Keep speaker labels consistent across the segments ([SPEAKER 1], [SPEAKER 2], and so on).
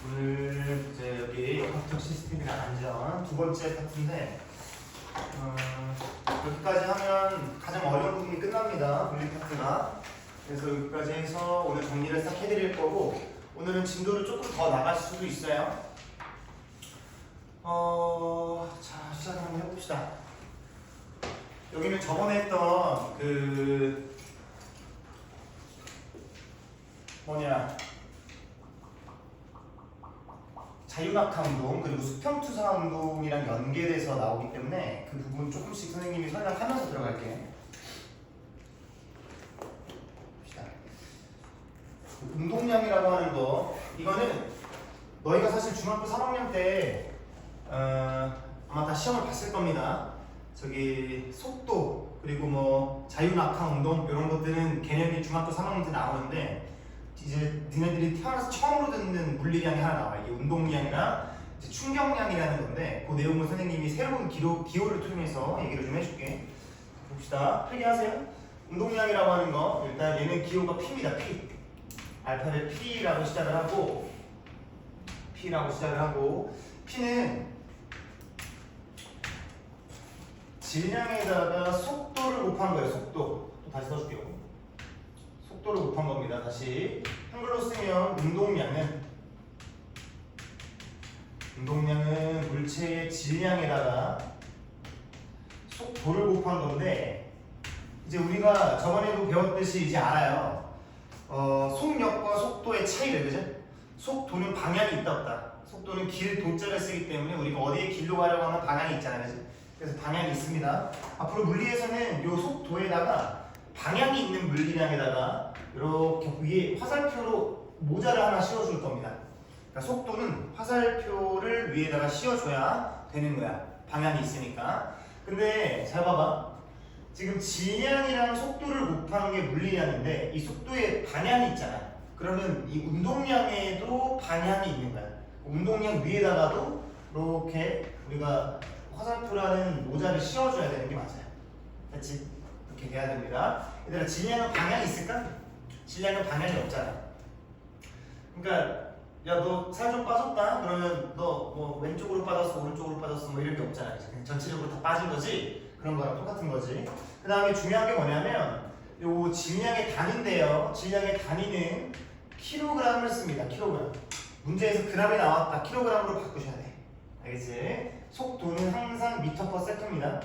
[SPEAKER 1] 오늘 이제 여기 컴퓨터 시스템이랑 안전 두 번째 파트인데 여기까지 하면 가장 어려운 부분이 끝납니다. 분리 파트가. 그래서 여기까지 해서 오늘 정리를 싹 해드릴 거고 오늘은 진도를 조금 더 나갈 수도 있어요. 자 시작을 한번 해봅시다. 여기는 저번에 했던 그 자유낙하 운동 그리고 수평투사 운동이랑 연계돼서 나오기 때문에 그 부분 조금씩 선생님이 설명하면서 들어갈게. 봅시다. 운동량이라고 하는 거 이거는 너희가 사실 중학교 3학년 때 아마 다 시험을 봤을 겁니다. 저기 속도 그리고 뭐 자유낙하 운동 이런 것들은 개념이 중학교 3학년 때 나오는데 이제 니네들이 태어나서 처음으로 듣는 물리량이 하나 나와. 이게 운동량이랑 이제 충격량이라는 건데 그 내용은 선생님이 새로운 기호를 통해서 얘기를 좀 해줄게. 봅시다. 필기하세요. 운동량이라고 하는 거 일단 얘는 기호가 P입니다. P. 알파벳 P라고 시작을 하고 P는 질량에다가 속도를 곱한 거예요. 속도. 또 다시 써줄게요. 속도를 곱한 겁니다. 다시 한글로 쓰면 운동량은 물체의 질량에다가 속도를 곱한 건데 이제 우리가 저번에도 배웠듯이 이제 알아요. 속력과 속도의 차이를, 그죠? 속도는 방향이 있다 없다. 속도는 길 도자를 쓰기 때문에 우리가 어디에 길로 가려고 하면 방향이 있잖아요, 그죠? 그래서 방향이 있습니다. 앞으로 물리에서는 이 속도에다가 방향이 있는 물리량에다가 이렇게 위에 화살표로 모자를 하나 씌워줄 겁니다. 그러니까 속도는 화살표를 위에다가 씌워줘야 되는 거야. 방향이 있으니까. 근데 잘 봐봐. 지금 질량이랑 속도를 곱하는 게 물리량인데 이 속도에 방향이 있잖아. 그러면 이 운동량에도 방향이 있는 거야. 운동량 위에다가도 이렇게 우리가 화살표라는 모자를 씌워줘야 되는 게 맞아요. 됐지? 이렇게 돼야 됩니다. 얘들아, 질량은 방향이 있을까? 질량은 방향이 없잖아. 그러니까 야 너 살 좀 빠졌다? 그러면 너 뭐 왼쪽으로 빠졌어 오른쪽으로 빠졌어 뭐 이런 게 없잖아. 그냥 전체적으로 다 빠진 거지. 그런 거랑 똑같은 거지. 그 다음에 중요한 게 뭐냐면 요 질량의 단위인데요. 질량의 단위는 킬로그램을 씁니다. 킬로그램. 문제에서 그램이 나왔다. 킬로그램으로 바꾸셔야 돼. 알겠지? 속도는 항상 미터 퍼 세컨입니다.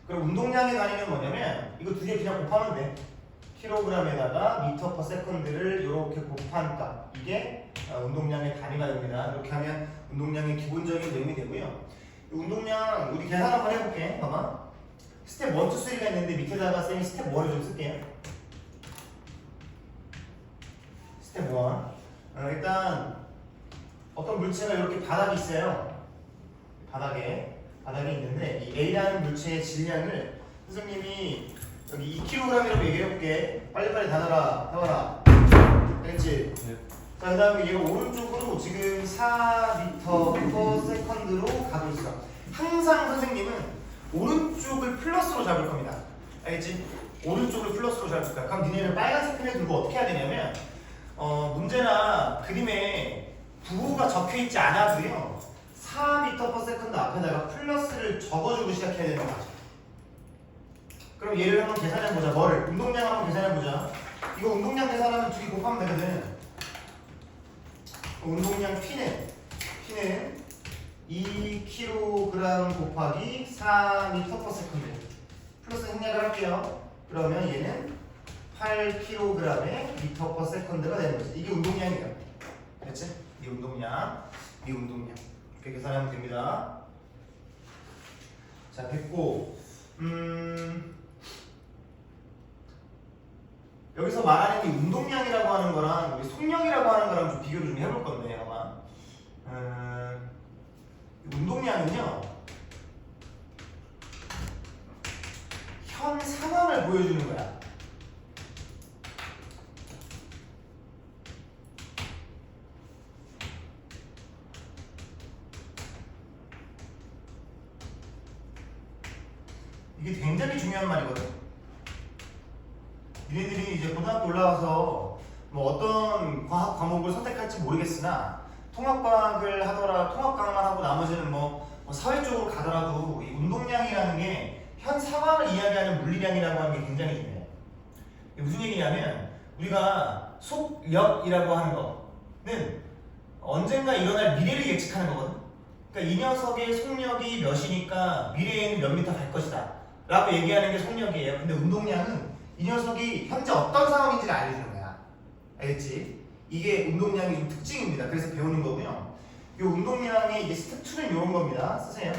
[SPEAKER 1] 그럼 운동량의 단위는 뭐냐면 이거 두 개 그냥 곱하면 돼. 킬로그램에다가 미터 퍼 세컨드를 이렇게 곱한 값. 이게 운동량의 단위가 됩니다. 이렇게 하면 운동량의 기본적인 내용이 되고요. 운동량 우리 계산 한번 해볼게. 봐봐. 스텝 1, 2, 3가 있는데 밑에다가 쌤이 스텝 1을 좀 쓸게요. 스텝 1. 일단 어떤 물체가 이렇게 바닥이 있어요. 바닥에 있는데 이 A라는 물체의 질량을 선생님이 여기 2kg이라고 얘기해볼게. 빨리빨리 다뤄라. 해봐라. 알겠지? 네. 자, 그 다음에 얘가 오른쪽으로 지금 4m/s로 가고 있어. 항상 선생님은 오른쪽을 플러스로 잡을 겁니다. 알겠지? 오른쪽을 플러스로 잡을 거야. 그럼 니네는 빨간색 펜을 들고 어떻게 해야 되냐면 문제나 그림에 부호가 적혀있지 않아도요 4m/s 앞에다가 플러스를 적어주고 시작해야 되는 거죠. 그럼 얘를 한번 계산해보자. 뭐를? 운동량 한번 계산해보자. 이거 운동량 계산하면 두 개 곱하면 되거든. 운동량 P는 2kg 곱하기 4m/s 플러스 생략을 할게요. 그러면 얘는 8kg의 m/s가 되는 거지. 이게 운동량이에요. 됐지? 이 운동량. 이렇게 계산하면 됩니다. 자, 됐고 여기서 말하는 이 운동량이라고 하는 거랑 우리 속력이라고 하는 거랑 좀 비교를 좀 해볼 건데 아마 운동량은요 현 상황을 보여주는 거야. 이게 굉장히 중요한 말이거든. 니네들이 이제 고등학교 올라와서 뭐 어떤 과학 과목을 선택할지 모르겠으나 통합과학만 하고 나머지는 뭐 사회 쪽으로 가더라도 이 운동량이라는 게 현 상황을 이야기하는 물리량이라고 하는 게 굉장히 중요해요. 이게 무슨 얘기냐면 우리가 속력이라고 하는 거는 언젠가 일어날 미래를 예측하는 거거든. 그러니까 이 녀석의 속력이 몇이니까 미래에는 몇 미터 갈 것이다 라고 얘기하는 게 속력이에요. 근데 운동량은 이 녀석이 현재 어떤 상황인지를 알려주는 거야. 알겠지? 이게 운동량의 좀 특징입니다. 그래서 배우는 거고요. 이 운동량의 이제 스텝 2는 이런 겁니다. 쓰세요.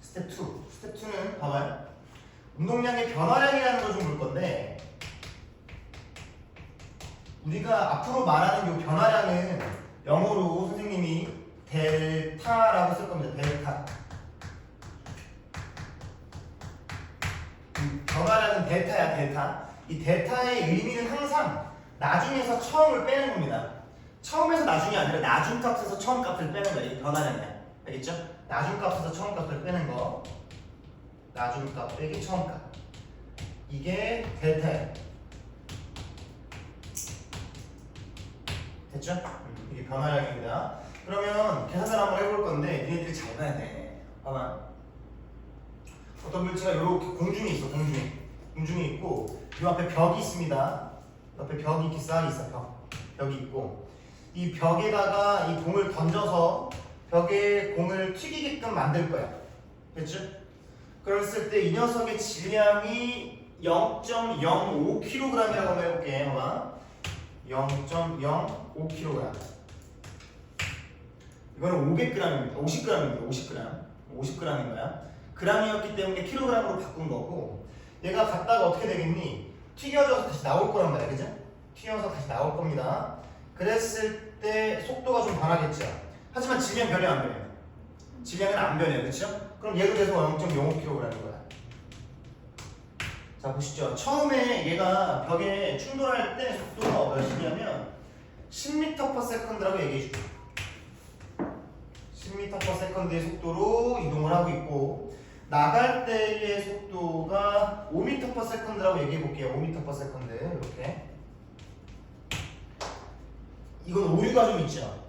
[SPEAKER 1] 스텝 2. 스텝 2는 봐봐요. 운동량의 변화량이라는 걸 좀 볼 건데 우리가 앞으로 말하는 이 변화량은 영어로 선생님이 델타라고 쓸 겁니다. 델타. 변화량은 델타야, 델타. 이 델타의 의미는 항상 나중에서 처음을 빼는 겁니다. 처음에서 나중이 아니라 나중값에서 처음 값을 빼는 거예요. 이 변화량이야. 알겠죠? 나중값에서 처음 값을 빼는 거. 나중값 빼기 처음값. 이게 델타예요. 됐죠? 이게 변화량입니다. 그러면 계산을 한번 해볼 건데 니네들이 잘 봐야 돼. 봐봐. 어떤 물체가 이렇게 공중에 있어. 공중에 있고 이 앞에 벽이 있습니다. 옆에 벽이 이렇게 싹 있어. 벽이 있고 이 벽에다가 이 공을 던져서 벽에 공을 튀기게끔 만들 거야. 됐죠? 그랬을 때 이 녀석의 질량이 0.05kg이라고 한번 해볼게. 봐봐. 0.05kg. 이거는 500g입니다. 50g입니다. 50g인 거야. g이었기 때문에 kg으로 바꾼 거고 얘가 갔다가 어떻게 되겠니? 튀겨져서 다시 나올 거란 말이야. 그죠? 튀어서 다시 나올 겁니다. 그랬을 때 속도가 좀 변하겠죠. 하지만 질량 변해 안 변해요? 질량은 안 변해요. 그렇죠? 그럼 얘도 계속 0.05kg라는 거야. 자 보시죠. 처음에 얘가 벽에 충돌할 때 속도가 몇이냐면 10m/s라고 얘기해 줄게요. 10m/s의 속도로 이동을 하고 있고 나갈 때의 속도가 5m/s라고 얘기해 볼게요. 5m/s 이렇게. 이건 오류가 좀 있죠.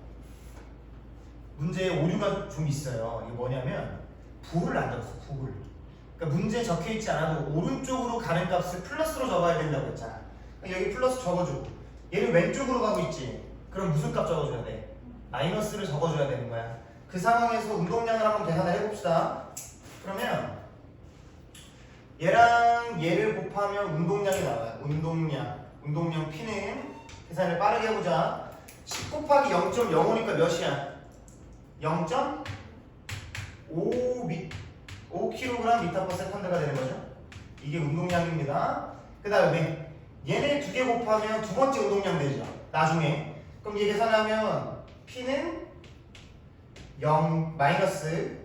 [SPEAKER 1] 문제에 오류가 좀 있어요. 이게 뭐냐면 부호를 안 적었어. 부호를. 그러니까 문제에 적혀 있지 않아도 오른쪽으로 가는 값을 플러스로 적어야 된다고 했잖아. 그러니까 여기 플러스 적어줘. 얘는 왼쪽으로 가고 있지. 그럼 무슨 값 적어줘야 돼? 마이너스를 적어줘야 되는 거야. 그 상황에서 운동량을 한번 계산을 해봅시다. 그러면 얘랑 얘를 곱하면 운동량이 나와요. 운동량 P는 계산을 빠르게 해보자. 10 곱하기 0.05니까 몇이야? 0.5kg m/s가 되는 거죠. 이게 운동량입니다. 그 다음에 얘네 두 개 곱하면 두 번째 운동량 되죠. 나중에. 그럼 얘 계산하면 P는 마이너스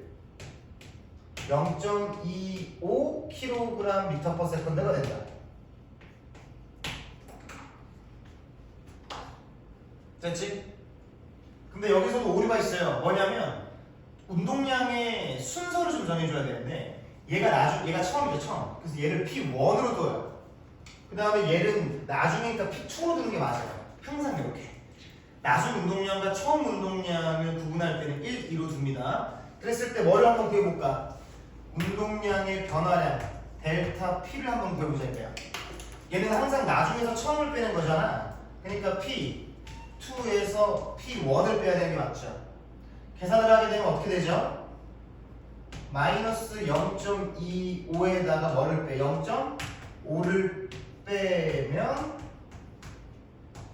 [SPEAKER 1] 0.25kg m/s가 된다. 됐지? 근데 여기서도 오류가 있어요. 뭐냐면 운동량의 순서를 좀 정해줘야 되는데 얘가 처음이죠. 처음. 그래서 얘를 P1으로 둬요. 그 다음에 얘는 나중이니까 P2로 두는 게 맞아요. 항상 이렇게. 나중 운동량과 처음 운동량을 구분할 때는 1, 2로 둡니다. 그랬을 때 뭐를 한번 구해볼까? 운동량의 변화량 델타 P를 한번 구해보자 이거야. 얘는 항상 나중에서 처음을 빼는 거잖아. 그러니까 P2에서 P1을 빼야 되는 게 맞죠. 계산을 하게 되면 어떻게 되죠? 마이너스 0.25에다가 뭐를 빼? 0.5를 빼면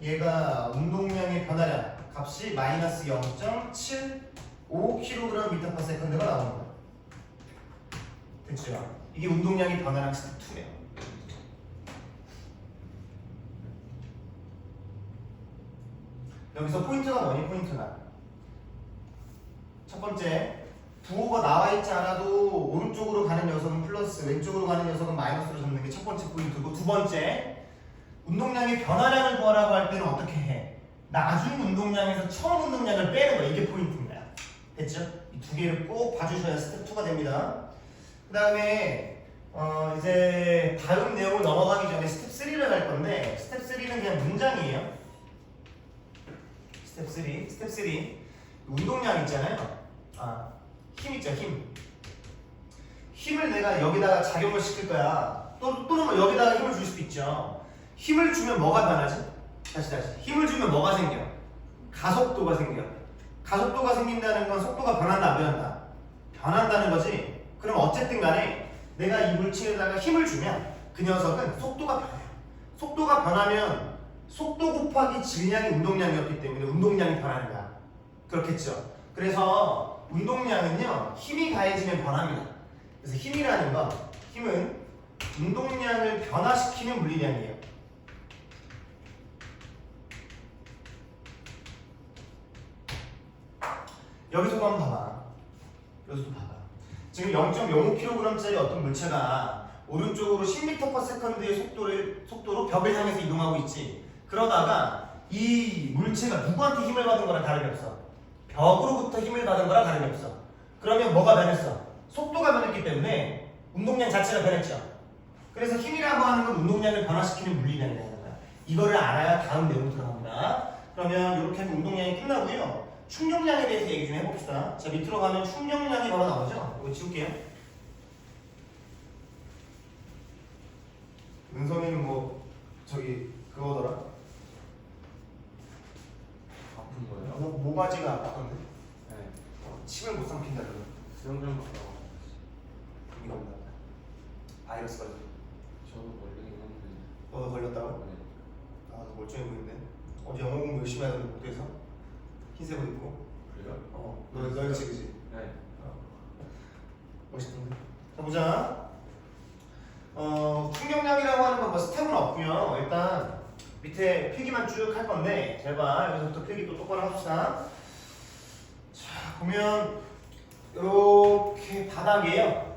[SPEAKER 1] 얘가 운동량의 변화량 값이 마이너스 0.75kg m/s가 나오는 거야. 됐죠? 이게 운동량의 변화량 스텝 2예요. 여기서 포인트가 뭐니? 포인트가 첫 번째, 부호가 나와 있지 않아도 오른쪽으로 가는 녀석은 플러스, 왼쪽으로 가는 녀석은 마이너스로 잡는 게 첫 번째 포인트고, 두 번째, 운동량의 변화량을 구하라고 할 때는 어떻게 해? 나중 운동량에서 처음 운동량을 빼는 거야. 이게 포인트인 거야. 됐죠? 이 두 개를 꼭 봐주셔야 스텝 2가 됩니다. 그 다음에 이제 다음 내용을 넘어가기 전에 스텝 3를 할 건데 스텝 3는 그냥 문장이에요. 스텝 3 운동량 있잖아요. 힘 있죠, 힘을 내가 여기다가 작용을 시킬 거야. 또는 뭐 여기다가 힘을 줄 수도 있죠. 힘을 주면 뭐가 변하지? 다시 힘을 주면 뭐가 생겨? 가속도가 생겨. 가속도가 생긴다는 건 속도가 변한다 안 변한다? 변한다는 거지. 그럼 어쨌든 간에 내가 이 물체에다가 힘을 주면 그 녀석은 속도가 변해요. 속도가 변하면 속도 곱하기 질량이 운동량이었기 때문에 운동량이 변하는 거야. 그렇겠죠. 그래서 운동량은요, 힘이 가해지면 변합니다. 그래서 힘이라는 건, 힘은 운동량을 변화시키는 물리량이에요. 여기서도 한번 봐봐. 지금 0.05kg짜리 어떤 물체가 오른쪽으로 10m/s의 속도로 벽을 향해서 이동하고 있지. 그러다가 이 물체가 누구한테 힘을 받은 거랑 다름이 없어. 벽으로부터 힘을 받은 거랑 다름이 없어. 그러면 뭐가 변했어? 속도가 변했기 때문에 운동량 자체가 변했죠. 그래서 힘이라고 하는 건 운동량을 변화시키는 물리량이 되는 거야. 이거를 알아야 다음 내용 들어갑니다. 그러면 이렇게 해서 운동량이 끝나고요. 충격량에 대해서 얘기 좀 해봅시다. 자, 밑으로 가면 충격량이 바로 나오죠? 이거 지울게요. 은성이는 뭐 그거더라?
[SPEAKER 2] 아픈 거예요?
[SPEAKER 1] 모가지가 아팠던데?
[SPEAKER 2] 네.
[SPEAKER 1] 침을 못 삼킨다 그러면.
[SPEAKER 2] 수영장 갔다 와.
[SPEAKER 1] 이거 온다. 바이러스 걸려.
[SPEAKER 2] 저도 걸리긴 했는데.
[SPEAKER 1] 너도 걸렸다고?
[SPEAKER 2] 네.
[SPEAKER 1] 너 멀쩡해 보이는데? 어제 영어 공부 열심히 하던데 복도에서? 흰색 옷 입고?
[SPEAKER 2] 그래요?
[SPEAKER 1] 너였지 그지?
[SPEAKER 2] 네.
[SPEAKER 1] 멋있던데? 자 보자. 충격량이라고 하는 건 뭐 스텝은 없고요. 일단 밑에 필기만 쭉 할 건데 잘 봐. 여기서부터 필기 또 똑바로 합시다. 자 보면 이렇게 바닥에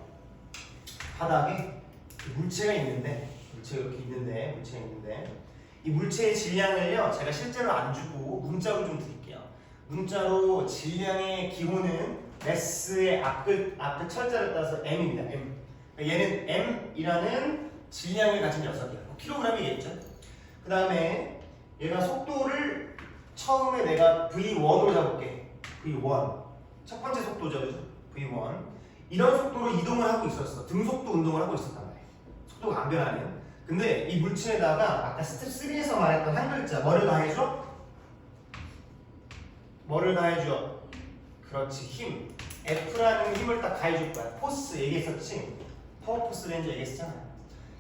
[SPEAKER 1] 물체가 있는데 물체가 있는데 이 물체의 질량을요 제가 실제로 안 주고 문자로 좀 드릴게요. 문자로 질량의 기호는 매스의 앞끝 철자를 따서 m입니다. m. 얘는 m이라는 질량을 가진 녀석이야. 킬로그램이겠죠. 그 다음에 얘가 속도를 처음에 내가 v1으로 잡을게. v1 첫 번째 속도죠, 그죠? v1 이런 속도로 이동을 하고 있었어. 등속도 운동을 하고 있었단 말이야. 속도가 안 변하는. 근데 이 물체에다가 아까 스텝 3에서 말했던 한 글자 뭐를 가해줘? 그렇지, 힘. F라는 힘을 딱 가해줄 거야. 포스 얘기했었지? 파워 포스 렌즈 얘기했잖아.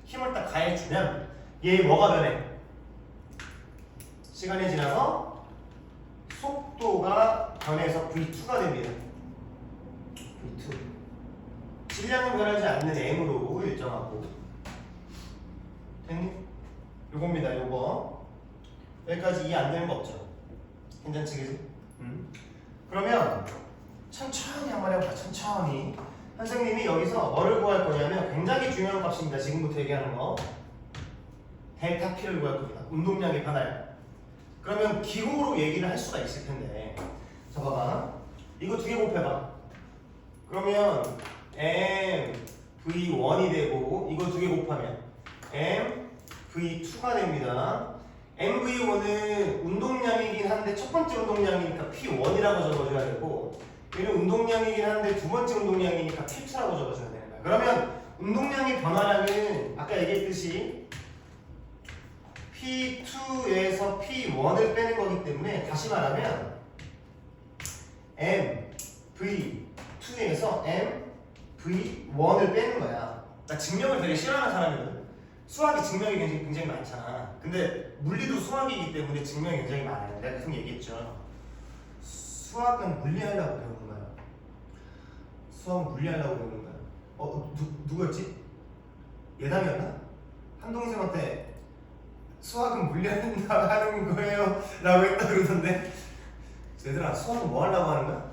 [SPEAKER 1] 힘을 딱 가해주면 얘 뭐가 변해? 시간이 지나서 속도가 변해서 V2가 됩니다. V2. 질량은 변하지 않는 M으로 일정하고. 됐니? 요겁니다, 요거. 여기까지 이해 안 되는 거 없죠? 괜찮지, 그지? 그러면 천천히 한번 해봐. 천천히. 선생님이 여기서 뭐를 구할 거냐면 굉장히 중요한 값입니다. 지금부터 얘기하는 거. 델타 P를 구할 겁니다. 운동량의 변화요. 그러면 기호로 얘기를 할 수가 있을 텐데. 자, 봐봐. 이거 두 개 곱해봐. 그러면 MV1이 되고 이거 두 개 곱하면 MV2가 됩니다. MV1은 운동량이긴 한데 첫 번째 운동량이니까 P1이라고 적어줘야 되고 얘는 운동량이긴 한데 두 번째 운동량이니까 P2라고 적어줘야 되는 거야. 그러면 운동량의 변화량은 아까 얘기했듯이 P2에서 P1을 빼는 거기 때문에 다시 말하면 MV2에서 MV1을 빼는 거야. 나 증명을 되게 싫어하는 사람이거든. 수학이 증명이 굉장히 많잖아. 근데 물리도 수학이기 때문에 증명이 굉장히 많아요. 내가 계속 얘기했죠. 수학은 물리하려고 배우는 거야. 수학은 물리하려고 배우는 거야. 누구였지? 예담이었나? 한동생한테 수학은 물리한다 하는 거예요 라고 했다 그러던데 얘들아 수학은 뭐 하려고 하는 거야?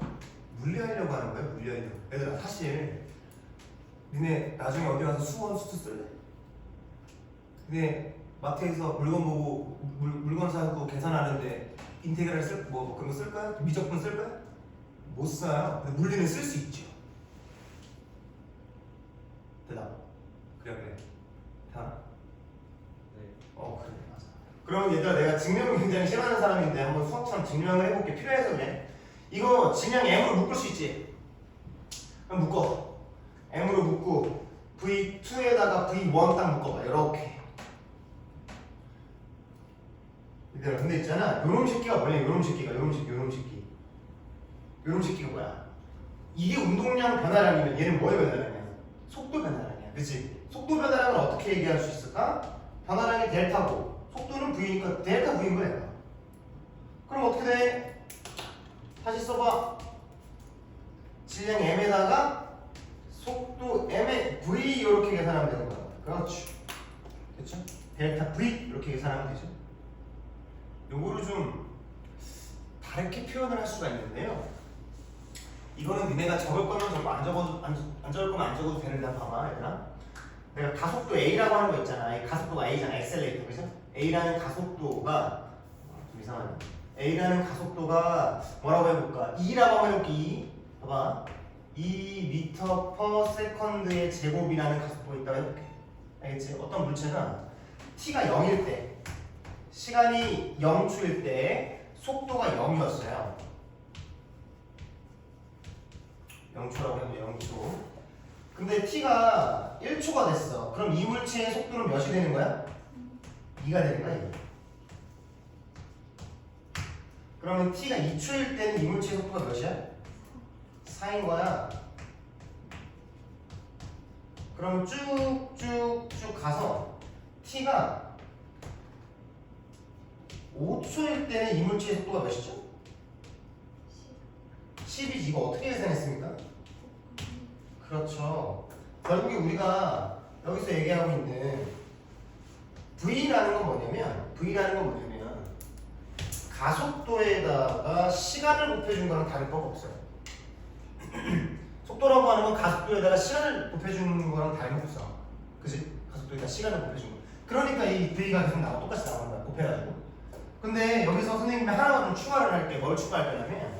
[SPEAKER 1] 물리하려고 하는 거야? 물리하려고. 얘들아 사실 니네 나중에 어디 가서 수원 수투 쓸래? 니네 마트에서 물건 보고 물건 사고 계산하는데 인테그랄 그런 거 쓸 거야? 미적분 쓸 거야? 못 써요. 근데 물리는 쓸 수 있죠. 대답. 그러면 얘들아 내가 증명을 굉장히 싫어하는 사람인데 한번 수학처럼 증명을 해볼게. 필요해서 그래. 이거 질량 m으로 묶을 수 있지? 그럼 묶어. m으로 묶고 v2에다가 v1 딱 묶어봐. 이렇게. 얘들아 근데 있잖아 요놈 새끼가 뭐냐. 요놈 새끼가 요놈 새끼 요놈 새끼가 뭐야. 이게 운동량 변화량이면 얘는 뭐의 변화량이야? 속도 변화량이야. 그치? 속도 변화량을 어떻게 얘기할 수 있을까? 변화량이 델타고 속도는 v니까 델타 v인 거야. 얘가. 그럼 어떻게 돼? 다시 써봐. 질량 m에다가 속도 m의 v 이렇게 계산하면 되는 거야. 그렇지. 됐죠? 델타 v 이렇게 계산하면 되죠. 요거를 좀 다르게 표현을 할 수가 있는데요. 이거는 니네가 적을 거면 적고 안 적을 거면 안 적어도 되는데 봐봐 얘들아. 내가 가속도 A라고 하는 거 있잖아. 이 가속도가 A잖아. 엑셀레이터 그죠? A라는 가속도가 좀 이상하네. A라는 가속도가 뭐라고 해볼까? 2라고 하면 해볼게. 2 봐봐 2m/s의 제곱이라는 가속도가 있다고 해볼게. 알겠지? 어떤 물체가 t가 0일 때 시간이 0초일 때 속도가 0이었어요. 0초라고 해도 0초. 근데 t가 1초가 됐어. 그럼 이 물체의 속도는 몇이 되는 거야? 2가 되는 거야. 2. 그러면 t가 2초일 때는 이 물체의 속도가 몇이야? 4인 거야. 그러면 쭉쭉쭉 가서 t가 5초일 때는 이 물체의 속도가 몇이죠? 10이지. 이거 어떻게 계산했습니까? 그렇죠. 결국에 우리가 여기서 얘기하고 있는 V라는 건 뭐냐면 가속도에다가 시간을 곱해준 거랑 다를 거가 없어요. 속도라고 하는 건 가속도에다가 시간을 곱해주는 거랑 다름이 없어. 그지? 가속도에다가 시간을 곱해준 거. 그러니까 이 V가 계속 나와 똑같이 나오는 거야. 곱해가지고. 근데 여기서 선생님이 하나만 좀 추가를 할게. 뭘 추가할 거냐면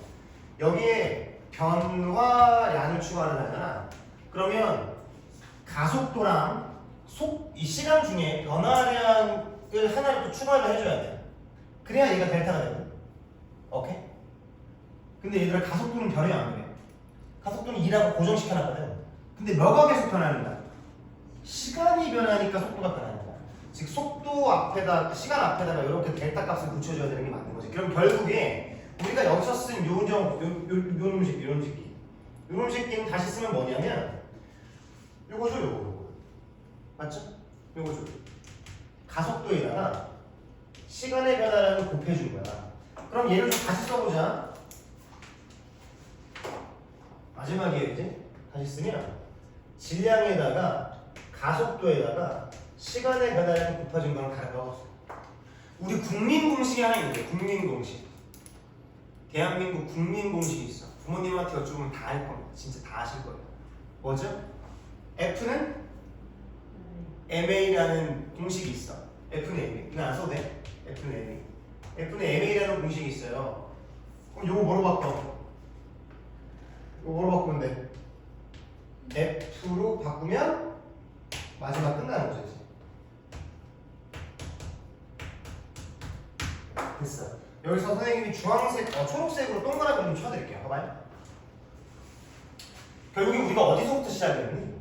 [SPEAKER 1] 여기에 변화량을 추가를 하잖아. 그러면 가속도랑 이 시간 중에 변화량을 하나를 또 추가를 해줘야 돼. 그래야 얘가 델타가 되거든. 오케이? 근데 얘들아 가속도는 변해 안 변해? 가속도는 2라고 고정시켜놨거든. 근데 뭐가 계속 변하는가? 시간이 변하니까 속도가 변하는 거야. 즉 속도 앞에다 시간 앞에다가 이렇게 델타 값을 붙여줘야 되는 게 맞는 거지. 그럼 결국에 우리가 여기서 쓴 요런 새끼는 다시 쓰면 뭐냐면 요거죠. 요거 맞죠? 요거죠. 가속도에다가 시간의 변화량을 곱해준 거야. 그럼 얘를 좀 다시 써보자. 마지막에 이제 다시 쓰면 질량에다가 가속도에다가 시간의 변화량을 곱해준 거랑 다른 거가 없어. 우리 국민 공식이 하나 있는데 국민 공식. 대한민국 국민 공식이 있어. 부모님한테 여쭈면 다 알 겁니다. 진짜 다 아실 거예요. 뭐죠? F는 MA라는 공식이 있어. F는 MA. 이거 안 써도 돼. F는 MA. F는 MA라는 공식이 있어요. 그럼 요거 뭐로 바꿔? 이거 뭐로 바꾸면 돼? F로 바꾸면 마지막 끝나는 거죠. 이제. 됐어. 여기서 선생님이 초록색으로 동그라미 좀 쳐드릴게요. 봐봐요. 결국에 우리가 어디서부터 시작했니?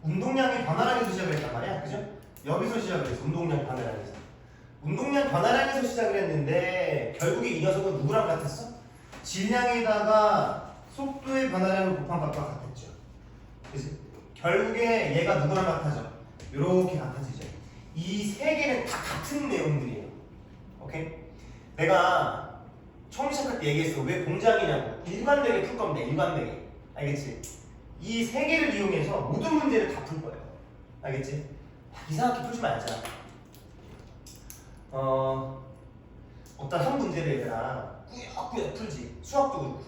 [SPEAKER 1] 운동량의 변화량에서 시작을 했단 말이야. 그죠? 여기서 시작을 했어. 운동량 변화량에서. 운동량 변화량에서 시작을 했는데 결국에 이 녀석은 누구랑 같았어? 질량에다가 속도의 변화량을 곱한 값과 같았죠. 그치? 결국에 얘가 누구랑 같아져? 이렇게 같아지죠. 이 세 개는 다 같은 내용들이에요. 오케이? 내가 처음 시작할 때 얘기했어. 왜 공작이냐고. 일관되게 풀 겁니다. 일관되게. 알겠지? 이 세 개를 이용해서 모든 문제를 다 풀 거예요. 알겠지? 이상하게 풀지 말자. 어떤 한 문제를 얘들아 꾸역꾸역 풀지. 수학도 그렇고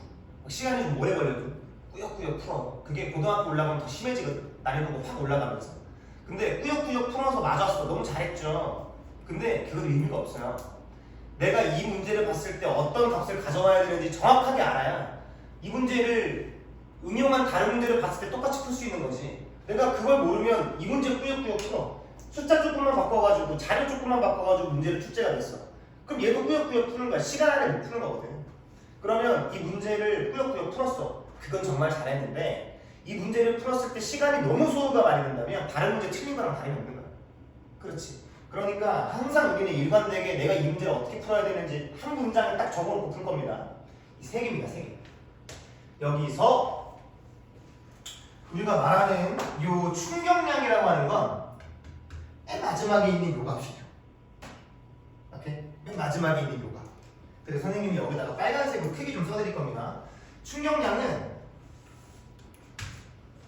[SPEAKER 1] 시간이 좀 오래 걸려도 꾸역꾸역 풀어. 그게 고등학교 올라가면 더 심해지거든. 난이도가 확 올라가면서. 근데 꾸역꾸역 풀어서 맞았어. 너무 잘했죠. 근데 그건 의미가 없어요. 내가 이 문제를 봤을 때 어떤 값을 가져와야 되는지 정확하게 알아야 이 문제를 응용한 다른 문제를 봤을 때 똑같이 풀 수 있는 거지. 내가 그걸 모르면 이 문제 꾸역꾸역 풀어. 숫자 조금만 바꿔가지고 자료 조금만 바꿔가지고 문제를 출제가 됐어. 그럼 얘도 꾸역꾸역 푸는 거야. 시간 안에 못 푸는 거거든. 그러면 이 문제를 꾸역꾸역 풀었어. 그건 정말 잘했는데 이 문제를 풀었을 때 시간이 너무 소요가 많이 된다면 다른 문제 틀린 거랑 다름이 없는 거야. 그렇지. 그러니까 항상 우리는 일관되게 내가 이 문제를 어떻게 풀어야 되는지 한 문장에 딱 적어놓고 풀 겁니다. 이 세 개입니다. 세 개. 여기서 우리가 말하는 요 충격량이라고 하는 건 맨 마지막에 있는 요 값이에요. 오케이? 맨 마지막에 있는 요 값. 그래서 선생님이 여기다가 빨간색으로 크게 좀 써드릴 겁니다. 충격량은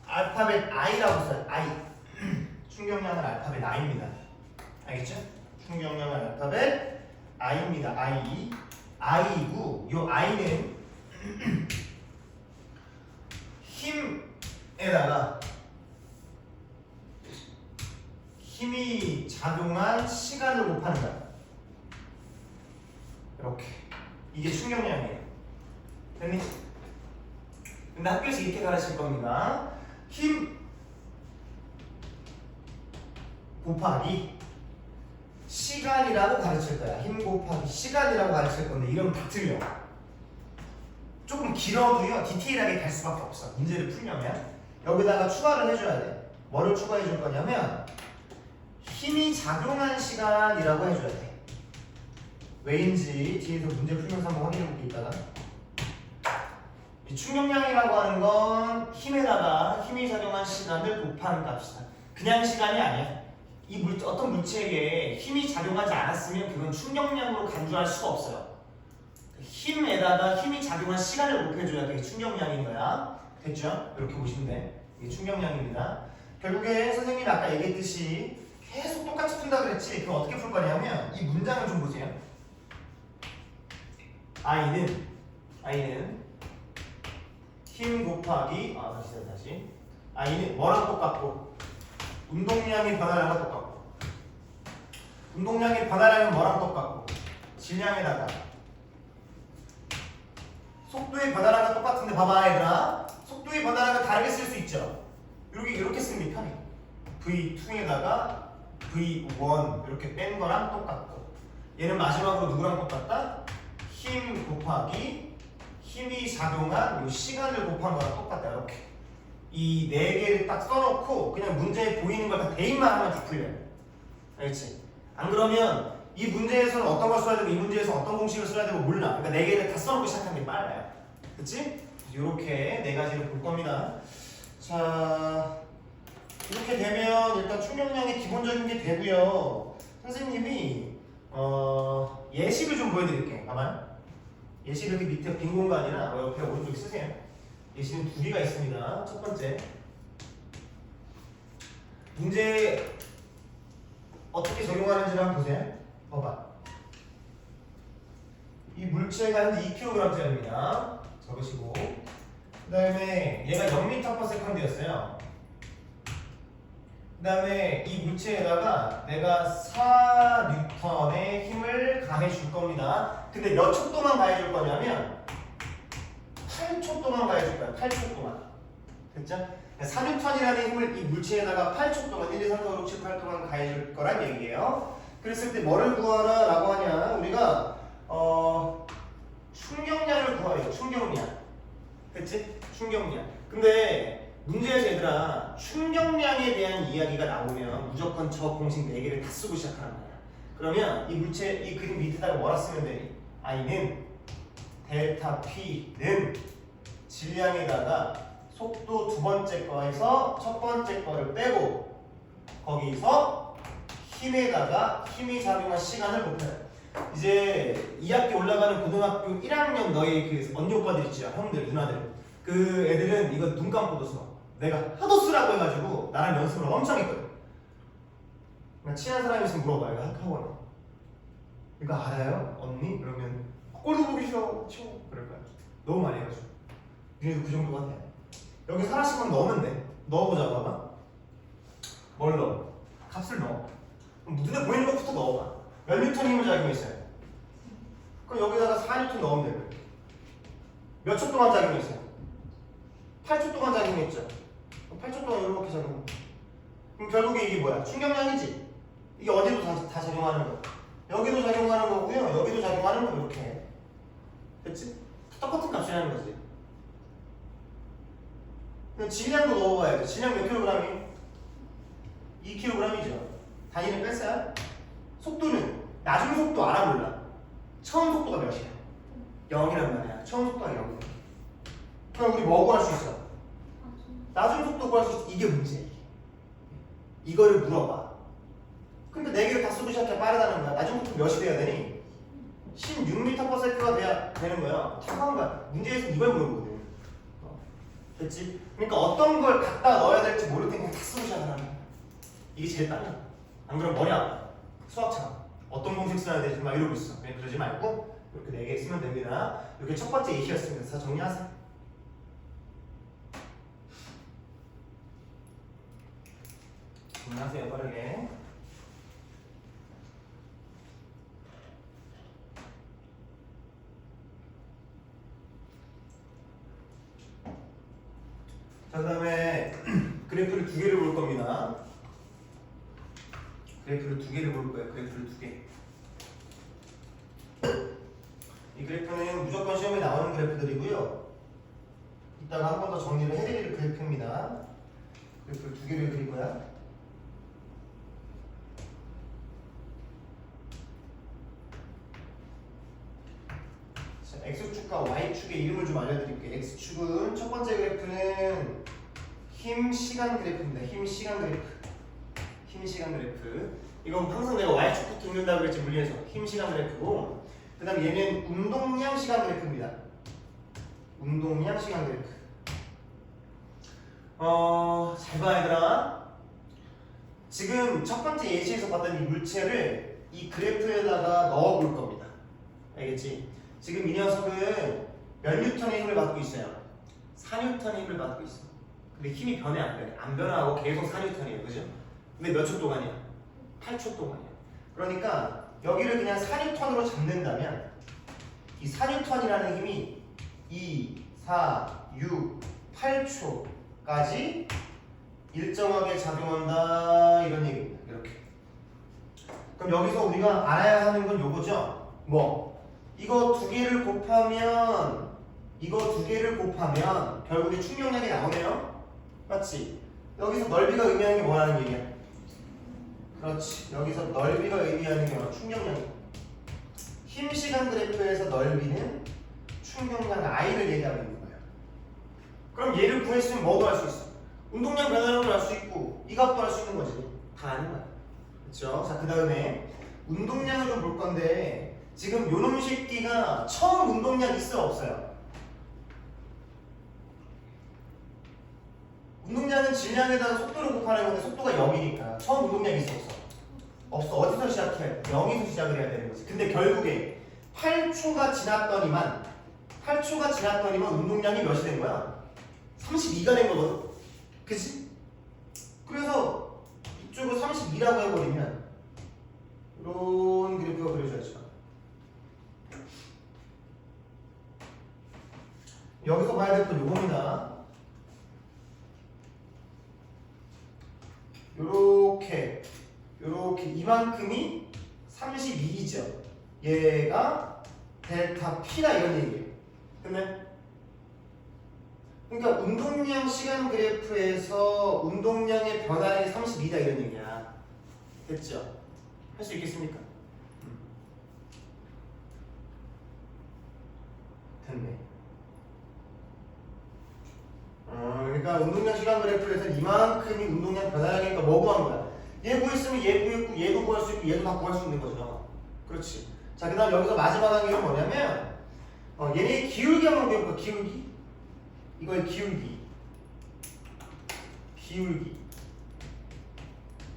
[SPEAKER 1] 알파벳 I라고 써요. I. 충격량은 알파벳 I입니다. 알겠죠? 충격량은 알파벳 I입니다. I. I고 요 I는 힘에다가 힘이 작용한 시간을 곱하는 거야. 이렇게. 이게 충격량이에요. 됐니? 근데 학교에서 이렇게 가르칠 겁니다. 힘 곱하기 시간이라고 가르칠 거야. 힘 곱하기 시간이라고 가르칠 건데 이러면 다 틀려. 조금 길어도요 디테일하게 갈 수밖에 없어. 문제를 풀려면 여기다가 추가를 해줘야 돼. 뭐를 추가해 줄 거냐면 힘이 작용한 시간이라고 해줘야 돼. 왜인지 뒤에서 문제 풀면서 한번 확인해 볼게. 이따가 이 충격량이라고 하는 건 힘에다가 힘이 작용한 시간을 곱하는 값이다. 그냥 시간이 아니야. 이 어떤 물체에 힘이 작용하지 않았으면 그건 충격량으로 간주할 수가 없어요. 힘에다가 힘이 작용한 시간을 곱해줘야 그게 충격량인 거야. 됐죠? 이렇게 보시면 돼. 이게 충격량입니다. 결국에 선생님이 아까 얘기했듯이 계속 똑같이 푼다 그랬지. 그럼 어떻게 풀 거냐면 이 문장을 좀 보세요. I는 힘 곱하기 다시 I는 뭐랑 똑같고 운동량의 변화량과 똑같고 운동량의 변화량은 뭐랑 똑같고 질량에다가 속도의 변화량과 똑같은데 봐봐 얘들아. 속도의 변화량은 다르게 쓸 수 있죠. 이렇게 쓰면 편해. V2에다가 V1 이렇게 뺀 거랑 똑같고 얘는 마지막으로 누구랑 똑같다? 힘 곱하기 힘이 작용한 이 시간을 곱한 거랑 똑같다. 이렇게 이 네 개를 딱 써놓고 그냥 문제에 보이는 걸 다 대입만 하면 다 풀려요. 알겠지? 안 그러면 이 문제에서는 어떤 걸 써야 되고 이 문제에서 어떤 공식을 써야 되고 몰라. 그러니까 네 개를 다 써놓고 시작하는 게 빨라요. 그치? 이렇게 네 가지를 볼 겁니다. 자, 이렇게 되면 일단 충격량의 기본적인 게 되고요. 선생님이 예시를 좀 보여드릴게요. 가만. 예시를 이렇게 밑에 빈 공간이나 옆에 오른쪽에 쓰세요. 예시는 두 개가 있습니다. 첫 번째 문제 어떻게 적용하는지를 한번 보세요. 봐봐. 이 물체가 현재 2kg짜리입니다. 적으시고 그 다음에 얘가 0m/s였어요. 그 다음에 이 물체에다가 내가 4N의 힘을 가해 줄 겁니다. 근데 몇 초 동안 가해 줄 거냐면 8초 동안 가해 줄 거야. 8초 동안. 됐죠? 4N이라는 힘을 이 물체에다가 8초 동안 1, 2, 3, 4, 5, 6, 7, 8 동안 가해 줄 거란 얘기예요. 그랬을 때 뭐를 구하라 라고 하냐. 우리가 충격량을 구하래요. 충격량. 그치? 충격량. 근데 문제에서 얘들아 충격량에 대한 이야기가 나오면 무조건 저 공식 4개를 다 쓰고 시작하는 거야. 그러면 이 물체 이 그림 밑에다가 뭐라 쓰면 되니? I는 델타 P는 질량에다가 속도 두 번째 거에서 첫 번째 거를 빼고 거기서 힘에다가 힘이 작용한 시간을 곱해요. 이제 2학기 올라가는 고등학교 1학년 너희 그 언니 오빠들 있죠? 형들, 누나들. 그 애들은 이거 눈 감고도 써. 내가 하도 쓰라고 해가지고 나랑 연습을 엄청 했거든. 그냥 친한 사람이 있으면 물어봐. 이거 학원에. 이거 알아요? 언니? 그러면 꼴도 보기 싫어. 치워. 그럴 거야. 너무 많이 해가지고. 니네도 그 정도 같아. 여기 하나씩만 넣으면 돼. 넣어보자고 봐봐. 뭘 넣어? 값을 넣어. 그럼 눈에 보이는 것부터 넣어봐. 몇 뉴턴 힘을 작용했어요? 그럼 여기다가 4뉴턴 넣으면 되고요. 몇 초 동안 작용했어요? 8초 동안 작용했죠? 8초 동안 이렇게 작용. 그럼 결국에 이게 뭐야? 충격량이지? 이게 어디도 다 작용하는 거. 여기도 작용하는 거고요. 여기도 작용하는 거 이렇게. 됐지? 똑같은 값이라는 거지. 그럼 질량도 넣어봐야 돼. 질량 몇 킬로그램이? 2kg이죠. 단위는 뺐어요. 속도는 나중 속도 알아 몰라. 처음 속도가 몇이야? 0이란 말이야. 처음 속도가 0이야. 그럼 우리 뭐 구할 수 있어? 나중 속도 구할 수 있어. 이게 문제야. 이거를 물어봐. 그러니까 4개를 다 쓰고 시작해 빠르다는 거야. 나중 속도 몇이 돼야 되니? 16m/s가 돼야 되는 거야. 타고한 거야. 문제에서는 이걸 물어보거든. 됐지? 그러니까 어떤 걸 갖다 넣어야 될지 모를 테니까 다 쓰고 시작하는 거야. 이게 제일 빨라. 안 그러면 머리 아파. 수학처럼. 어떤 공식 써야 되지? 막 이러고 있어. 그냥 그러지 말고 이렇게 4개 쓰면 됩니다. 이게 첫 번째 예시였습니다. 자, 정리하세요. 정리하세요, 빠르게. 자, 그 다음에 그래프를 2개를 볼 겁니다. 그래프를 2개를 볼 거예요. 그래프를 2개. 이 그래프는 무조건 시험에 나오는 그래프들이고요. 이따가 한 번 더 정리를 해드릴 그래프입니다. 그래프를 2개를 그릴 거야. 자, X축과 Y축의 이름을 좀 알려드릴게요. X축은 첫 번째 그래프는 힘 시간 그래프입니다. 힘 시간 그래프. 힘 시간 그래프. 이건 항상 내가 Y축부터 읽는다고 그랬지 물리에서. 힘 시간 그래프고, 그 다음 얘는 운동량 시간 그래프입니다. 운동량 시간 그래프. 잘 봐 얘들아. 지금 첫 번째 예시에서 봤던 이 물체를 이 그래프에다가 넣어 볼 겁니다. 알겠지? 지금 이 녀석은 몇 뉴턴의 힘을 받고 있어요? 4뉴턴의 힘을 받고 있어. 근데 힘이 변해 안 변해? 안 변하고 계속 4뉴턴이에요. 그죠? 근데 몇 초 동안이야? 8초 동안이야. 그러니까 여기를 그냥 4뉴턴으로 잡는다면 이 4뉴턴이라는 힘이 2, 4, 6, 8초까지 일정하게 작용한다 이런 얘기입니다. 이렇게. 그럼 여기서 우리가 알아야 하는 건 요거죠? 뭐? 이거 2개를 곱하면 결국에 충격량이 나오네요? 맞지? 여기서 넓이가 의미하는 게 뭐라는 얘기야? 그렇지. 여기서 넓이가 의미하는 게 뭐야? 충격량이야. 힘 시간 그래프에서 넓이는 충격량 I를 얘기하고 있는 거예요. 그럼 얘를 구했으면 뭐도 할 수 있어? 운동량 변화량을 알 수 있고 이 값도 알 수 있는 거지. 다 아는 거야. 그렇죠? 자, 그 다음에 운동량을 좀 볼 건데 지금 요놈 새끼가 처음 운동량 있어 없어요? 운동량은 질량에다가 속도를 곱하는 건데 속도가 0이니까 처음 운동량이 있어 없어? 없어. 어디서 시작해? 0에서 시작을 해야 되는 거지. 근데 결국에 8초가 지났더니만 운동량이 몇이 된 거야? 32가 된 거거든. 그치? 그래서 이쪽을 32라고 해버리면 이런 그래프가 그려져야죠. 여기서 봐야 될 건 요겁니다. 요렇게 이만큼이 32죠. 얘가 델타 P다 이런 얘기예요. 됐네? 그러니까 운동량 시간 그래프에서 운동량의 변화량이 32다 이런 얘기야. 됐죠? 할 수 있겠습니까? 됐네. 그러니까 운동량 시간 그래프에서 이만큼이 운동량 변화량이니까 뭐 구한 거야? 얘 구했으면 얘 구했고 얘도 구할 수 있고 얘도 다 구할 수 있는 거죠. 그렇지. 자, 그 다음 여기서 마지막 한 게 뭐냐면 얘네 기울기 한번 배울까? 기울기. 이거의 기울기.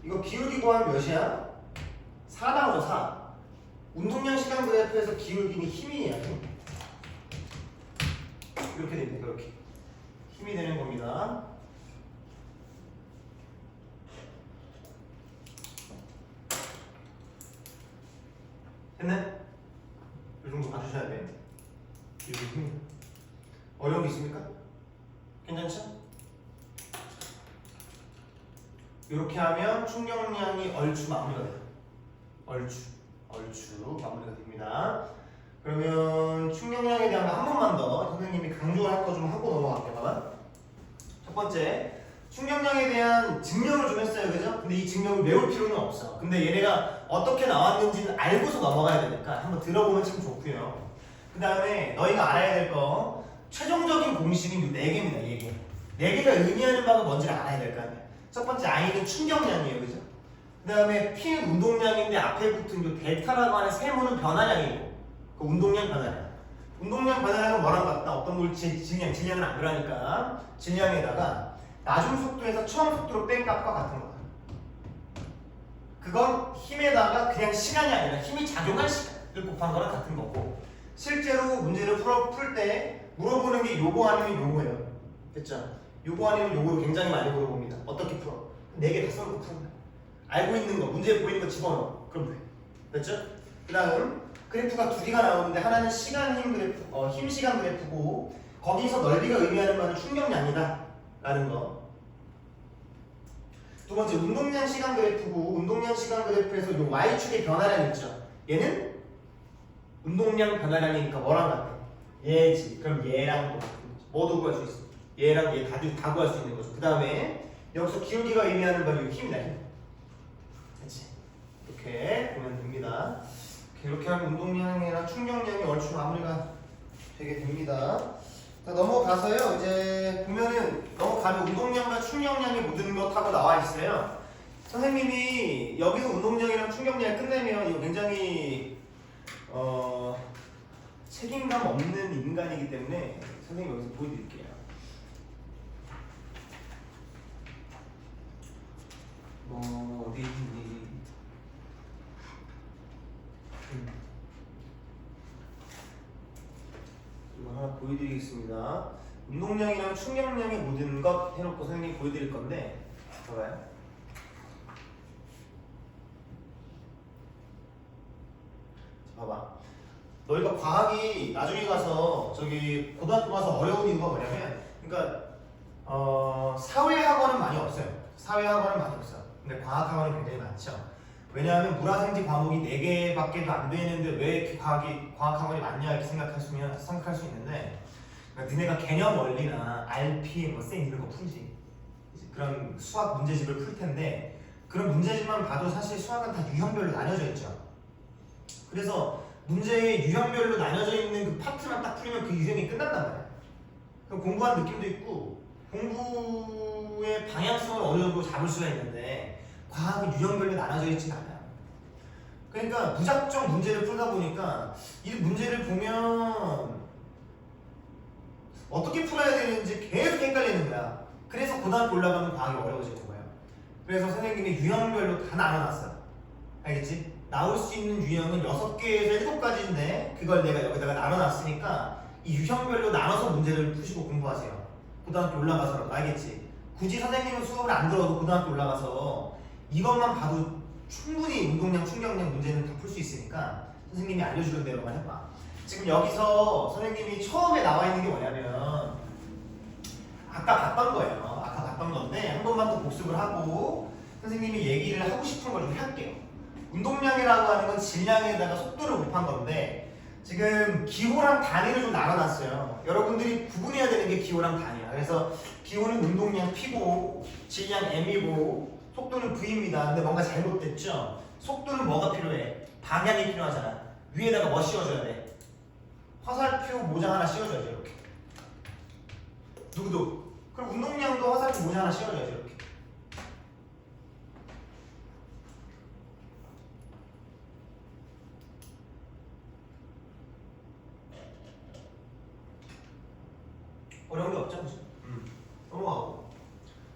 [SPEAKER 1] 이거 기울기 구하면 몇이야? 4 나오죠. 4. 운동량 시간 그래프에서 기울기는 힘이야. 이렇게 됩니다. 이렇게 힘이 되는 겁니다. 됐네? 이 정도 봐주셔야 돼. 기울기 힘. 어려운 게 있습니까? 괜찮죠? 이렇게 하면 충격량이 얼추 마무리가 돼요. 얼추 마무리가 됩니다. 그러면 충격량에 대한 거 한 번만 더 선생님이 강조할 거 좀 하고 넘어갈게요. 봐봐. 첫 번째, 충격량에 대한 증명을 좀 했어요, 그죠? 근데 이 증명을 외울 필요는 없어. 근데 얘네가 어떻게 나왔는지는 알고서 넘어가야 되니까 한번 들어보면 참 좋고요. 그 다음에 너희가 알아야 될 거 최종적인 공식은 이 4개입니다. 4개. 4개가 의미하는 바가 뭔지를 알아야 될 거 아니야. 첫 번째 I는 충격량이에요, 그죠? 그 다음에 P는 운동량인데 앞에 붙은 이 델타라고 하는 세모는 변화량이고 그 운동량 변화량. 운동량 변화량은 뭐랑 같다? 어떤 물질 질량은 안 그러니까 질량에다가 낮은 속도에서 처음 속도로 뺀 값과 같은 거다. 그건 힘에다가 그냥 시간이 아니라 힘이 작용한 시간을 곱한 거랑 같은 거고 실제로 문제를 풀 때 물어보는 게 요거 아니면 요거예요. 됐죠? 요거 아니면 요거를 굉장히 많이 물어봅니다. 어떻게 풀어? 4개 다 써놓고 푸는 거야. 알고 있는 거, 문제에 보이는 거 집어넣어. 그럼 돼. 됐죠? 그 다음 그래프가 2개가 나오는데 하나는 시간 힘 그래프, 힘 시간 그래프고 거기서 넓이가 의미하는 바는 충격량이다 라는 거. 두 번째 운동량 시간 그래프고 운동량 시간 그래프에서 요 Y축의 변화량 있죠? 얘는 운동량 변화량이니까 뭐랑 같아? 얘지. 그럼 얘랑도 같은 거죠. 뭐도 구할 수 있어? 얘랑 얘 다 구할 수 있는 거죠. 그 다음에 여기서 기울기가 의미하는 바는 이 힘이다. 힘. 그렇지. 이렇게 보면 됩니다. 이렇게 하면 운동량이랑 충격량이 얼추 마무리가 되게 됩니다. 자, 넘어가서요. 이제 보면은 넘어가면 운동량과 충격량이 묻은 것 하고 나와 있어요. 선생님이 여기서 운동량이랑 충격량을 끝내면 이거 굉장히 책임감 없는 인간이기 때문에 선생님 여기서 보여드릴게요. 어디 있니? 이거 하나 보여드리겠습니다. 운동량이랑 충격량이 묻은 것 해놓고 선생님이 보여드릴 건데 봐봐요. 자, 봐봐. 너희가 과학이 나중에 가서 저기 고등학교 가서 어려운 이유가 뭐냐면 그러니까 사회학원은 많이 없어요. 사회학원은 많이 없어. 근데 과학학원은 굉장히 많죠. 왜냐하면 물화생지 과목이 4개밖에 안 되는데 왜 이렇게 과학학원이 많냐 이렇게 생각할 수 있는데 그러니까 너네가 개념 원리나 RP, 쌤 이런 거 풀지. 이제 그런 수학 문제집을 풀 텐데 그런 문제집만 봐도 사실 수학은 다 유형별로 나뉘어져 있죠. 그래서 문제의 유형별로 나뉘어져 있는 그 파트만 딱 풀면 그 유형이 끝난단 말이야. 그럼 공부한 느낌도 있고 공부의 방향성을 어느 정도 잡을 수가 있는데 과학은 유형별로 나눠져 있진 않아요. 그러니까 무작정 문제를 풀다 보니까 이 문제를 보면 어떻게 풀어야 되는지 계속 헷갈리는 거야. 그래서 고등학교 올라가면 과학이 어려워지는 거예요. 그래서 선생님이 유형별로 다 나눠놨어요. 알겠지? 나올 수 있는 유형은 6개에서 7가지인데 그걸 내가 여기다가 나눠놨으니까 이 유형별로 나눠서 문제를 푸시고 공부하세요. 고등학교 올라가서라도. 알겠지? 굳이 선생님은 수업을 안 들어도 고등학교 올라가서 이것만 봐도 충분히 운동량, 충격량 문제는 다 풀 수 있으니까 선생님이 알려주는 대로만 해봐. 지금 여기서 선생님이 처음에 나와 있는 게 뭐냐면 아까 봤던 거예요. 아까 봤던 건데 한 번만 더 복습을 하고 선생님이 얘기를 하고 싶은 걸 좀 할게요. 운동량이라고 하는 건 질량에다가 속도를 곱한 건데 지금 기호랑 단위를 좀 나눠놨어요. 여러분들이 구분해야 되는 게 기호랑 단위야. 그래서 기호는 운동량 P고 질량 M이고 속도는 V입니다. 근데 뭔가 잘못됐죠? 속도는 뭐가 필요해? 방향이 필요하잖아. 위에다가 뭐 씌워줘야 돼? 화살표 모자 하나 씌워줘야지 이렇게. 누구도. 그럼 운동량도 화살표 모자 하나 씌워줘야지 이렇게. 어려운 게 없죠? 그죠? 넘어가고.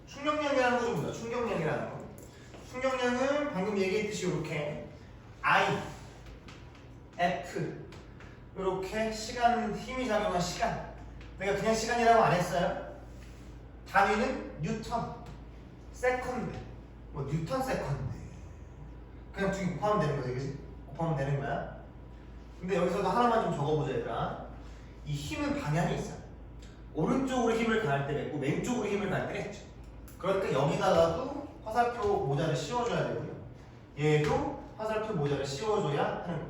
[SPEAKER 1] 충격량이라는 거 좀 보자. 충격량이라는 거. 충격량은 방금 얘기했듯이 이렇게 I, F 이렇게 시간, 힘이 작용한 시간. 내가 그냥 시간이라고 안 했어요. 단위는 뉴턴, 세컨드. 뭐 뉴턴 세컨드. 그냥 두 개 곱하면 되는 거지, 그치? 곱하면 되는 거야. 근데 여기서도 하나만 좀 적어보자, 얘들아. 이 힘은 방향이 있어. 오른쪽으로 힘을 가할 때가 있고 왼쪽으로 힘을 가할 때가 있죠. 그러니까 여기다가도 화살표 모자를 씌워줘야 되고요. 얘도 화살표 모자를 씌워줘야 하는 거.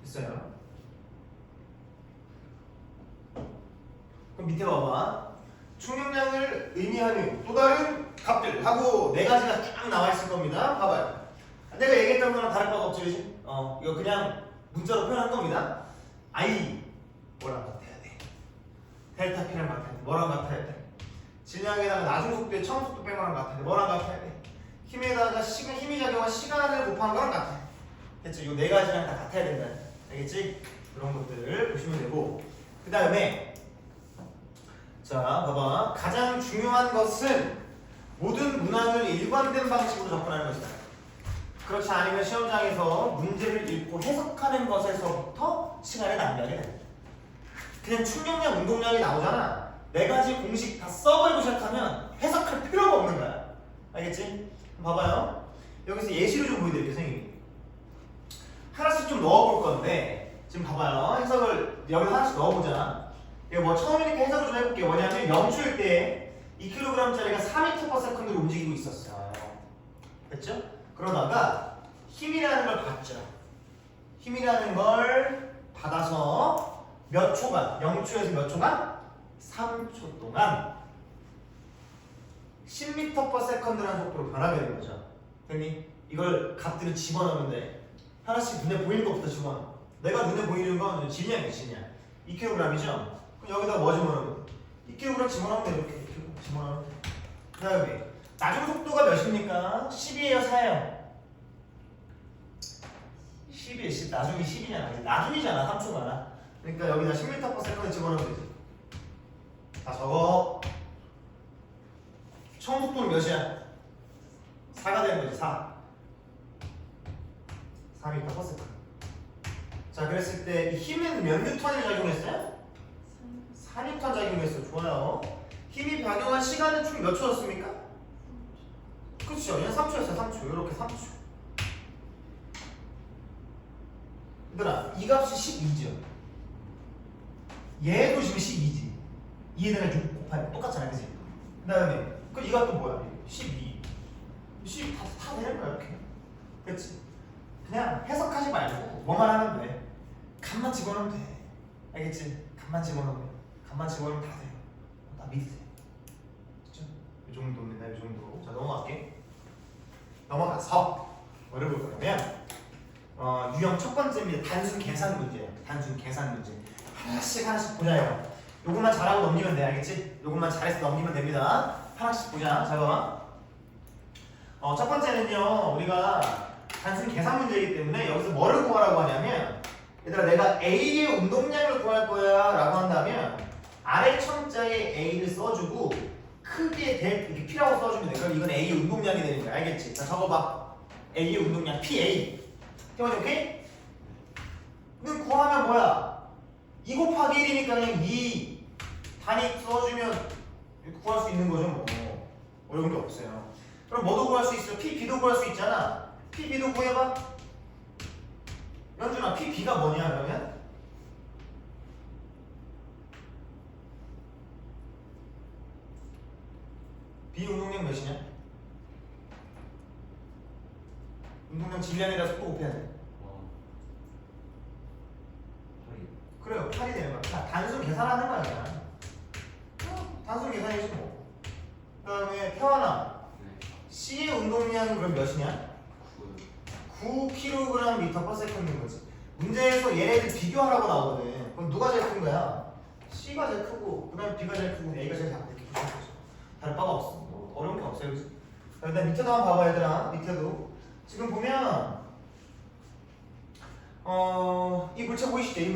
[SPEAKER 1] 됐어요. 그럼 밑에 봐봐. 충격량을 의미하는 또 다른 값들 하고 네 가지가 쫙 나와 있을 겁니다. 봐봐요. 내가 얘기했던 거랑 다를 바가 없지, 그지? 이거 그냥 문자로 표현한 겁니다. I 뭐랑 같아야 돼? 델타 P랑 같아야 돼. 뭐랑 같아야 돼? 질량에다가 나중 속도에 처음 속도 뺀 거랑 같아야 돼. 뭐랑 같아야 돼? 힘에다가 시간, 힘이 작용한 시간을 곱한 거랑 같아. 됐죠? 이 네 가지랑 다 같아야 된다. 알겠지? 그런 것들을 보시면 되고, 그 다음에 자, 봐봐. 가장 중요한 것은 모든 문항을 일관된 방식으로 접근하는 것이다. 그렇지 않으면 시험장에서 문제를 읽고 해석하는 것에서부터 시간을 낭비하게 된다. 그냥 충격량, 운동량이 나오잖아. 네 가지 공식 다 써버리고 시작하면 해석할 필요가 없는 거야. 알겠지? 봐봐요. 여기서 예시를 좀 보여드릴게요, 선생님이. 하나씩 좀 넣어볼 건데, 지금 봐봐요. 해석을 여기서 하나씩 넣어보자. 이거 뭐 처음이니까 해석을 좀 해볼게요. 뭐냐면 0초일 때 2kg짜리가 4m/s로 움직이고 있었어요. 됐죠? 그러다가 힘이라는 걸 받죠. 힘이라는 걸 받아서 몇 초간, 0초에서 몇 초간? 3초 동안 10m/s라는 속도로 변하게 되는 거죠. 됐니? 이걸 값들을 집어넣으면 돼. 하나씩 눈에 보이는 것부터 집어넣어. 내가 눈에 보이는 건 질량이야, 질량. 2kg이죠? 그럼 여기다 뭐 집어넣으면 돼? 2kg 집어넣으면 돼, 이렇게. 2kg 집어넣으면 돼. 그 다음에 나중 속도가 몇입니까? 10이에요, 4예요? 10이에요, 10. 나중이 10이냐? 나중이잖아, 3초가. 그러니까 여기다 10m/s 집어넣으면 되지. 다 적어. 총 속도는 몇이야? 4가 되는 거지, 4. 4m/s. 자, 그랬을 때 이 힘은 몇 뉴턴이 작용했어요? 4뉴턴 작용했어. 좋아요. 힘이 작용한 시간은 총 몇 초였습니까? 그렇죠. 얘는 3초였어요. 3초. 이렇게 3초. 얘들아, 이 값이 12죠. 얘도 지금 12지. 2에다가 6 곱하면 똑같잖아, 그지? 그 다음에 이 값도 뭐야? 12. 12 다 되는 거야, 이렇게. 그렇지? 그냥 해석하지 말고 뭐만 하면 돼. 값만 집어넣으면 돼. 알겠지? 값만 집어넣으면 돼. 값만 집어넣으면 다 돼요. 다 믿으세요. 그렇죠? 이 정도입니다. 이 정도. 자, 넘어갈게. 넘어가서 뭐를 볼 거냐면 유형 첫 번째입니다. 단순 계산 문제예요. 단순 계산 문제. 하나씩 보자요. 요것만 잘하고 넘기면 돼. 알겠지? 요것만 잘해서 넘기면 됩니다. 하나씩 보자. 자, 봐봐. 첫 번째는요. 우리가 단순 계산 문제이기 때문에 여기서 뭐를 구하라고 하냐면, 얘들아, 내가 A의 운동량을 구할 거야 라고 한다면 아래 첨자에 A를 써주고 크게 이렇게 P라고 써주면 돼. 그럼 이건 A의 운동량이 되는 거야. 알겠지? 자, 적어봐. A의 운동량 PA. 태원이 오케이? 그럼 구하면 뭐야? 2 곱하기 1이니까 그냥 2 단위 써주면 구할 수 있는 거죠. 뭐 어려운 게 없어요. 그럼 뭐도 구할 수 있어? P, B도 구할 수 있잖아. P, B도 구해봐. 연준아, P, B가 뭐냐 그러면? B 운동량 몇이냐? 운동량 질량에다 속도 곱해야 돼. 그래요, 8이 되는 거야. 자, 단순 계산하는 거야 그냥. 단순 계산이지 뭐. 그 다음에 태환아, C의 운동량은 그럼 몇이냐? 9kg/s 인 거지. 문제에서 얘네들 비교하라고 나오거든. 그럼 누가 제일 큰 거야? C가 제일 크고, 그 다음에 B가 제일 크고, A가 제일 작고 이렇게 보시는 거죠. 다를 바가 없어. 뭐 어려운 게 없어요. 그치? 일단 밑에도 한번 봐봐 얘들아. 밑에도 지금 보면 이 물체 보이시죠? 이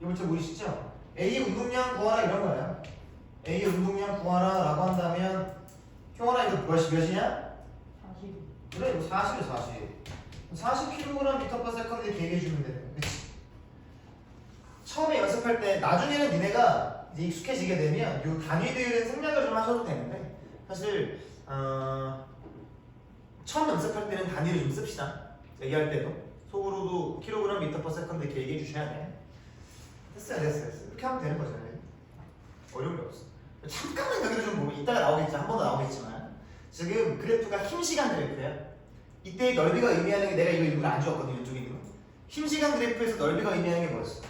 [SPEAKER 1] 물체 보이시죠? A의 운동량 구하라 이런 거예요. A의 운동량 구하라 라고 한다면 형아나 이거 몇이냐? 40. 그래, 이거 40이야. 40kg/s 이렇게 얘기해주면 되는 거야. 그치? 처음에 연습할 때 나중에는 니네가 이제 익숙해지게 되면 이 단위들은 생략을 좀 하셔도 되는데, 사실 처음 연습할 때는 단위를 좀 씁시다. 얘기할 때도 속으로도 kg/s 이렇게 얘기해 주셔야 돼. 됐어요. 이렇게 하면 되는 거잖아요. 어려운 게 없어. 잠깐만 여기를 좀 보면 이따가 나오겠지. 한 번 더 나오겠지만 지금 그래프가 힘시간 그래프예요. 이때 넓이가 의미하는 게 내가 이거 일부러 안 주었거든요. 이쪽에 있는 거. 힘시간 그래프에서 넓이가 의미하는 게 뭐였어?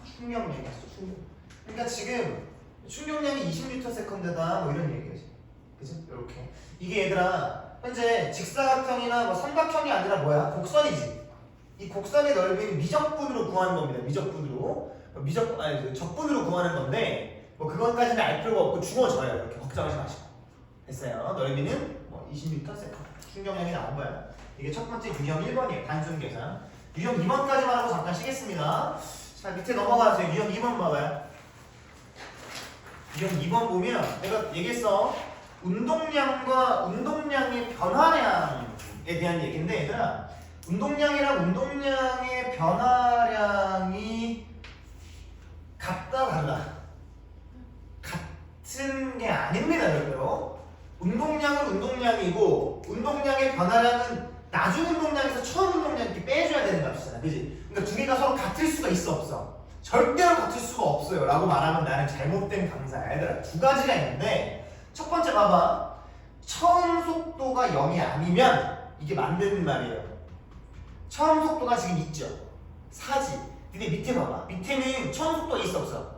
[SPEAKER 1] 충격량이었어. 충격. 그러니까 지금 충격량이 20m/s다 뭐 이런 얘기지. 그죠? 이렇게. 이게 얘들아 현재 직사각형이나 뭐 삼각형이 아니라 뭐야? 곡선이지. 이 곡선의 넓이는 미적분으로 구하는 겁니다. 미적분으로. 적분으로 구하는 건데 뭐 그것까지는 알 필요가 없고 주어져요. 이렇게 걱정하지 마시고. 됐어요. 넓이는 뭐 20m/s. 충격량이 나온 거야. 이게 첫 번째 유형 1번이에요. 단순 계산. 유형 2번까지만 하고 잠깐 쉬겠습니다. 자, 밑에 넘어가세요. 유형 2번 봐봐요. 유형 2번 보면 내가 얘기했어. 운동량과 운동량의 변화량에 대한 얘기인데 얘들아 운동량이랑 운동량의 변화량이 같다 다르다? 같은 게 아닙니다. 여러분. 운동량은 운동량이고 운동량의 변화량은 나중 운동량에서 처음 운동량 이렇게 빼줘야 되는 값이잖아. 그지? 그러니까 두 개가 서로 같을 수가 있어 없어? 절대로 같을 수가 없어요 라고 말하면 나는 잘못된 강사야. 얘들아 두 가지가 있는데 첫 번째 봐봐. 처음 속도가 0이 아니면 이게 맞는 말이에요. 처음 속도가 지금 있죠? 4지. 근데 밑에 봐봐. 밑에는 처음 속도가 있어 없어?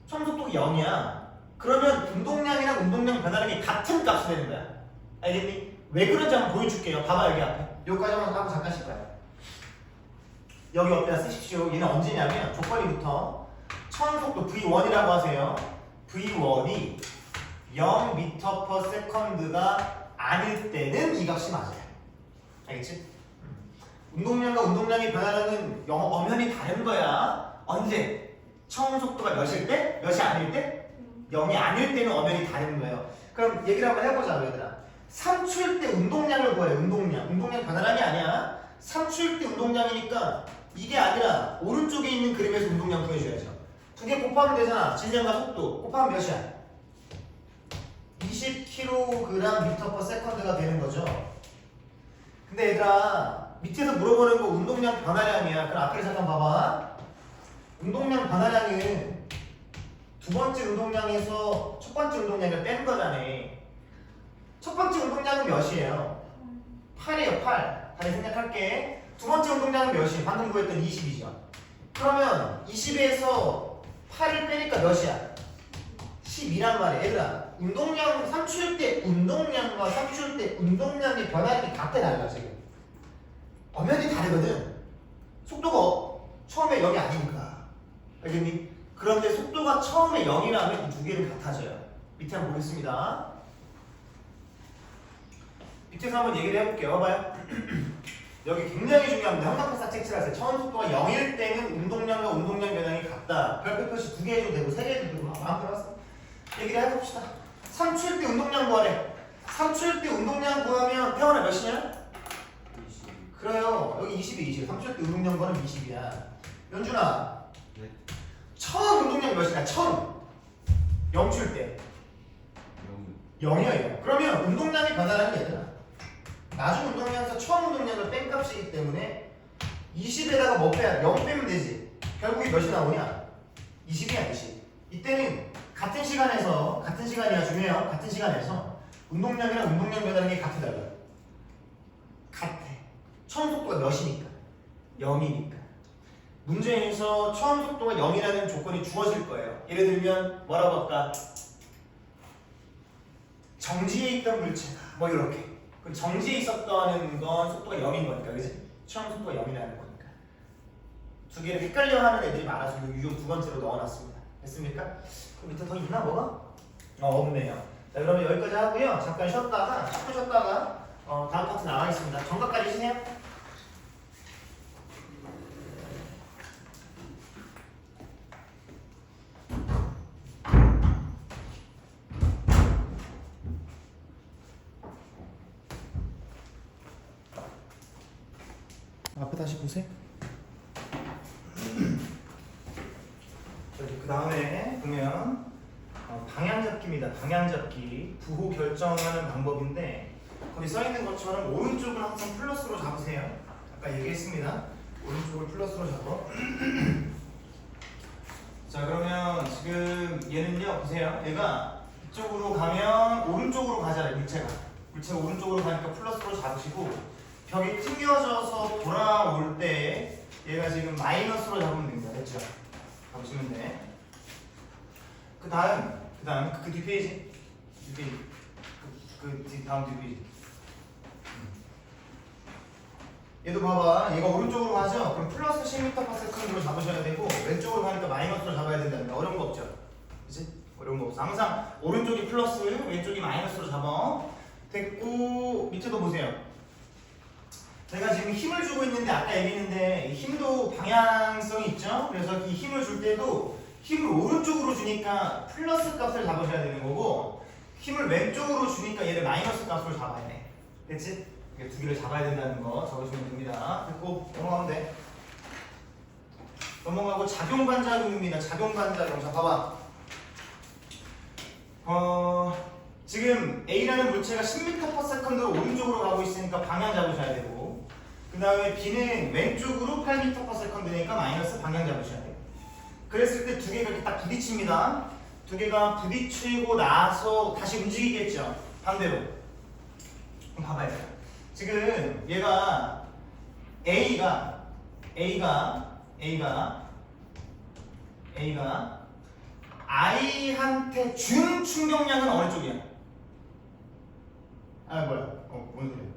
[SPEAKER 1] 처음 속도가 0이야. 그러면 운동량이랑 운동량 변화량이 같은 값이 되는 거야. 알겠니? 왜 그런지 한번 보여줄게요. 봐봐 여기 앞에. 여기까지만 하고 잠깐 쉴 거야. 여기 옆에다 쓰십시오. 얘는 언제냐면 조건이부터 처음 속도 V1이라고 하세요. V1이 0m/s가 아닐 때는 이 값이 맞아요. 알겠지? 운동량과 운동량의 변화량은 엄연히 다른 거야. 언제? 처음 속도가 몇일 때? 몇이 아닐 때? 0이 아닐 때는 엄연히 다른 거예요. 그럼 얘기를 한번 해보자 얘들아. 3초일 때 운동량을 구해요. 운동량 변화량이 아니야. 3초일 때 운동량이니까 이게 아니라 오른쪽에 있는 그림에서 운동량 구해줘야죠. 두 개 곱하면 되잖아. 질량과 속도 곱하면 몇이야? 20kg/m가 되는 거죠. 근데 얘들아 밑에서 물어보는 거 운동량 변화량이야. 그럼 앞에 잠깐 봐봐. 운동량 변화량은 두 번째 운동량에서 첫 번째 운동량을 뺀 거잖아. 첫 번째 운동량은 몇이에요? 8이에요. 8. 다시 생각할게. 두 번째 운동량은 몇이에요? 방금 구했던 20이죠. 그러면 20에서 8을 빼니까 몇이야? 12란 말이야. 얘들아 운동량 3초일 때 운동량과 3초일 때 운동량의 변화량이 같아 달라 지금. 엄연히 다르거든. 속도가 처음에 0이 아니니까. 알겠니? 그런데 속도가 처음에 0이라면 이 두 개는 같아져요. 밑에 한번 보겠습니다. 밑에서 한번 얘기를 해볼게요. 봐봐요. 여기 굉장히 중요합니다. 형상표사 책칠하세요. 처음 속도가 0일 때는 운동량과 운동량 변량이 같다. 별표 표시 2개 해도 되고 3개 해도 되고 마음대로 하세요. 얘기를 해봅시다. 3초일 때 운동량 구하래. 3초일 때 운동량 구하면 태원아 몇이냐?
[SPEAKER 2] 20.
[SPEAKER 1] 그래요. 여기 20이 20. 3초일 때 운동량 구하면 20이야. 연준아.
[SPEAKER 2] 네.
[SPEAKER 1] 처음 운동량 몇이냐? 처음. 0초일 때. 0이에요. 그러면 운동량의 변화라는 게 얘들아. 나중 운동량에서 처음 운동량을 뺀 값이기 때문에 20에다가 뭐 빼야? 0 빼면 되지. 결국에 몇이 나오냐? 20이야 20. 이때는 같은 시간이야 중요해요. 같은 시간에서 운동량이랑 운동량 변화라는 게 같으다고요. 같아. 처음 속도가 몇이니까? 0이니까. 문제에서 처음 속도가 0이라는 조건이 주어질 거예요. 예를 들면 뭐라고 할까? 정지에 있던 물체가 뭐 이렇게. 그럼 정지에 있었다는 건 속도가 0인 거니까, 그지? 처음 속도가 0이라는 거니까. 두 개를 헷갈려하는 애들이 많아서 유형 두 번째로 넣어놨습니다. 됐습니까? 그럼 밑에 더 있나 뭐가? 없네요. 자, 그러면 여기까지 하고요. 잠깐 쉬었다가 10분 쉬었다가 다음 파트 나가겠습니다. 정각까지 쉬세요. 앞에 다시 보세요. 그 다음에 보면 방향잡기입니다. 방향잡기 부호 결정하는 방법인데 거기 써있는 것처럼 오른쪽을 항상 플러스로 잡으세요. 아까 얘기했습니다. 오른쪽을 플러스로 잡아. 자 그러면 지금 얘는요 보세요. 얘가 이쪽으로 가면 오른쪽으로 가잖아요. 물체가 오른쪽으로 가니까 플러스로 잡으시고 벽이 튕겨져서 돌아올 때 얘가 지금 마이너스로 잡으면 됩니다. 됐죠? 잡으시면 돼. 그 다음 그 뒷페이지 다음 뒷페이지 얘도 봐봐. 얘가 오른쪽으로 가죠? 그럼 플러스 10m/s로 잡으셔야 되고 왼쪽으로 가니까 마이너스로 잡아야 된다는 거. 어려운 거 없죠? 그치? 어려운 거 없어. 항상 오른쪽이 플러스 왼쪽이 마이너스로 잡아. 됐고 밑에도 보세요. 제가 지금 힘을 주고 있는데 아까 얘기했는데 힘도 방향성이 있죠? 그래서 이 힘을 줄 때도 힘을 오른쪽으로 주니까 플러스 값을 잡으셔야 되는 거고 힘을 왼쪽으로 주니까 얘를 마이너스 값으로 잡아야 돼. 됐지? 두 개를 잡아야 된다는 거 적으시면 됩니다. 됐고 넘어가면 돼. 넘어가고 작용반작용입니다. 작용반작용. 자 봐봐. 지금 A라는 물체가 10m/s로 오른쪽으로 가고 있으니까 방향 잡으셔야 되고 그 다음에 B는 왼쪽으로 8m/s니까 마이너스 방향 잡으셔야 돼요. 그랬을 때 두 개가 이렇게 딱 부딪힙니다. 두 개가 부딪히고 나서 다시 움직이겠죠. 반대로. 그럼 봐봐요. 지금 얘가 A가 I한테 준 충격량은 어느 쪽이야? 아 뭐야? 뭔 소리야?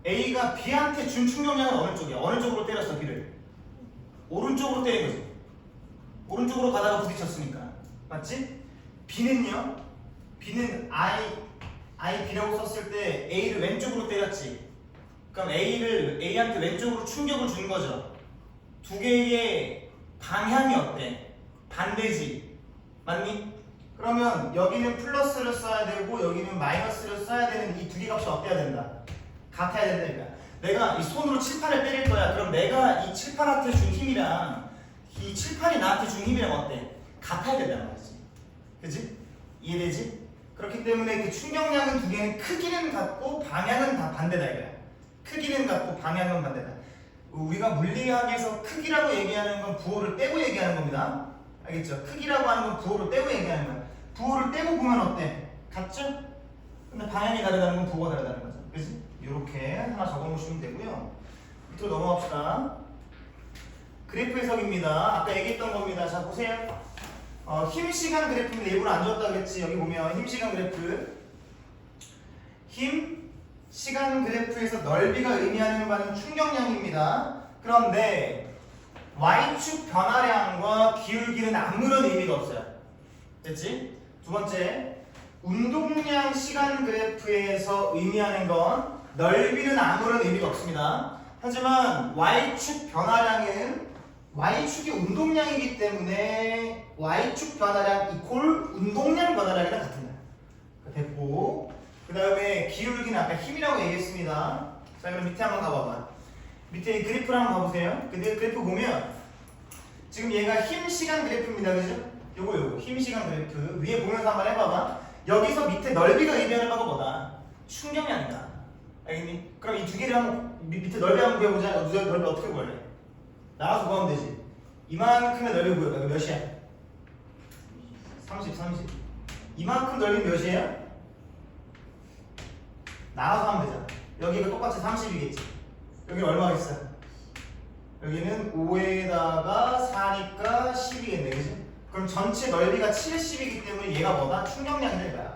[SPEAKER 1] A가 B한테 준 충격량은 어느 쪽이야? 어느 쪽으로 때렸어 B를? 오른쪽으로 때린 거지. 오른쪽으로 가다가 부딪혔으니까. 맞지? B는요? B는 B라고 썼을 때 A를 왼쪽으로 때렸지. 그럼 A한테 왼쪽으로 충격을 준 거죠. 두 개의 방향이 어때? 반대지. 맞니? 그러면 여기는 플러스를 써야 되고 여기는 마이너스를 써야 되는 이 두 개 값이 어때야 된다? 같아야 된다니까. 내가 이 손으로 칠판을 때릴 거야. 그럼 내가 이 칠판한테 준 힘이랑 이 칠판이 나한테 준 힘이랑 어때? 같아야 된단 말이지. 그치? 이해되지? 그렇기 때문에 그 충격량은 두 개는 크기는 같고 방향은 다 반대다 이거야. 크기는 같고 방향은 반대다. 우리가 물리학에서 크기라고 얘기하는 건 부호를 떼고 얘기하는 겁니다. 알겠죠? 크기라고 하는 건 부호를 떼고 얘기하는 거야. 부호를 떼고 보면 어때? 같죠? 근데 방향이 다르다는 건 부호가 다르다는 거죠. 그치? 이렇게 하나 적어놓으시면 되고요. 밑으로 넘어갑시다. 그래프 해석입니다. 아까 얘기했던 겁니다. 자 보세요. 힘 시간 그래프인데 일부러 안 줬다 그랬지. 여기 보면 힘 시간 그래프. 힘 시간 그래프에서 넓이가 의미하는 바는 충격량입니다. 그런데 Y축 변화량과 기울기는 아무런 의미가 없어요. 됐지? 두 번째, 운동량 시간 그래프에서 의미하는 건 넓이는 아무런 의미가 없습니다. 하지만 Y축 변화량은 Y축이 운동량이기 때문에 Y축 변화량 이퀄 운동량 변화량이랑 같은 거예요. 됐고 그 다음에 기울기는 아까 힘이라고 얘기했습니다. 자 그럼 밑에 한번 가봐봐. 밑에 그래프를 한번 봐보세요. 근데 그래프 보면 지금 얘가 힘 시간 그래프입니다. 그죠? 요거 힘 시간 그래프 위에 보면서 한번 해봐봐. 여기서 밑에 넓이가 의미하는 바가 뭐다? 충격량이다. 알겠니? 그럼 이 두 개를 한번 밑에 넓이 한번 구해보자. 넓이 어떻게 구할래? 나가서 구하면 되지. 이만큼의 넓이 구해봐. 이거 몇이야? 30. 이만큼 넓이 몇이에요? 나가서 하면 되잖아. 여기가 똑같이 30이겠지. 여기는 얼마겠어? 여기는 5에다가 4니까 10이겠네. 그지? 그럼 전체 넓이가 70이기 때문에 얘가 뭐다? 충격량이다 이거야.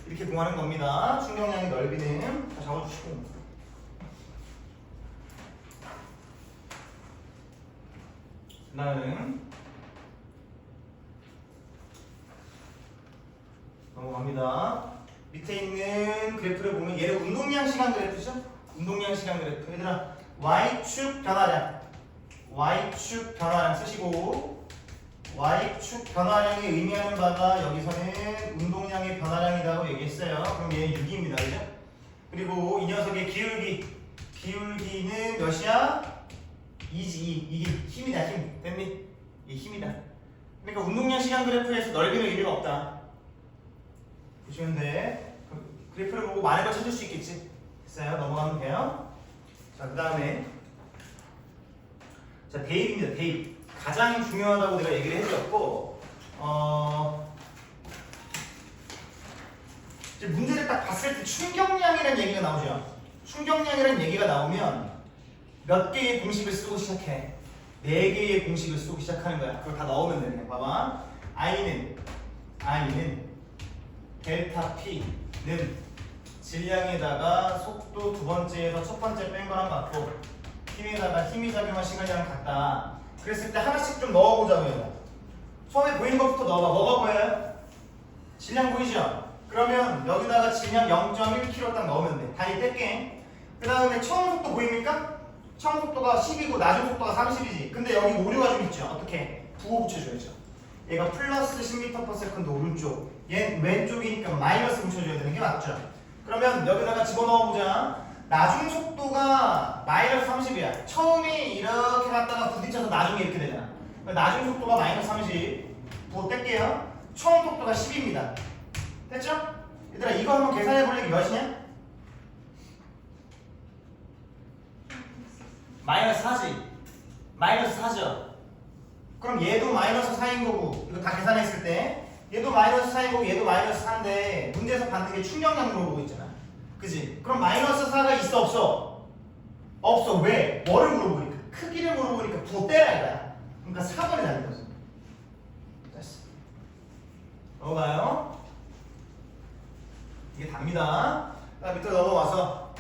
[SPEAKER 1] 이렇게 구하는 겁니다. 충격량의 넓이는 다 적어주시고 그 다음 넘어갑니다. 밑에 있는 그래프를 보면 얘를 운동량 시간 그래프죠? 운동량 시간 그래프. 얘들아 Y축 변화량 쓰시고 Y축 변화량이 의미하는 바가 여기서는 운동량의 변화량이라고 얘기했어요. 그럼 얘는 6입니다. 그죠? 그리고 이 녀석의 기울기는 몇이야? 2지. 이게 힘이다. 힘. 됐니? 이게 힘이다. 그러니까 운동량 시간 그래프에서 넓이는 의미가 없다. 보시면 돼. 그래프를 보고 많은 걸 찾을 수 있겠지. 됐어요. 넘어가면 돼요. 자, 그 다음에 자 대입입니다. 대입. 가장 중요하다고 내가 얘기를 해드렸고 이제 문제를 딱 봤을 때 충격량이라는 얘기가 나오죠. 충격량이라는 얘기가 나오면 몇 개의 공식을 쓰고 시작해? 4개의 공식을 쓰고 시작하는 거야. 그걸 다 넣으면 되네. 봐봐. I는 델타 P는 질량에다가 속도 두 번째에서 첫 번째 뺀 거랑 같고 힘에다가 힘이 작용한 시간이랑 같다. 그랬을 때 하나씩 좀 넣어보자고요. 처음에 보이는 것부터 넣어봐. 뭐가 보여요? 질량 보이죠? 그러면 여기다가 질량 0.1kg 딱 넣으면 돼. 다시 뗄게. 그 다음에 처음 속도 보입니까? 처음 속도가 10이고 나중 속도가 30이지. 근데 여기 오류가 좀 있죠. 어떻게? 부호 붙여줘야죠. 얘가 플러스 10m/s 오른쪽, 얘 왼쪽이니까 마이너스 붙여줘야 되는 게 맞죠. 그러면 여기다가 집어넣어보자. 나중 속도가 마이너스 30이야. 처음이 이렇게 갔다가 부딪혀서 나중에 이렇게 되잖아. 나중 속도가 마이너스 30. 부호 뗄게요. 처음 속도가 10입니다. 됐죠? 얘들아 이거 한번 계산해볼래? 몇이냐? 마이너스 4지. 마이너스 4죠. 그럼 얘도 마이너스 4인 거고 이거 다 계산했을 때 얘도 마이너스 4인 거고 얘도 마이너스 4인데 문제에서 받는 게 충격량 물어보고 있잖아. 그지? 그럼 마이너스 4가 있어 없어? 없어. 왜? 뭐를 물어보니까? 크기를 물어보니까 부호 떼라 이거야. 그러니까 4번이 나는 거지. 됐어. 넘어가요. 이게 답니다. 자, 밑으로 넘어가서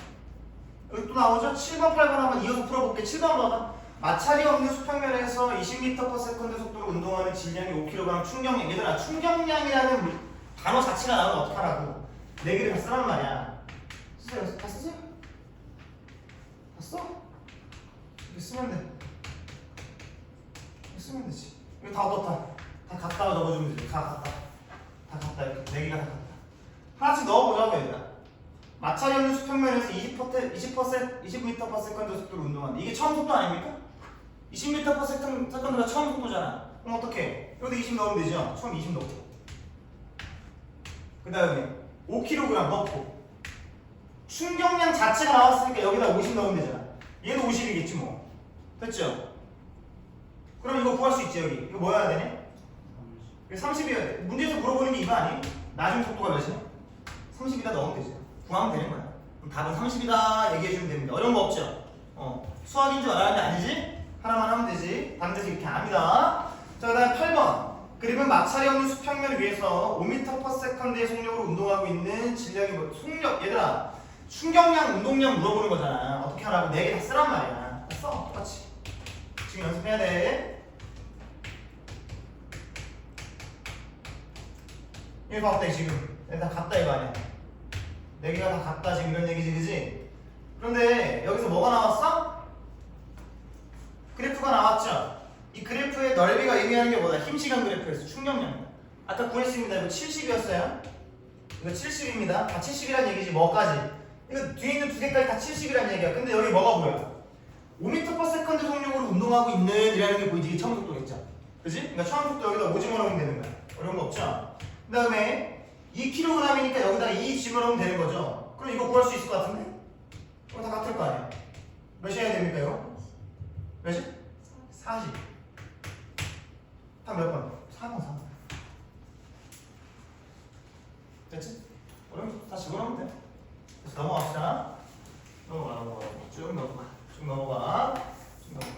[SPEAKER 1] 여기 또 나오죠? 7번, 8번 한번 이어서 풀어볼게. 7번 봐봐. 마찰이 없는 수평면에서 20m/s 속도로 운동하는 질량이 5kg 충격량. 얘들아 충격량이라는 단어 자체가 나오면 어떡하라고. 4개를 다 쓰란 말이야. 쓰세요. 다 쓰세요. 다 써? 이렇게 쓰면 돼. 이렇게 쓰면 되지. 이거 다 어떻다. 다 갖다가 넣어주면 되지. 다 갖다. 다 갖다 이렇게 4개가 다 갖다. 하나씩 넣어보자고 얘들아. 마찰이 없는 수평면에서 20m/s 속도로 운동한다. 이게 처음 속도 아닙니까? 20m/s가 처음 속도잖아. 그럼 어떡해? 여기다 20 넣으면 되죠? 처음 20 넣고 그 다음에 5kg 넣고 충격량 자체가 나왔으니까 여기다 50 넣으면 되잖아. 얘도 50이겠지 뭐. 됐죠? 그럼 이거 구할 수 있지 여기. 이거 뭐 해야 되냐? 30이어야 돼. 문제에서 물어보는 게 이거 아니? 나중 속도가 몇이야? 30이다 넣으면 되죠. 구하면 되는 거야. 그럼 답은 30이다 얘기해주면 됩니다. 어려운 거 없죠? 수학인 줄 알았는데 아니지? 하나만 하면 되지. 다른 데서 이렇게 압니다. 자, 그 다음 8번. 그림은 마찰이 없는 수평면을 위해서 5m/s의 속력으로 운동하고 있는 질량이 뭐 속력. 얘들아 충격량, 운동량 물어보는 거잖아. 어떻게 하라고? 4개 다 쓰란 말이야. 다 써. 똑같이. 지금 연습해야 돼. 이거 봤다 지금. 다 같다 이거 아니야. 4개가 다 같다 지금 이런 얘기지, 그지? 그런데 여기서 뭐가 나왔어? 그래프가 나왔죠? 이 그래프의 넓이가 의미하는 게 뭐다? 힘시간 그래프에서 충격량. 아까 구했습니다. 이거 70이었어요. 이거 70입니다. 다 70이란 얘기지. 뭐까지? 이거 뒤에 있는 2개까지 다 70이란 얘기야. 근데 여기 뭐가 보여? 5m/s 속력으로 운동하고 있는 이라는 게 보이지? 이게 처음 속도겠죠? 그지? 그러니까 처음 속도 여기다 5 집어넣으면 되는 거야. 어려운 거 없죠? 그 다음에 2kg이니까 여기다가 2 집어넣으면 되는 거죠? 그럼 이거 구할 수 있을 것 같은데? 이거 다 같을 거 아니야? 몇이어야 됩니까 이거? 몇이? 40. 한 몇 번? 4번 4번. 됐지? 어려운 거 다 집어넣으면 돼. 그래서 넘어갑시다. 넘어가. 쭉 넘어가. 쭉 넘어가. 쭉 넘어가.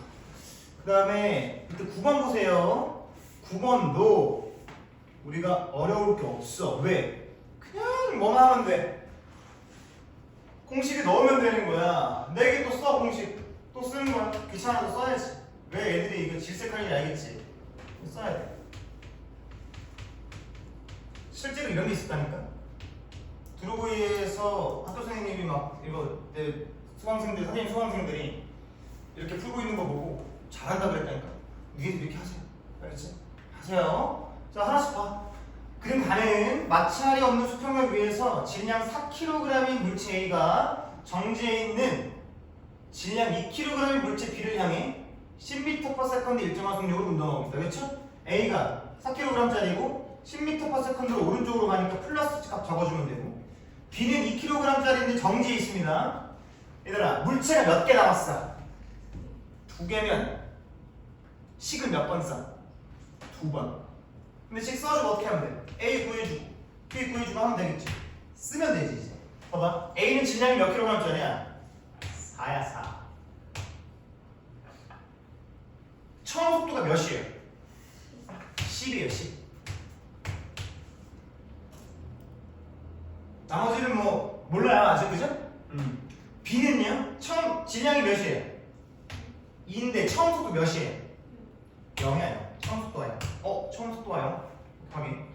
[SPEAKER 1] 그 다음에 이때 9번 보세요. 9번도 우리가 어려울 게 없어. 왜? 그냥 뭐만 하면 돼. 공식에 넣으면 되는 거야. 4개 또 써 공식. 또 쓰는 거야. 귀찮아도 써야지. 왜 애들이 이거 질색하는지 알겠지? 써야 돼. 실제로 이런 게 있었다니까. 드루보이에서 학교 선생님이 막 이거 내 수강생들, 선생님 수강생들이 이렇게 풀고 있는 거 보고 잘한다 그랬다니까. 니들 이렇게 하세요. 알겠지? 하세요. 자, 하나씩 봐. 그림 가는 마찰이 없는 수평을 위해서 질량 4kg의 물체 A가 정지해 있는 질량 2kg의 물체 B를 향해 10m/s 일정한 속력으로 운동하고 있다. 그렇죠? A가 4kg짜리고 10m/s로 오른쪽으로 가니까 플러스 값 적어주면 되고 B는 2kg짜리인데 정지해 있습니다. 얘들아 물체가 몇 개 남았어? 2개면 식은 몇 번 써? 2번. 근데 식 써주고 어떻게 하면 돼? A 구해주고 B 구해주고 하면 되겠지. 쓰면 되지 이제. 봐봐. A는 질량이 몇 킬로그램짜리야? 4야 4. 처음 속도가 몇이에요? 10이에요 10. 나머지는 뭐 몰라요 아직 그죠? B는요? 처음 질량이 몇이에요? 2인데 처음 속도 몇이에요? 0이야 0. 처음 속도가 0. 처음 속도가 0. 확인.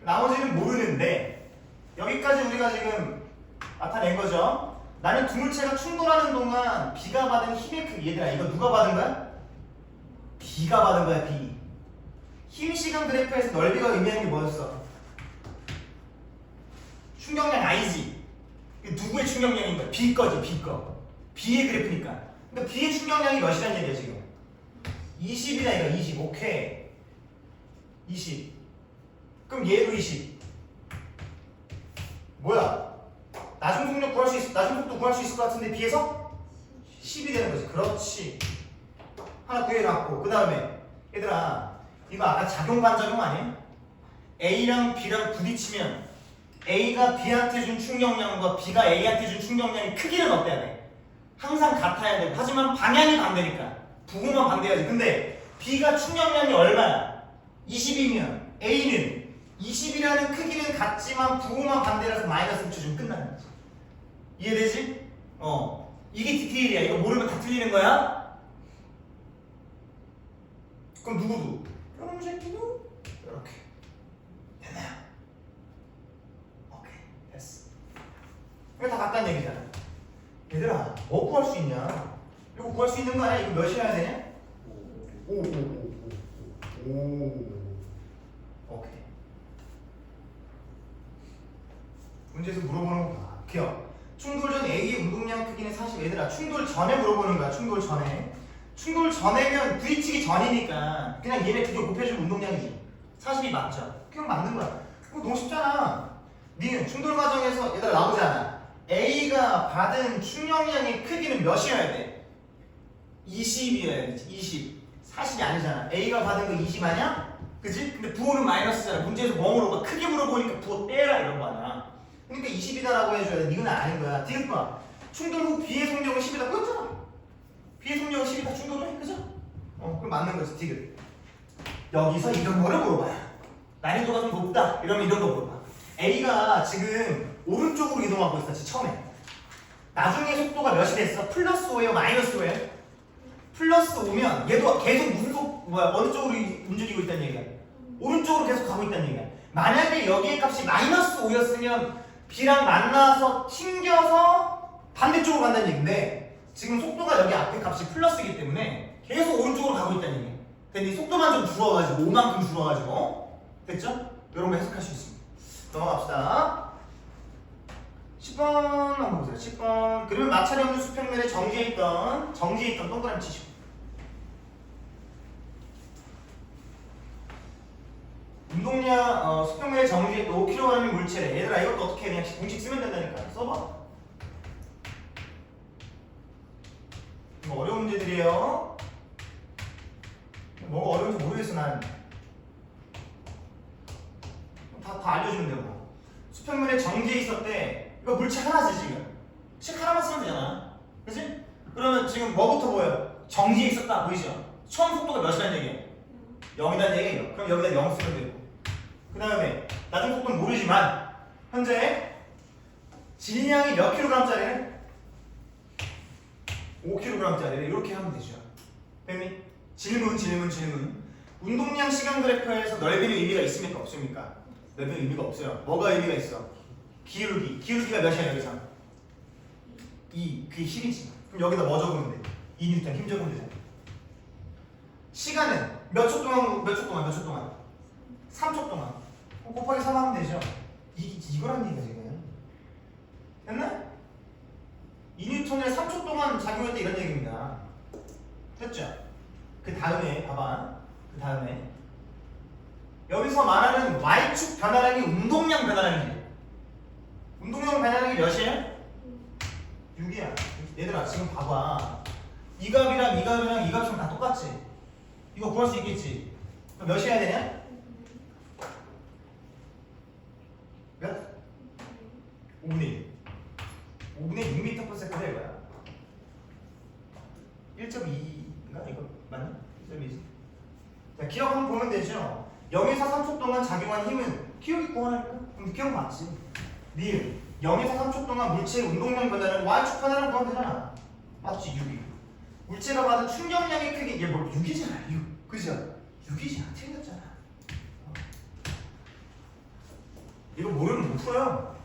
[SPEAKER 1] 나머지는 모르는데 여기까지 우리가 지금 나타낸 거죠. 나는 두물체가 충돌하는 동안 B가 받은 힘의 크기. 얘들아 이거 누가 받은 거야? B가 받은 거야 B. 힘 시간 그래프에서 넓이가 의미하는 게 뭐였어? 충격량 I지. 누구의 충격량인 거야? B 거지 B 거. B의 그래프니까. 그러니까 B의 충격량이 몇이란 얘기야 지금? 20이다 이거 20. 오케이. 20. 그럼 얘도 20. 뭐야? 나중 속력 구할 수 있어. 나중 속도 구할 수 있을 것 같은데 B에서 10이 되는 거지. 그렇지. 하나 구해놨고 그 다음에 얘들아 이거 아까 작용 반작용 아니야? A랑 B랑 부딪히면 A가 B한테 준 충격량과 B가 A한테 준 충격량의 크기는 어때야 돼? 항상 같아야 되고 하지만 방향이 반대니까 부호만 반대해야지. 근데 B가 충격량이 얼마야? 20이면 A는 20이라는 크기는 같지만 부호만 반대라서 마이너스 붙여주면 끝나는 거지. 이해되지? 이게 디테일이야. 이거 모르면 다 틀리는 거야? 그럼 누구도? 이런 새끼도 이렇게 됐나요? 오케이 됐어. 이거 다 같다는 얘기잖아. 얘들아 뭐 구할 수 있냐? 이거 구할 수 있는 거 아니야? 이거 몇이어야 되냐? 5. 오케이. 문제에서 물어보는 거 봐. 기억. 충돌 전 A의 운동량 크기는 40. 얘들아 충돌 전에 물어보는 거야. 충돌 전에. 충돌 전에면 부딪히기 전이니까 그냥 얘네 두 개 곱해주면 운동량이지. 40이 맞죠? 그냥 맞는 거야. 이거 너무 쉽잖아. 니는 충돌 과정에서 얘들아 나오잖아. A가 받은 충격량의 크기는 몇이어야 돼? 20이어야 되지. 20. 40이 아니잖아. A가 받은 거 20 아니야? 그치? 근데 부호는 마이너스잖아. 문제에서 뭐 물어봐? 크게 물어보니까 부호 떼라 이런 거 아니야. 그러니까 20이다라고 해줘야 돼. 이건 아닌 거야. 디귿 봐. 충돌 후 B의 속력은 10이다. 그렇잖아. B의 속력은 10이다. 충돌을 해. 그죠? 그럼 맞는 거지. 디귿. 여기서 이런 거를 물어봐요. 난이도가 좀 높다. 이러면 이런 거 물어봐. A가 지금 오른쪽으로 이동하고 있었지. 처음에. 나중에 속도가 몇이 됐어? 플러스 5예요? 마이너스 5예요? 플러스 5면 얘도 계속 어느 쪽으로 움직이고 있다는 얘기야? 오른쪽으로 계속 가고 있다는 얘기야. 만약에 여기의 값이 마이너스 5였으면 B랑 만나서 튕겨서 반대쪽으로 간다는 얘기인데 지금 속도가 여기 앞에 값이 플러스이기 때문에 계속 오른쪽으로 가고 있다는 얘기야. 근데 이 속도만 좀 줄어가지고 5만큼 줄어가지고 됐죠? 이런 거 해석할 수 있습니다. 넘어갑시다. 10번 한번 보세요. 10번. 그러면 마찰이 없는 수평면에 정지해 있던 동그라미 치시고. 운동량 수평면에 정지해 있던 5kg의 물체래. 얘들아 이것도 어떻게 해? 그냥 공식 쓰면 된다니까. 써봐. 이거 어려운 문제들이에요. 뭐가 어려운지 모르겠어 난. 다 알려주면 되고. 수평면에 정지해 있었대. 이거 물체 하나지 지금. 식 하나만 쓰면 되잖아. 그치? 그러면 지금 뭐부터 보여? 정지해 있었다 보이죠? 처음 속도가 몇이라는 얘기야? 0이라는 얘기예요. 그럼 여기다 0 쓰면 되고. 그 다음에 나중 속도는 모르지만 현재 질량이 몇 킬로그램짜리래? 5kg짜리래. 이렇게 하면 되죠. 됐니? 질문. 운동량 시간 그래프에서 넓이는 의미가 있습니까? 없습니까? 넓이는 의미가 없어요. 뭐가 의미가 있어? 기울기가 몇이야 여기서? 2. 그게 힘이지. 그럼 여기다 뭐 적으면 돼? 2N 힘 적으면 되잖아. 시간은 몇 초 동안? 3초 동안. 곱하기 3 하면 되죠. 이거란 얘기가 지금. 됐나? 2N에 3초 동안 작용했다 이런 얘기입니다. 됐죠? 그 다음에 봐봐. 그 다음에 여기서 말하는 Y축 변화량이 운동량 변화량이지. 운동량 변화량이 몇이에요? 6이야. 얘들아 지금 봐봐. 이 값이랑 이 값이랑 이 값이랑 다 똑같지? 이거 구할 수 있겠지? 그럼 몇이 해야 되냐? 몇? 5분의 1. 5분의 6m/s가 이거야. 1.2인가? 이거 맞나? 1.2지. 자, 기억 한번 보면 되죠. 0에서 3초 동안 작용한 힘은 기억이 구하니까? 근데 기억 맞지? 니은 0에서 3초 동안 물체의 운동량 변화는 y축 변화를 구하면 되잖아. 맞지? 6이. 물체가 받은 충격량의 크기 이게 뭐 6이잖아. 6. 그죠? 6이잖아. 틀렸잖아. 이거 모르면 못 풀어요.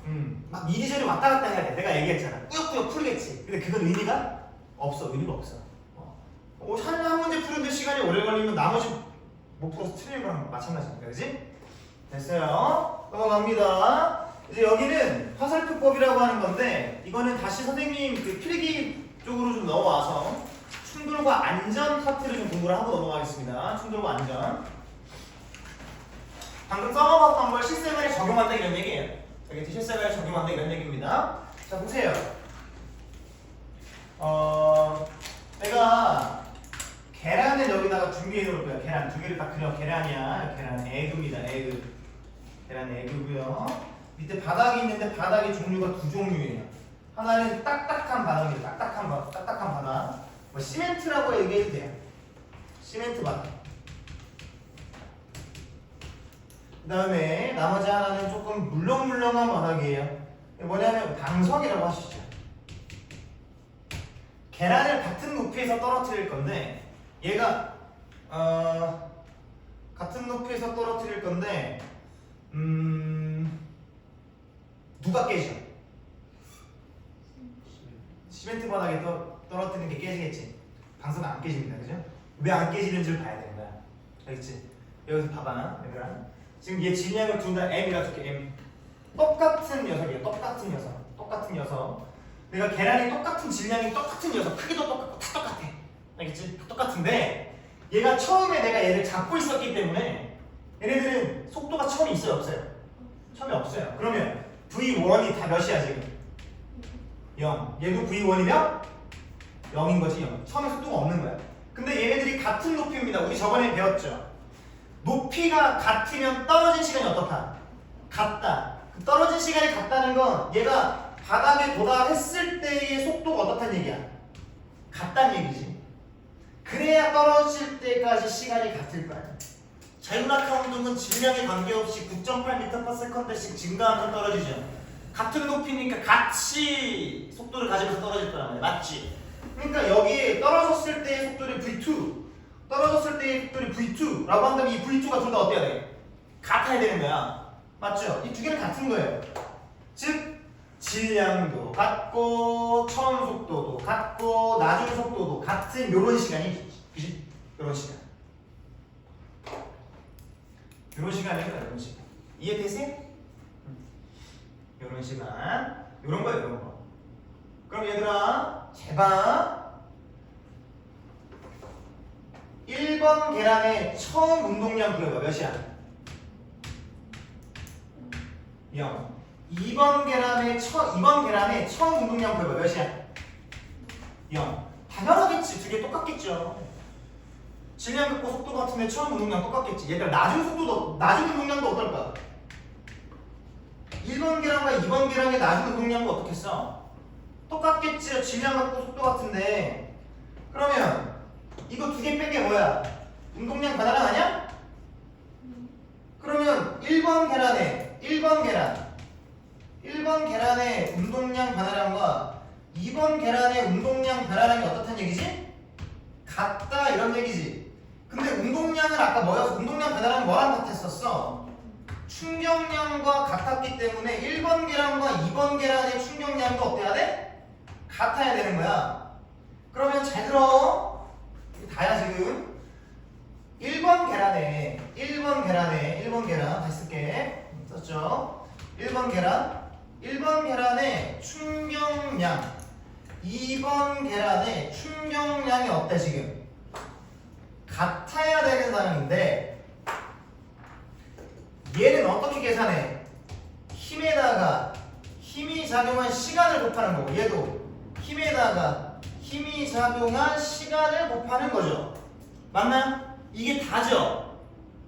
[SPEAKER 1] 막 이리저리 왔다 갔다 해야 돼. 내가 얘기했잖아. 꾸역꾸역 풀겠지. 근데 그건 의미가 없어. 의미가 없어. 한 문제 푸는데 시간이 오래 걸리면 나머지 못 풀어서 틀린 거랑 마찬가지니까. 그지? 됐어요. 넘어갑니다. 이제 여기는 화살표법이라고 하는 건데 이거는 다시 선생님 그 필기 쪽으로 좀 넘어와서 충돌과 안전 파트를 좀 공부를 하고 넘어가겠습니다. 충돌과 안전. 방금 써먹었던 걸 실생활에 적용한다 이런 얘기예요. 알겠지? 실생활에 적용한다 이런 얘기입니다. 자 보세요. 내가 계란을 여기다가 준비해 놓을 거야. 계란 두 개를 딱 그려. 계란이야. 계란 에그입니다. 에그. 계란 에그고요. 밑에 바닥이 있는데 바닥의 종류가 두 종류예요. 하나는 딱딱한 바닥입니다. 딱딱한 바닥. 뭐 시멘트라고 얘기해도 돼요. 시멘트 바닥. 그 다음에 나머지 하나는 조금 물렁물렁한 바닥이에요. 뭐냐면 방석이라고 하시죠. 계란을 같은 높이에서 떨어뜨릴 건데 얘가 같은 높이에서 떨어뜨릴 건데 누가 깨져? 시멘트 바닥에 떨어뜨리는 게 깨지겠지. 방석은 안 깨집니다. 그죠? 왜 안 깨지는지를 봐야 되는 거야. 알겠지? 여기서 봐봐. 얘들아. 지금 얘 질량을 둘 다 M이라 줄게. M. 똑같은 녀석이에요. 똑같은 녀석. 내가 계란이 똑같은 질량이 똑같은 녀석. 크기도 똑같고 다 똑같아. 알겠지? 다 똑같은데 얘가 처음에 내가 얘를 잡고 있었기 때문에 얘네들은 속도가 처음에 있어요? 없어요? 처음에 없어요. 그러면 V1이 다 몇이야 지금? 0. 얘도 V1이면 0인 거지. 0. 처음에 속도가 없는 거야. 근데 얘네들이 같은 높이입니다. 우리 저번에 배웠죠? 높이가 같으면 떨어진 시간이 어떻다? 같다. 그 떨어진 시간이 같다는 건 얘가 바닥에 도달했을 때의 속도가 어떻다는 얘기야? 같다는 얘기지. 그래야 떨어질 때까지 시간이 같을 거야. 자유낙하 운동은 질량에 관계없이 9.8m/s씩 증가하면서 떨어지죠. 같은 높이니까 같이 속도를 가지면서 떨어질 거란 말이야. 맞지? 그러니까 여기 떨어졌을 때의 속도를 V2, 떨어졌을 때의 속도를 V2라고 한다면 이 V2가 둘 다 어때야 돼? 같아야 되는 거야. 맞죠? 이 두 개는 같은 거예요. 즉 질량도 같고 처음 속도도 같고 나중 속도도 같은 요런 시간이 그지? 요런 시간. 요런 시간이에요. 요런 시간. 이해되세요? 요런 시간. 요런 거예요. 요런 거. 그럼 얘들아 잘 봐. 1번 계란의 처음 운동량 구해봐. 몇이야? 0. 2번 계란의 처음 운동량 구해봐. 몇이야? 0. 당연하겠지. 두 개 똑같겠죠. 질량 같고 속도 같은데 처음 운동량 똑같겠지. 얘들아 나중 운동량도 어떨까? 1번 계란과 2번 계란의 나중 운동량도 어떻겠어? 똑같겠지. 질량 같고 속도 같은데. 그러면 이거 두 개 뺀 게 뭐야? 운동량 변화량 아니야? 그러면 1번 계란의 운동량 변화량과 2번 계란의 운동량 변화량이 어떻다는 얘기지? 같다 이런 얘기지. 근데 운동량은 아까 뭐였어? 운동량 변화량은 뭐랑 같았었어? 충격량과 같았기 때문에 1번 계란과 2번 계란의 충격량도 어때야 돼? 같아야 되는 거야. 그러면 잘 들어. 다야 지금. 1번 계란 다시 쓸게. 썼죠? 1번 계란의 충격량 2번 계란의 충격량이 어때 지금? 같아야 되는 상황인데 얘는 어떻게 계산해? 힘에다가 힘이 작용한 시간을 곱하는 거고 얘도 힘에다가 힘이 작용한 시간을 곱하는 거죠. 맞나요? 이게 다죠?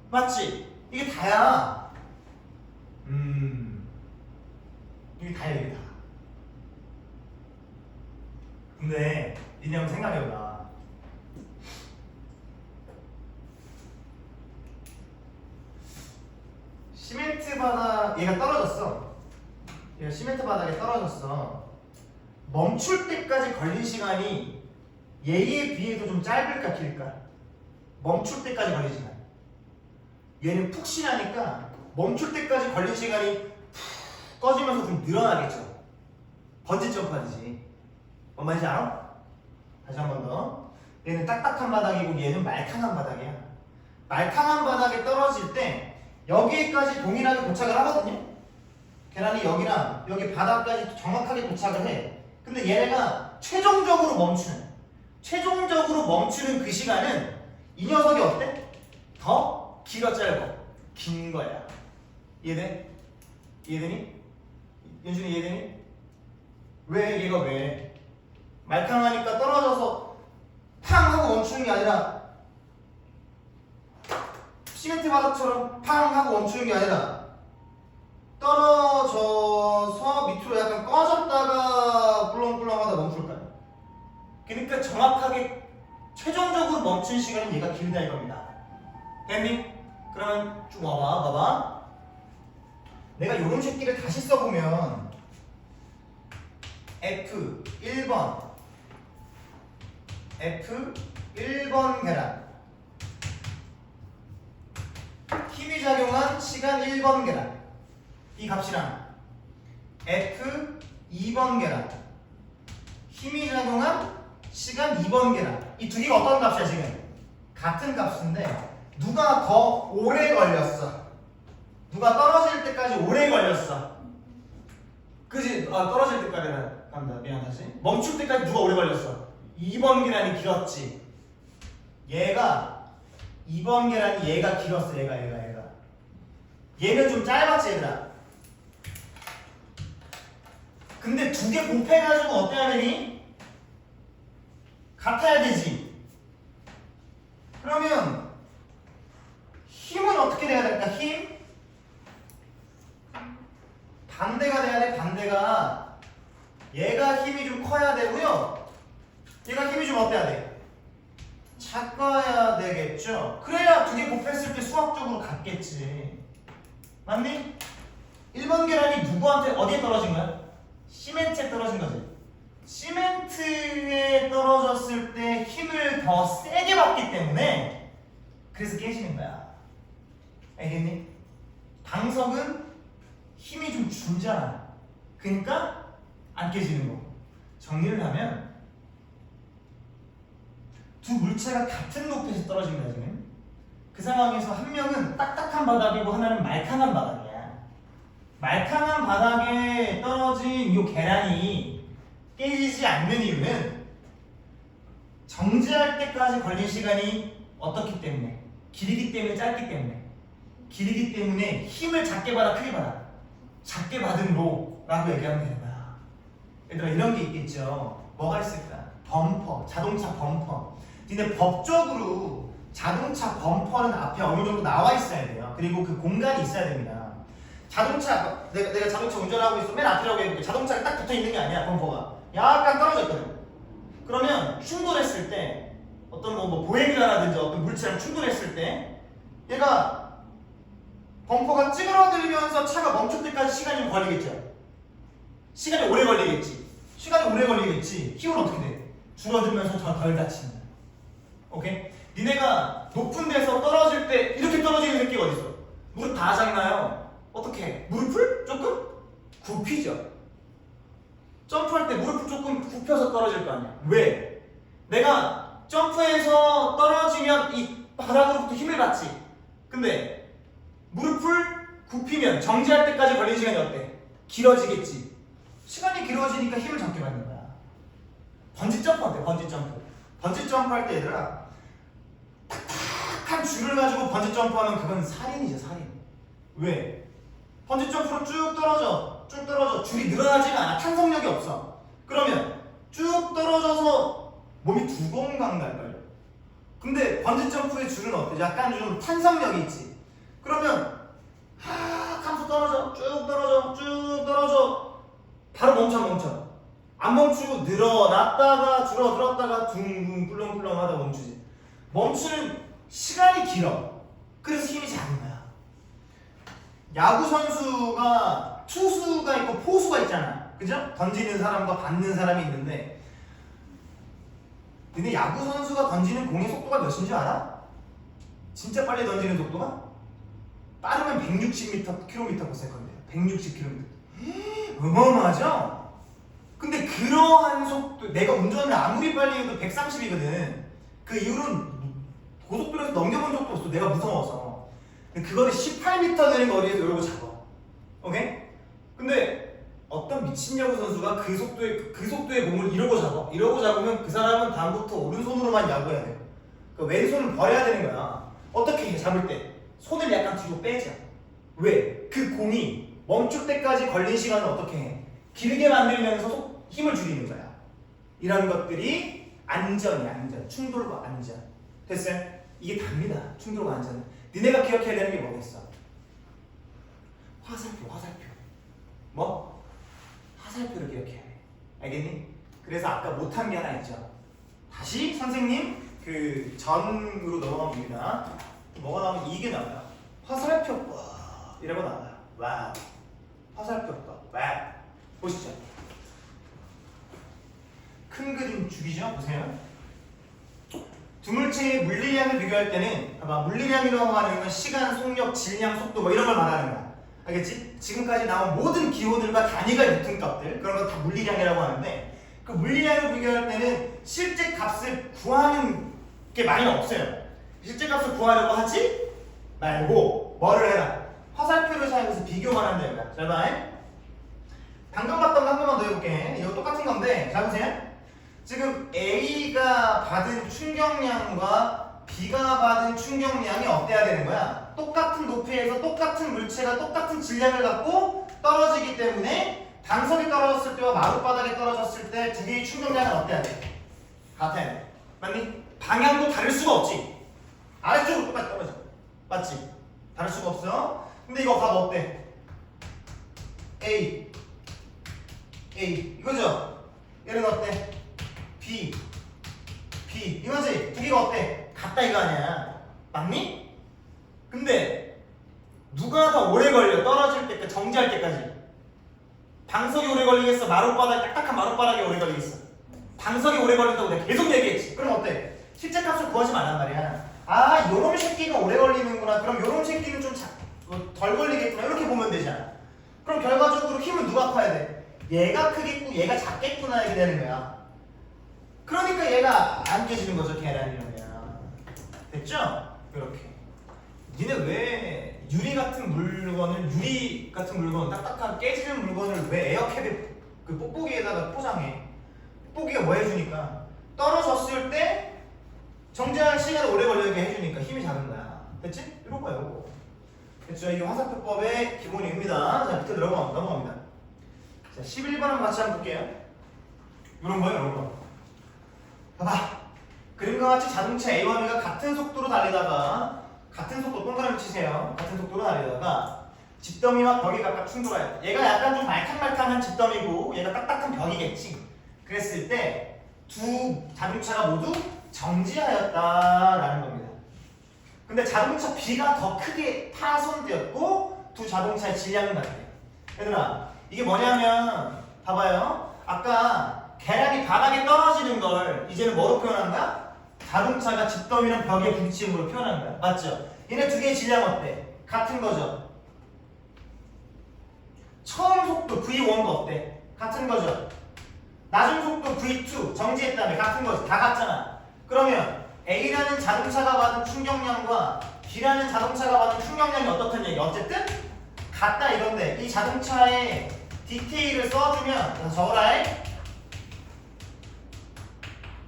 [SPEAKER 1] 맞지? 이게 다야. 이게 다야, 이게 다. 근데 니네 한번 생각해봐. 시멘트 바닥, 얘가 떨어졌어. 얘가 시멘트 바닥에 떨어졌어. 멈출 때까지 걸린 시간이 얘에 비해도 좀 짧을까 길까? 멈출 때까지 걸린 시간. 얘는 푹신하니까 멈출 때까지 걸린 시간이 푹 꺼지면서 좀 늘어나겠죠. 번지 점프하듯이. 뭔 말인지 알아? 다시 한 번 더. 얘는 딱딱한 바닥이고 얘는 말캉한 바닥이야. 말캉한 바닥에 떨어질 때 여기까지 동일하게 도착을 하거든요. 계란이 여기랑 여기 바닥까지 정확하게 도착을 해. 근데 얘네가 최종적으로 멈추는 그 시간은 이 녀석이 어때? 더 길어 짧아? 긴 거야. 이해돼? 이해되니? 연준이 이해되니? 왜 얘가 왜? 말캉하니까 떨어져서 팡 하고 멈추는 게 아니라 시멘트 바닥처럼 팡 하고 멈추는 게 아니라 떨어져서 밑으로 약간 꺼졌다가 꿀렁꿀렁하다 멈출까요? 그러니까 정확하게 최종적으로 멈춘 시간은 얘가 길다 이겁니다. 됐니? 그러면 쭉 와봐 봐봐. 내가 요런 새끼를 다시 써보면 F1번 계란 힘이 작용한 시간 1번 계란 이 값이랑 F2번 계란 힘이 작용한 시간 2번 계란 이 두 개가 어떤 값이야 지금? 같은 값인데 누가 더 오래 걸렸어? 누가 떨어질 때까지 오래 걸렸어? 그지? 아 떨어질 때까지 간다 미안 다시 멈출 때까지 누가 오래 걸렸어? 2번 계란이 길었지. 얘가 2번 계란이 얘가 길었어. 얘가 얘는 좀 짧았지 얘들아. 근데 두 개 곱해가지고 어때야 되니? 같아야 되지. 그러면 힘은 어떻게 돼야 될까? 힘? 반대가 돼야 돼. 반대가 얘가 힘이 좀 커야 되고요. 얘가 힘이 좀 어때야 돼? 작아야 되겠죠? 그래야 두 개 곱했을 때 수학적으로 같겠지. 맞니? 1번 계란이 누구한테 어디에 떨어진 거야? 시멘트에 떨어진 거지. 시멘트에 떨어졌을 때 힘을 더 세게 받기 때문에 그래서 깨지는 거야. 알겠니? 방석은 힘이 좀 줄잖아. 그러니까 안 깨지는 거. 정리를 하면 두 물체가 같은 높이에서 떨어진 거야 지금. 그 상황에서 한 명은 딱딱한 바닥이고 하나는 말캉한 바닥이야. 말캉한 바닥에 떨어진 이 계란이 깨지지 않는 이유는 정지할 때까지 걸린 시간이 어떻기 때문에? 길이기 때문에 짧기 때문에. 길이기 때문에 힘을 작게 받아 크게 받아. 작게 받은 로라고 얘기하면 되는 거야. 얘들아 이런 게 있겠죠. 뭐가 있을까? 범퍼, 자동차 범퍼. 근데 법적으로 자동차 범퍼는 앞에 어느 정도 나와 있어야 돼요. 그리고 그 공간이 있어야 됩니다. 자동차, 내가 자동차 운전하고 있으면 맨 앞이라고 해볼게. 자동차가 딱 붙어 있는 게 아니야, 범퍼가. 약간 떨어져 있거든. 그러면 충돌했을 때, 어떤 뭐 보행자라든지 어떤 물체랑 충돌했을 때, 얘가 범퍼가 찌그러들면서 차가 멈출 때까지 시간이 좀 걸리겠죠. 시간이 오래 걸리겠지. 힘은 어떻게 돼? 줄어들면서 덜 다치는 거야. 오케이? 니네가 높은 데서 떨어질 때 이렇게 떨어지는 새끼가 어딨어? 무릎 다 작나요? 어떻게 해? 무릎을 조금 굽히죠. 점프할 때 무릎을 조금 굽혀서 떨어질 거 아니야. 왜? 내가 점프해서 떨어지면 이 바닥으로부터 힘을 받지. 근데 무릎을 굽히면 정지할 때까지 걸린 시간이 어때? 길어지겠지. 시간이 길어지니까 힘을 적게 받는 거야. 번지 점프 어때? 번지 점프 할 때 얘들아 탁탁한 줄을 가지고 번지 점프하면 그건 살인이죠. 살인. 왜? 번지 점프로 쭉 떨어져 줄이 늘어나지가 않아. 탄성력이 없어. 그러면 쭉 떨어져서 몸이 두근강 날걸요. 근데 번지 점프의 줄은 어때? 약간 좀 탄성력이 있지. 그러면 함수 떨어져 쭉 떨어져 쭉 떨어져 바로 멈춰 안 멈추고 늘어났다가 줄어들었다가 둥둥 꿀렁꿀렁 하다 멈추지. 멈추는 시간이 길어. 그래서 힘이 작은 거야. 야구 선수가 투수가 있고 포수가 있잖아. 그죠? 던지는 사람과 받는 사람이 있는데 근데 야구 선수가 던지는 공의 속도가 몇인 줄 알아? 진짜 빨리 던지는 속도가? 빠르면 160km/s예요. 160km. 어마어마하죠? 근데 그러한 속도, 내가 운전을 아무리 빨리 해도 130이거든. 그 이후로는 고속도로에서 넘겨본 적도 없어. 내가 무서워서. 근데 그거를 18m 되는 거리에서 이러고 잡아. 오케이? 근데 어떤 미친 야구 선수가 그 속도의 공을 이러고 잡아. 이러고 잡으면 그 사람은 다음부터 오른손으로만 야구해야 돼요. 그 왼손을 버려야 되는 거야. 어떻게 해? 잡을 때 손을 약간 뒤로 빼자. 왜? 그 공이 멈출 때까지 걸린 시간을 어떻게 해? 길게 만들면서 힘을 줄이는 거야. 이런 것들이 안전이야. 안전. 충돌과 안전. 됐어요? 이게 답니다. 충돌과 안전. 니네가 기억해야 되는 게 뭐겠어? 화살표. 뭐? 화살표를 기억해야 돼. 알겠니? 그래서 아까 못한 게 하나 있죠. 다시 선생님 그 전으로 넘어가면 됩니다. 뭐가 나오면 이게 나와요. 화살표법 이라고 나와요. 와우. 화살표법. 와우. 보시죠. 큰 그림 죽이죠. 보세요. 두 물체의 물리량을 비교할 때는 봐봐. 물리량이라고 하는 건 시간, 속력, 질량, 속도 뭐 이런 걸 말하는 거야. 알겠지? 지금까지 나온 모든 기호들과 단위가 같은 값들 그런 거 다 물리량이라고 하는데 그 물리량을 비교할 때는 실제 값을 구하는 게 많이 없어요. 실제 값을 구하려고 하지 말고 뭐를 해라? 화살표를 사용해서 비교만 한다는 거야. 잘 봐. 방금 봤던 거 한 번만 더 해볼게. 이거 똑같은 건데 잘 보세요. 지금 A가 받은 충격량과 B가 받은 충격량이 어때야 되는 거야? 똑같은 높이에서 똑같은 물체가 똑같은 질량을 갖고 떨어지기 때문에 방석이 떨어졌을 때와 마룻바닥에 떨어졌을 때 두 개의 충격량은 어때야 돼? 같아야 돼. 맞니? 방향도 다를 수가 없지. 아래쪽으로 똑같이 떨어져. 맞지? 다를 수가 없어. 근데 이거 값 어때? A 이거죠? 얘는 어때? B 이거지? 두 개가 어때? 같다 이거 아니야. 맞니? 근데 누가 더 오래 걸려? 떨어질 때까지 정지할 때까지 방석이 오래 걸리겠어? 딱딱한 마룻바닥이 오래 걸리겠어? 방석이 오래 걸린다고 내가 계속 얘기했지. 그럼 어때? 실제 값을 구하지 말란 말이야. 요놈 새끼가 오래 걸리는구나. 그럼 요놈 새끼는 좀 덜 걸리겠구나. 이렇게 보면 되잖아. 그럼 결과적으로 힘은 누가 커야 돼? 얘가 크겠고 얘가 작겠구나 이렇게 되는 거야. 그러니까 얘가 안 깨지는 거죠. 계란이라면. 됐죠? 이렇게. 니네 왜 유리 같은 물건을 딱딱한 깨지는 물건을 왜 에어캡에 그 뽁뽁이에다가 포장해? 뽁뽁이가 뭐 해주니까 떨어졌을 때 정지할 시간이 오래 걸리게 해주니까 힘이 작은 거야. 됐지? 이런 거야 이거. 됐죠? 이게 화살표법의 기본입니다. 자 밑에 넘어갑니다. 자 11번 한번 같이 한번 볼게요. 이런 거예요. 이런 거. 봐봐. 그림과 같이 자동차 A와 B가 같은 속도로 달리다가 같은 속도 동그라미 치세요. 같은 속도로 달리다가 집더미와 벽이 각각 충돌하였다. 얘가 약간 좀 말캉말캉한 집더미고 얘가 딱딱한 벽이겠지. 그랬을 때 두 자동차가 모두 정지하였다라는 겁니다. 근데 자동차 B가 더 크게 파손되었고 두 자동차의 질량은 같아요. 얘들아 이게 뭐냐면 봐봐요. 아까 계란이 바닥에 떨어지는 걸 이제는 뭐로 표현한 거야? 자동차가 집더미랑 벽에 부딪힘으로 표현한 거야. 맞죠? 얘네 두 개의 질량 어때? 같은 거죠? 처음 속도 V1도 어때? 같은 거죠? 낮은 속도 V2 정지했다며 같은 거지. 다 같잖아. 그러면 A라는 자동차가 받은 충격량과 B라는 자동차가 받은 충격량이 어떻다는 얘기? 어쨌든 같다 이건데 이 자동차의 디테일을 써주면 적어라.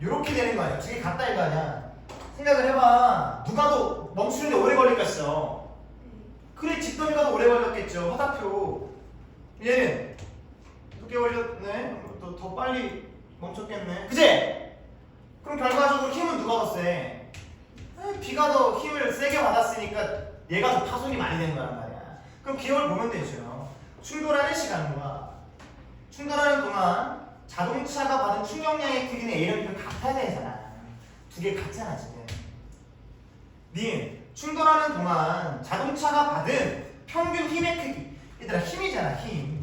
[SPEAKER 1] 이렇게 되는 거 아니야. 두 개 같다 이거 아니야. 생각을 해봐. 누가 더 멈추는데 오래 걸릴겠어? 그래 집더미가 더 오래 걸렸겠죠. 화살표. 얘는 늦게 걸렸네. 더 빨리 멈췄겠네. 그치? 그럼 결과적으로 힘은 누가 더 세? B가 더 힘을 세게 받았으니까 얘가 더 파손이 많이 되는 거란 말이야. 그럼 기억을 보면 되죠. 충돌하는 시간과 충돌하는 동안 자동차가 받은 충격량의 크기는 A랑 B가 같아야 되잖아. 두 개 같잖아 지금. 님, 충돌하는 동안 자동차가 받은 평균 힘의 크기. 얘들아 힘이잖아 힘.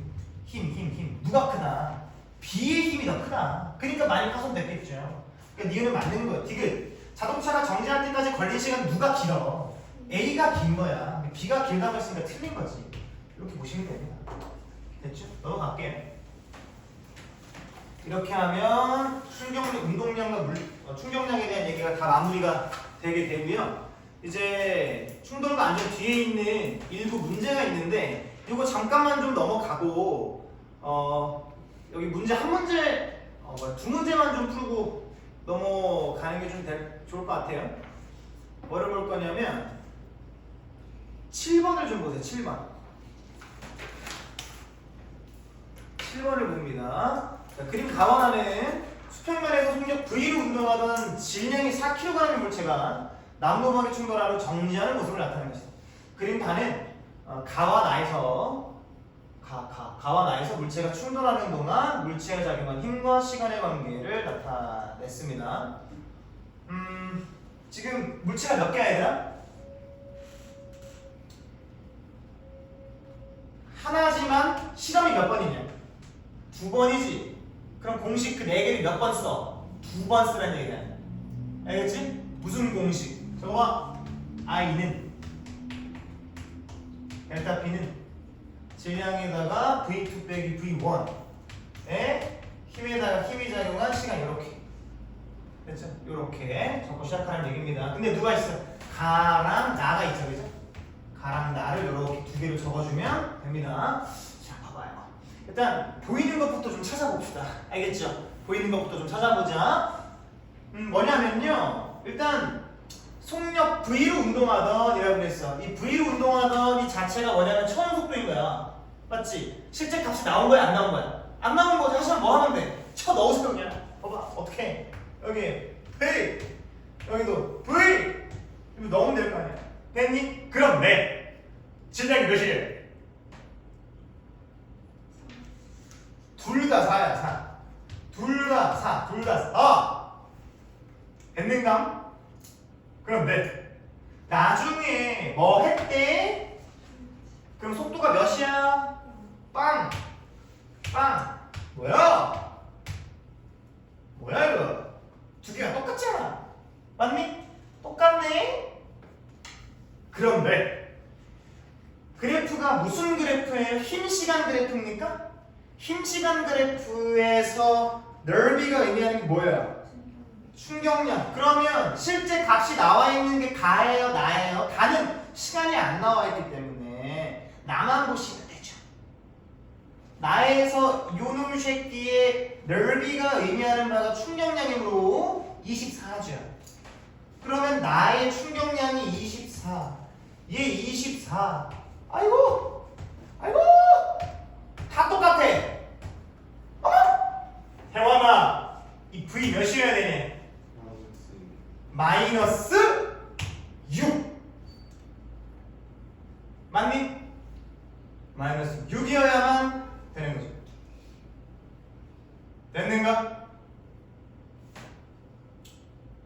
[SPEAKER 1] 누가 크다? B의 힘이 더 크다. 그러니까 많이 파손됐겠죠. 그러니까 니은은 맞는 거야. 디귿. 자동차가 정지할 때까지 걸린 시간 누가 길어? A가 긴 거야. B가 길다고 했으니까 틀린 거지. 이렇게 보시면 됩니다. 됐죠? 넘어갈게요. 이렇게 하면 운동량과 충격량에 대한 얘기가 다 마무리가 되게 되고요. 이제 충돌과 안전 뒤에 있는 일부 문제가 있는데 이거 잠깐만 좀 넘어가고 여기 문제 한 문제 두 문제만 좀 풀고 넘어가는 게 좀 좋을 것 같아요. 뭐를 볼 거냐면 7번을 좀 보세요. 7번을 봅니다. 자, 그림 가원하는 수평면에서 속력 V로 운동하던 질량이 4kg의 물체가 나무막에 충돌하며 정지하는 모습을 나타내는 것이다. 그림 단은 가와 나에서 물체가 충돌하는 동안 물체에 작용한 힘과 시간의 관계를 나타냈습니다. 지금 물체가 몇 개야 얘들아? 하나지만 시점이 몇 번이냐? 2번이지. 그럼 공식 그 4개를 몇 번 써? 2번 쓰라는 얘기야. 알겠지? 무슨 공식? 저거 봐. I는 델타 P는 질량에다가 V2 빼기 V1에 힘에다가 힘이 작용한 시간 이렇게. 됐죠? 이렇게 적고 시작하는 얘기입니다. 근데 누가 있어? 가랑 나가 있죠, 그죠? 가랑 나를 이렇게 두 개로 적어주면 됩니다. 자, 봐봐요. 일단 보이는 것부터 좀 찾아봅시다. 알겠죠? 보이는 것부터 좀 찾아보자. 뭐냐면요. 일단 속력 V로 운동하던 이라고 그랬어. 이 V로 운동하던 이 자체가 뭐냐면 처음 속도인 거야. 맞지? 실제 값이 나온 거야, 안 나온 거야? 안 나온 거지. 하시면 뭐 하면 돼? 쳐 넣으세요 그냥. 봐봐, 어떻게? 여기 V, 여기도 V. 이거 넣으면 될 거 아니야. 됐니? 그럼 네. 질량이 몇이에요? 둘 다 4야, 4. 둘 다 4, 둘 다 4. 됐는가? 그럼 네. 나중에 뭐 했대? 그럼 속도가 몇이야? 빵! 뭐야? 뭐야 이거? 두 개가 똑같잖아. 맞니? 똑같네? 그럼 네. 그래프가 무슨 그래프예요? 힘시간 그래프입니까? 힘시간 그래프에서 넓이가 의미하는 게 뭐예요? 충격량. 그러면 실제 값이 나와 있는 게 가예요, 나예요? 가는 시간이 안 나와 있기 때문에 나만 보시면 되죠. 나에서 요놈 새끼의 넓이가 의미하는 바가 충격량이므로 24죠. 그러면 나의 충격량이 24. 얘 24. 아이고 다 똑같아. 어머 태환아, 이 V 몇이어야 되냐? 마이너스 6. 맞니? 마이너스 6이어야만 되는 거죠. 됐는가?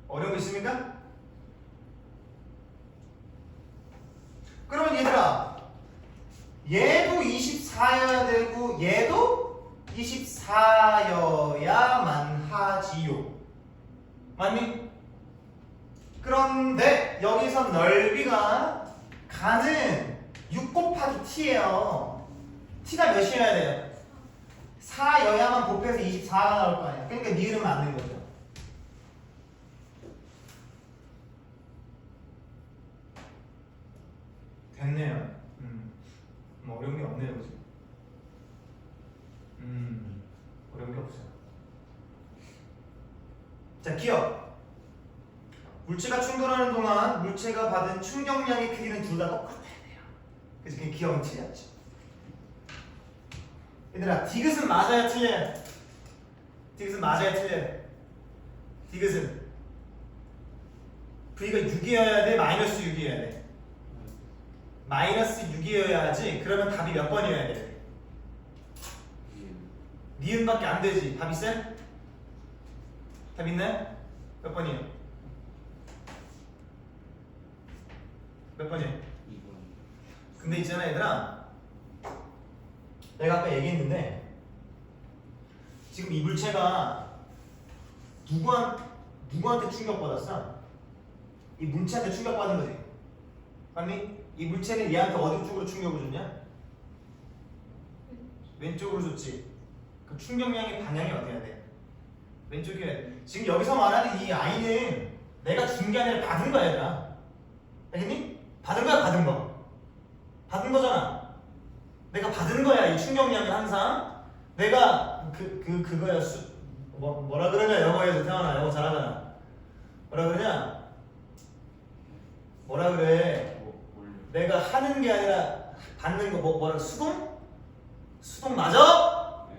[SPEAKER 1] 어려운 거 있습니까? 그러면 얘들아, 얘도 24여야 되고 얘도 24여야만 하지요. 맞니? 그런데 여기서 넓이가 가는 6 곱하기 t예요. t가 몇이어야 돼요? 4여야만 곱해서 24가 나올 거 아니야. 그러니까 니은은 맞는 거죠. 됐네요. 뭐 어려운 게 없네요, 그죠? 어려운 게 없어요. 자, 기억. 물체가 충돌하는 동안 물체가 받은 충격량의 크기는 둘 다 똑같아야 돼요. 그래서 그게 기억은 틀렸죠. 얘들아, 디귿은 맞아야 틀려요. 디귿은 맞아야 틀려요. 디귿은 V가 6이어야 돼, 마이너스 6이어야 돼. 마이너스 6이어야지. 그러면 답이 몇 번이어야 돼? 니은밖에 안 되지. 답 있어요? 답 있나요? 몇 번이에요? 몇 번이에요?
[SPEAKER 2] 2번.
[SPEAKER 1] 근데 있잖아 얘들아, 내가 아까 얘기했는데 지금 이 물체가 누구한테 충격받았어? 이 물체한테 충격받은 거지. 맞니? 이 물체는 얘한테 어디 쪽으로 충격을 줬냐? 왼쪽으로 줬지. 그 충격량의 방향이 어떻게 해야 돼? 왼쪽이어야 돼. 지금 여기서 말하는 이 I는 내가 준 게 아니라 받은 거야 얘들아. 알겠니? 받은 거야 받은 거. 받은 거잖아. 내가 받은 거야 이 충격량을 항상. 내가 그거야 뭐라 그러냐 영어에서 태어나 영어 잘하잖아. 뭐라 그러냐? 뭐라 그래?
[SPEAKER 2] 뭘요?
[SPEAKER 1] 내가 하는 게 아니라 받는 거 뭐라 수동? 수동 맞아?
[SPEAKER 2] 네.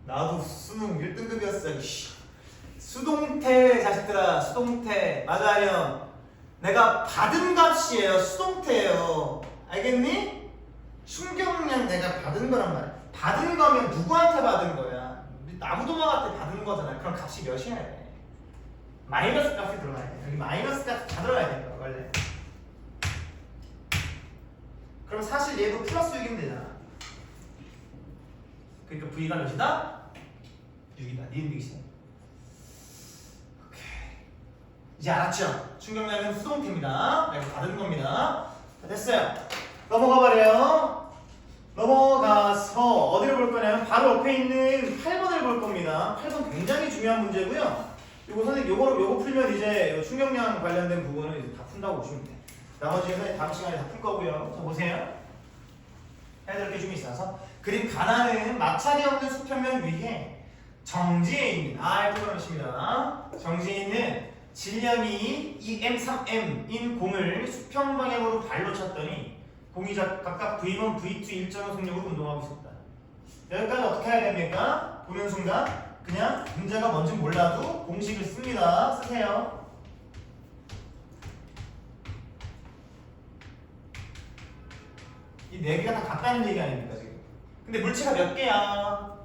[SPEAKER 1] 나도 수능 1등급이었어. 수동태 자식들아 수동태 맞아 아니요? 내가 받은 값이에요. 수동태예요. 알겠니? 충격량 내가 받은 거란 말이야. 받은 거면 누구한테 받은 거야? 나무도마한테 받은 거잖아. 그럼 값이 몇이어야 돼? 마이너스 값이 들어가야 돼. 여기 마이너스 값 다 들어가야 돼 원래. 그럼 사실 얘도 플러스 6이면 되잖아. 그러니까 V가 몇이다? 6이다. 니은 되기 싫네. 오케이. 이제 알았죠? 충격량은 수동태입니다. 내가 받은 겁니다. 자, 됐어요. 넘어가 버려요. 넘어가서 어디를 볼 거냐면 바로 옆에 있는 8번을 볼 겁니다. 8번 굉장히 중요한 문제고요. 요거 선생님 요거 풀면 이제 충격량 관련된 부분은 이제 다 푼다고 보시면 돼요. 나머지는 다음 시간에 다 풀 거고요. 자 보세요. 해야 될 게 좀 있어서 그림 가나는 마찰이 없는 수평면 위에 정지에 있는 F번호입니다. 정지에 있는 질량이 2m, 3m인 공을 수평 방향으로 발로 찼더니 공이 각각 V1, V2 일정한 속력으로 운동하고 있었다. 여기까지 어떻게 해야 됩니까? 보는 순간 그냥 문제가 뭔지 몰라도 공식을 씁니다. 쓰세요. 이 네 개가 다 같다는 얘기 아닙니까 지금? 근데 물체가 몇 개야?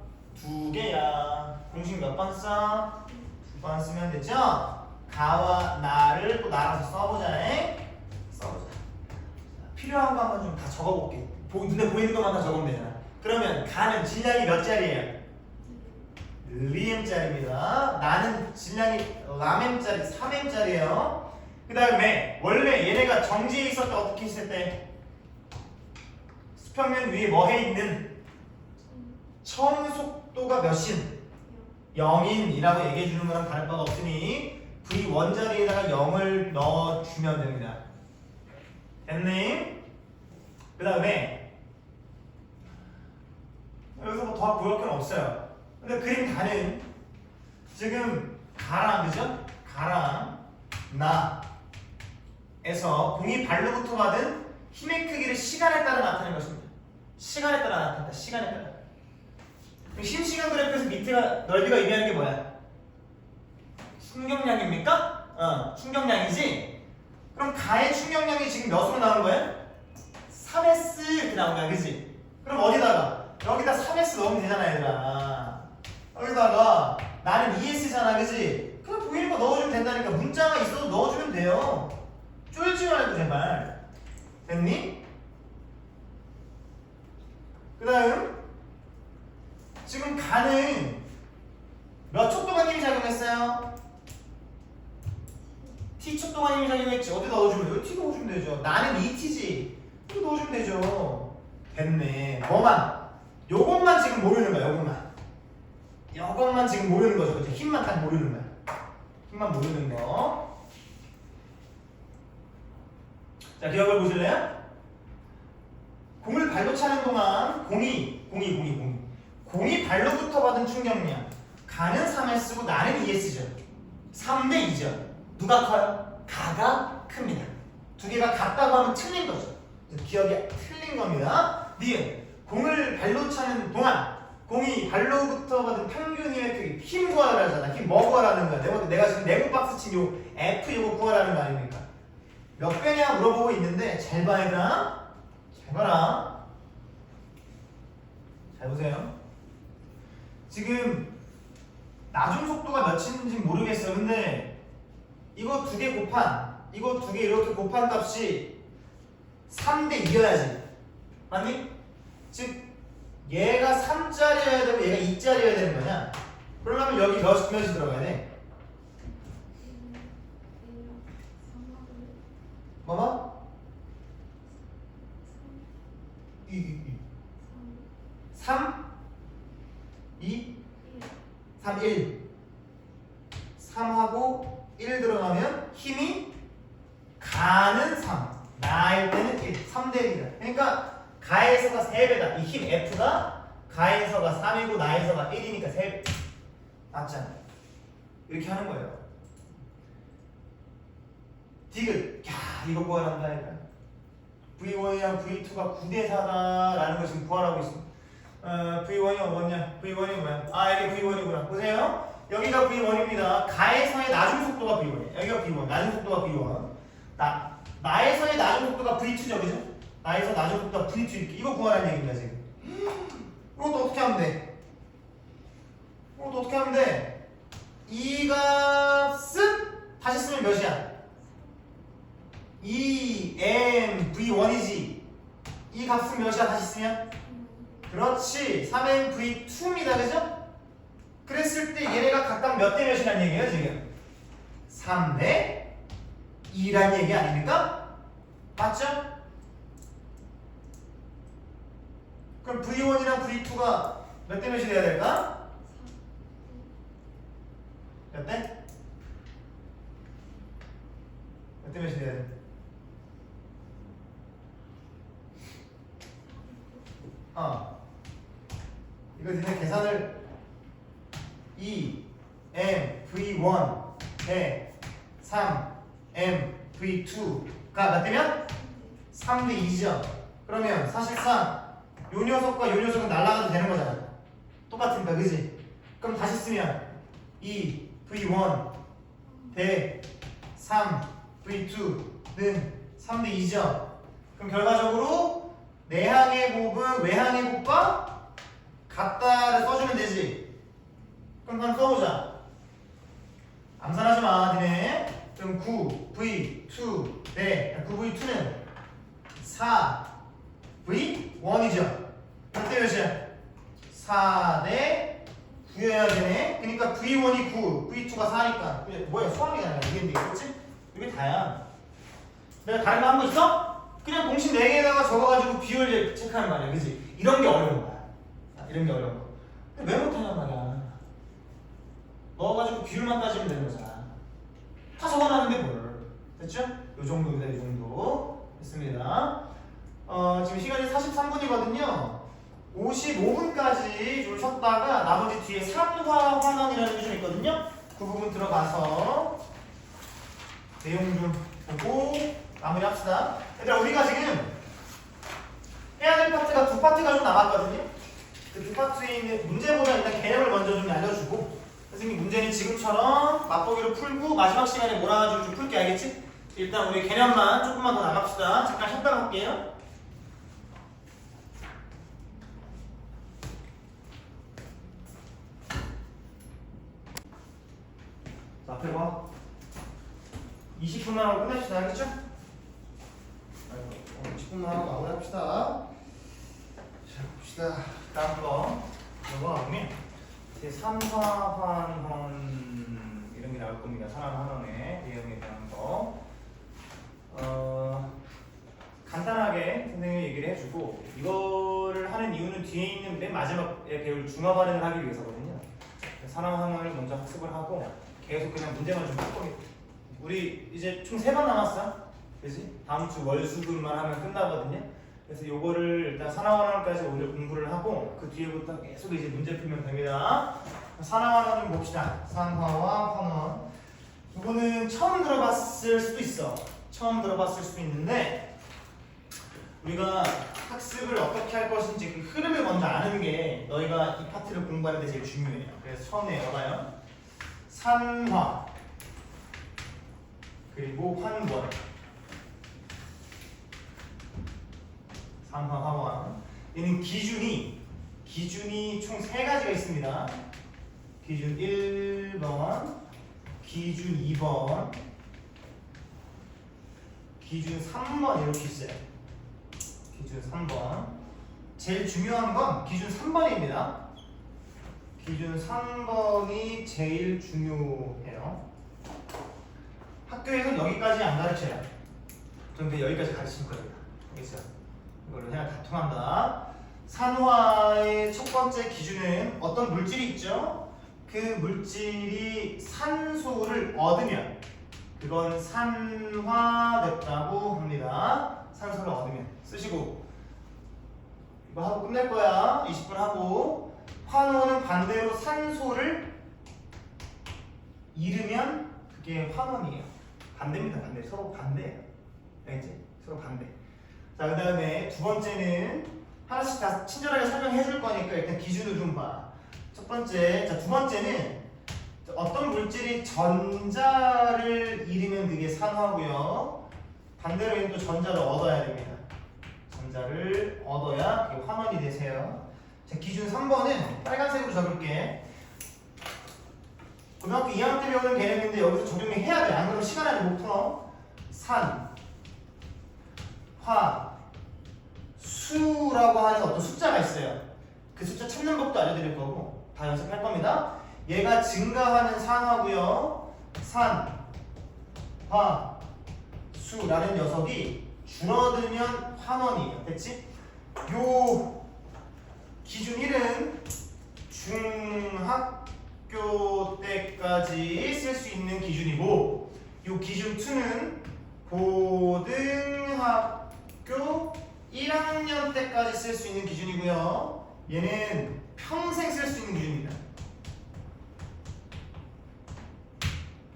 [SPEAKER 1] 2개야. 공식 몇 번 써? 2번 쓰면 되죠? 가와 나를 또 나가서 써보자. 써보자. 필요한 거 한번 좀 다 적어볼게. 눈에 보이는 것만 다 적으면 되잖아. 그러면 가는 질량이 몇 짜리예요? 리엠짜리입니다. 나는 질량이 라엠짜리, 3m짜리예요. 그 다음에 원래 얘네가 정지해 있었을 때 어떻게 있을 때? 수평면 위에 뭐 해 있는? 처음 속도가 몇인? 0인이라고 얘기해 주는 거랑 다를 바가 없으니 V1 자리에다가 0을 넣어주면 됩니다. 됐니? 그 다음에 여기서 뭐 더 보여줄 건 없어요. 근데 그림 가는 지금 가랑 그죠? 가랑 나에서 공이 발로부터 받은 힘의 크기를 시간에 따라 나타내는 것입니다. 시간에 따라 나타낸다. 시간에 따라. 힘시간 그래프에서 밑에가 넓이가 의미하는 게 뭐야? 충격량입니까? 충격량이지? 그럼 가의 충격량이 지금 몇으로 나온 거야? 3S 이렇게 나온 거야, 그지? 그럼 어디다가? 여기다 3S 넣으면 되잖아, 얘들아. 여기다가 나는 2S잖아, 그지? 그냥 보이는 거 넣어주면 된다니까. 문자가 있어도 넣어주면 돼요. 쫄지 말고 제발. 됐니? 그 다음 지금 가는 몇 초 동안 힘이 작용했어요? T초 동안 힘이 작용했지. 어디 넣어주면 돼요? T 넣어주면 되죠. 나는 2T지. 이거 넣어주면 되죠. 됐네. 뭐만? 요것만 지금 모르는 거야. 요것만 지금 모르는 거죠. 그치? 힘만 딱 모르는 거야. 힘만 모르는 거. 자, 기억을 보실래요? 공을 발로 차는 동안 공이 발로부터 받은 충격량 가는 3S고 나는 2S죠. 3대 2죠. 누가 커요? 가가 크입니다. 두 개가 같다고 하면 틀린 거죠. 기억이 틀린 겁니다. 니은 공을 발로 차는 동안 공이 발로부터 받은 평균 힘의 크기 힘 구하라 하잖아. 힘 뭐 구하라는 거야? 내가 지금 네모 박스 친 요 F 요거 구하라는 거 아닙니까? 몇 배냐 물어보고 있는데 잘 봐 얘들아. 잘 봐라. 잘 보세요. 지금 나중 속도가 몇인지 모르겠어. 근데 이거 두 개 곱한, 이거 두 개 이렇게 곱한 값이 3대 2여야지. 맞니? 즉 얘가 3짜리여야 되고 얘가 2짜리여야 되는 거냐? 그러려면 여기 몇이 들어가야 돼? 뭐뭐? 3 2 3 1 3하고 1 들어가면 힘이 가는 3 나일 때는 1 3대 1이다. 그러니까 가에서가 3배다. 이 힘 F가 가에서가 3이고 나에서가 1이니까 3배 맞잖아. 이렇게 하는 거예요. 디귿 야 이거 구하란다 이거. V1이랑 V2가 9대 4다라는 걸 지금 구하라고 있어. V1이 뭐냐? V1이 뭐야? 아 이게 V1이구나. 보세요. 여기가 V1입니다. 가에서의 나중 속도가 V1이에요. 여기가 V1. 나중 속도가 V1. 나에서의 나중 속도가 V2죠, 그죠? 나에서 나중 속도가 V2 이렇게. 이거 구하라는 얘기입니다 지금. 이것도 어떻게 하면 돼? 이것도 어떻게 하면 돼? 이 값은 다시 쓰면 몇이야? 2mv1이지. 이 값은 몇이야 다시 쓰면? 그렇지 3mv2입니다 그죠? 그랬을 때 얘네가 각각 몇 대 몇이란 얘기예요 지금? 3대 2란 얘기 아닙니까? 맞죠? 그럼 v1이랑 v2가 몇 대 몇이 돼야 될까? 몇 대? 몇 대 몇이 돼야 돼? 이거 니네 계산을 2mv1 대 3mv2가 몇 대면? 3대 2죠. 그러면 사실상 요 녀석과 요 녀석은 날아가도 되는 거잖아. 똑같으니까 그지? 그럼 다시 쓰면 2v1 대 3v2는 3대 2죠. 그럼 결과적으로 내항의 곱은 외항의 곱과 같다를 써주면 되지. 그럼 한번 써보자. 암산하지 마, 니네. 그럼 9v2 대 9v2는 4v1이죠. 몇 대 몇이야? 4대 9여야 되네. 그러니까 v1이 9, v2가 4니까. 뭐야, 수학이잖아. 이게 그렇지? 이게 다야. 내가 다른 거 한 거 있어? 그냥 공식 4개에다가 적어가지고 비율 체크하는 말이야. 그지? 이런 게 어려운 거야. 이런 게 어려운 거. 근데 왜 못하냔 말이야. 넣어가지고 비율만 따지면 되는 거잖아. 다 적어놨는데 뭘. 됐죠? 요 정도입니다. 이 정도. 됐습니다. 지금 시간이 43분이거든요. 55분까지 좀 쉬었다가 나머지 뒤에 3화 환원이라는 게 좀 있거든요. 그 부분 들어가서 내용 좀 보고 마무리합시다. 얘들아 우리가 지금 해야 될 파트가 두 파트가 좀 남았거든요. 그 두 파트에 있는 문제보다 일단 개념을 먼저 좀 알려주고 선생님 문제는 지금처럼 맛보기로 풀고 마지막 시간에 몰아가지고 좀 풀게 알겠지? 일단 우리 개념만 조금만 더 나갑시다. 잠깐 쉬었다 갈게요. 자, 앞에 봐. 20분만 하고 끝냅시다. 알겠죠? 20분만 하고 마무리합시다. 자, 봅시다. 다음 거. 이거 보면 제3화환헌 이런 게 나올 겁니다. 산화환원의 내용에 대한 거. 간단하게 선생님이 얘기를 해주고 이거를 하는 이유는 뒤에 있는 맨 마지막에 배울 중화 발행을 하기 위해서거든요. 산화환원을 먼저 학습을 하고 계속 그냥 문제만 좀 풀고 우리 이제 총 3번 남았어. 그지? 다음 주 월수금만 하면 끝나거든요. 그래서 요거를 일단 산화환원까지 오늘 공부를 하고 그 뒤에부터 계속 이제 문제 풀면 됩니다. 산화환원 좀 봅시다. 산화와 환원. 이거는 처음 들어봤을 수도 있어. 처음 들어봤을 수도 있는데 우리가 학습을 어떻게 할 것인지 그 흐름을 먼저 아는 게 너희가 이 파트를 공부하는 데 제일 중요해요. 그래서 처음에 봐봐요. 산화 그리고 환원. 산화, 화원. 얘는 기준이 총 3가지가 있습니다. 기준 1번, 기준 2번, 기준 3번 이렇게 있어요. 기준 3번. 제일 중요한 건 기준 3번입니다. 기준 3번이 제일 중요해요. 학교에서 여기까지 안 가르쳐요. 근데 여기까지 가르치는 겁니다. 알겠어요? 이걸로 해야 다 통한다. 산화의 첫 번째 기준은 어떤 물질이 있죠? 그 물질이 산소를 얻으면 그건 산화됐다고 합니다. 산소를 얻으면 쓰시고 이거 하고 끝낼 거야. 20분 하고 환원은 반대로 산소를 잃으면 그게 환원이에요. 반대입니다. 반대. 서로 반대예요. 알겠지? 서로 반대. 자, 그 다음에 두 번째는 하나씩 다 친절하게 설명해 줄 거니까 일단 기준을 좀 봐. 첫 번째, 자, 두 번째는 어떤 물질이 전자를 잃으면 그게 산화고요. 반대로 얘는 또 전자를 얻어야 됩니다. 전자를 얻어야 그게 환원이 되세요. 자, 기준 3번은 빨간색으로 적을게. 고등학교 2학년 때 배우는 개념인데 여기서 적용해야 돼. 안 그러면 시간 안에 못 풀어. 산, 화, 수라고 하는 어떤 숫자가 있어요. 그 숫자 찾는 법도 알려드릴 거고 다 연습할 겁니다. 얘가 증가하는 산화고요. 산, 화, 수라는 녀석이 줄어들면 환원이에요. 됐지? 요 기준 1은 중학교 때까지 쓸 수 있는 기준이고 요 기준 2는 고등학교 1학년 때까지 쓸 수 있는 기준이고요. 얘는 평생 쓸 수 있는 기준입니다.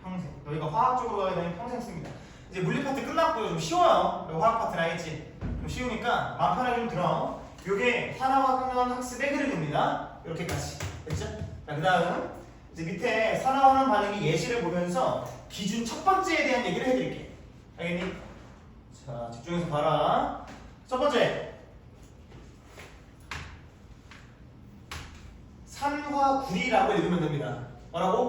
[SPEAKER 1] 평생. 너희가 화학 쪽으로 가게 되면 평생 씁니다. 이제 물리 파트 끝났고요. 좀 쉬워요. 화학 파트는 알겠지? 좀 쉬우니까 마음 편하게 좀 들어. 요게 산화학원 학습의 흐름입니다. 이렇게까지. 됐죠? 자, 그 다음 이제 밑에 산화환원 반응의 예시를 보면서 기준 첫 번째에 대한 얘기를 해드릴게. 알겠니? 자, 집중해서 봐라. 첫 번째, 산화구리라고 읽으면 됩니다. 뭐라고?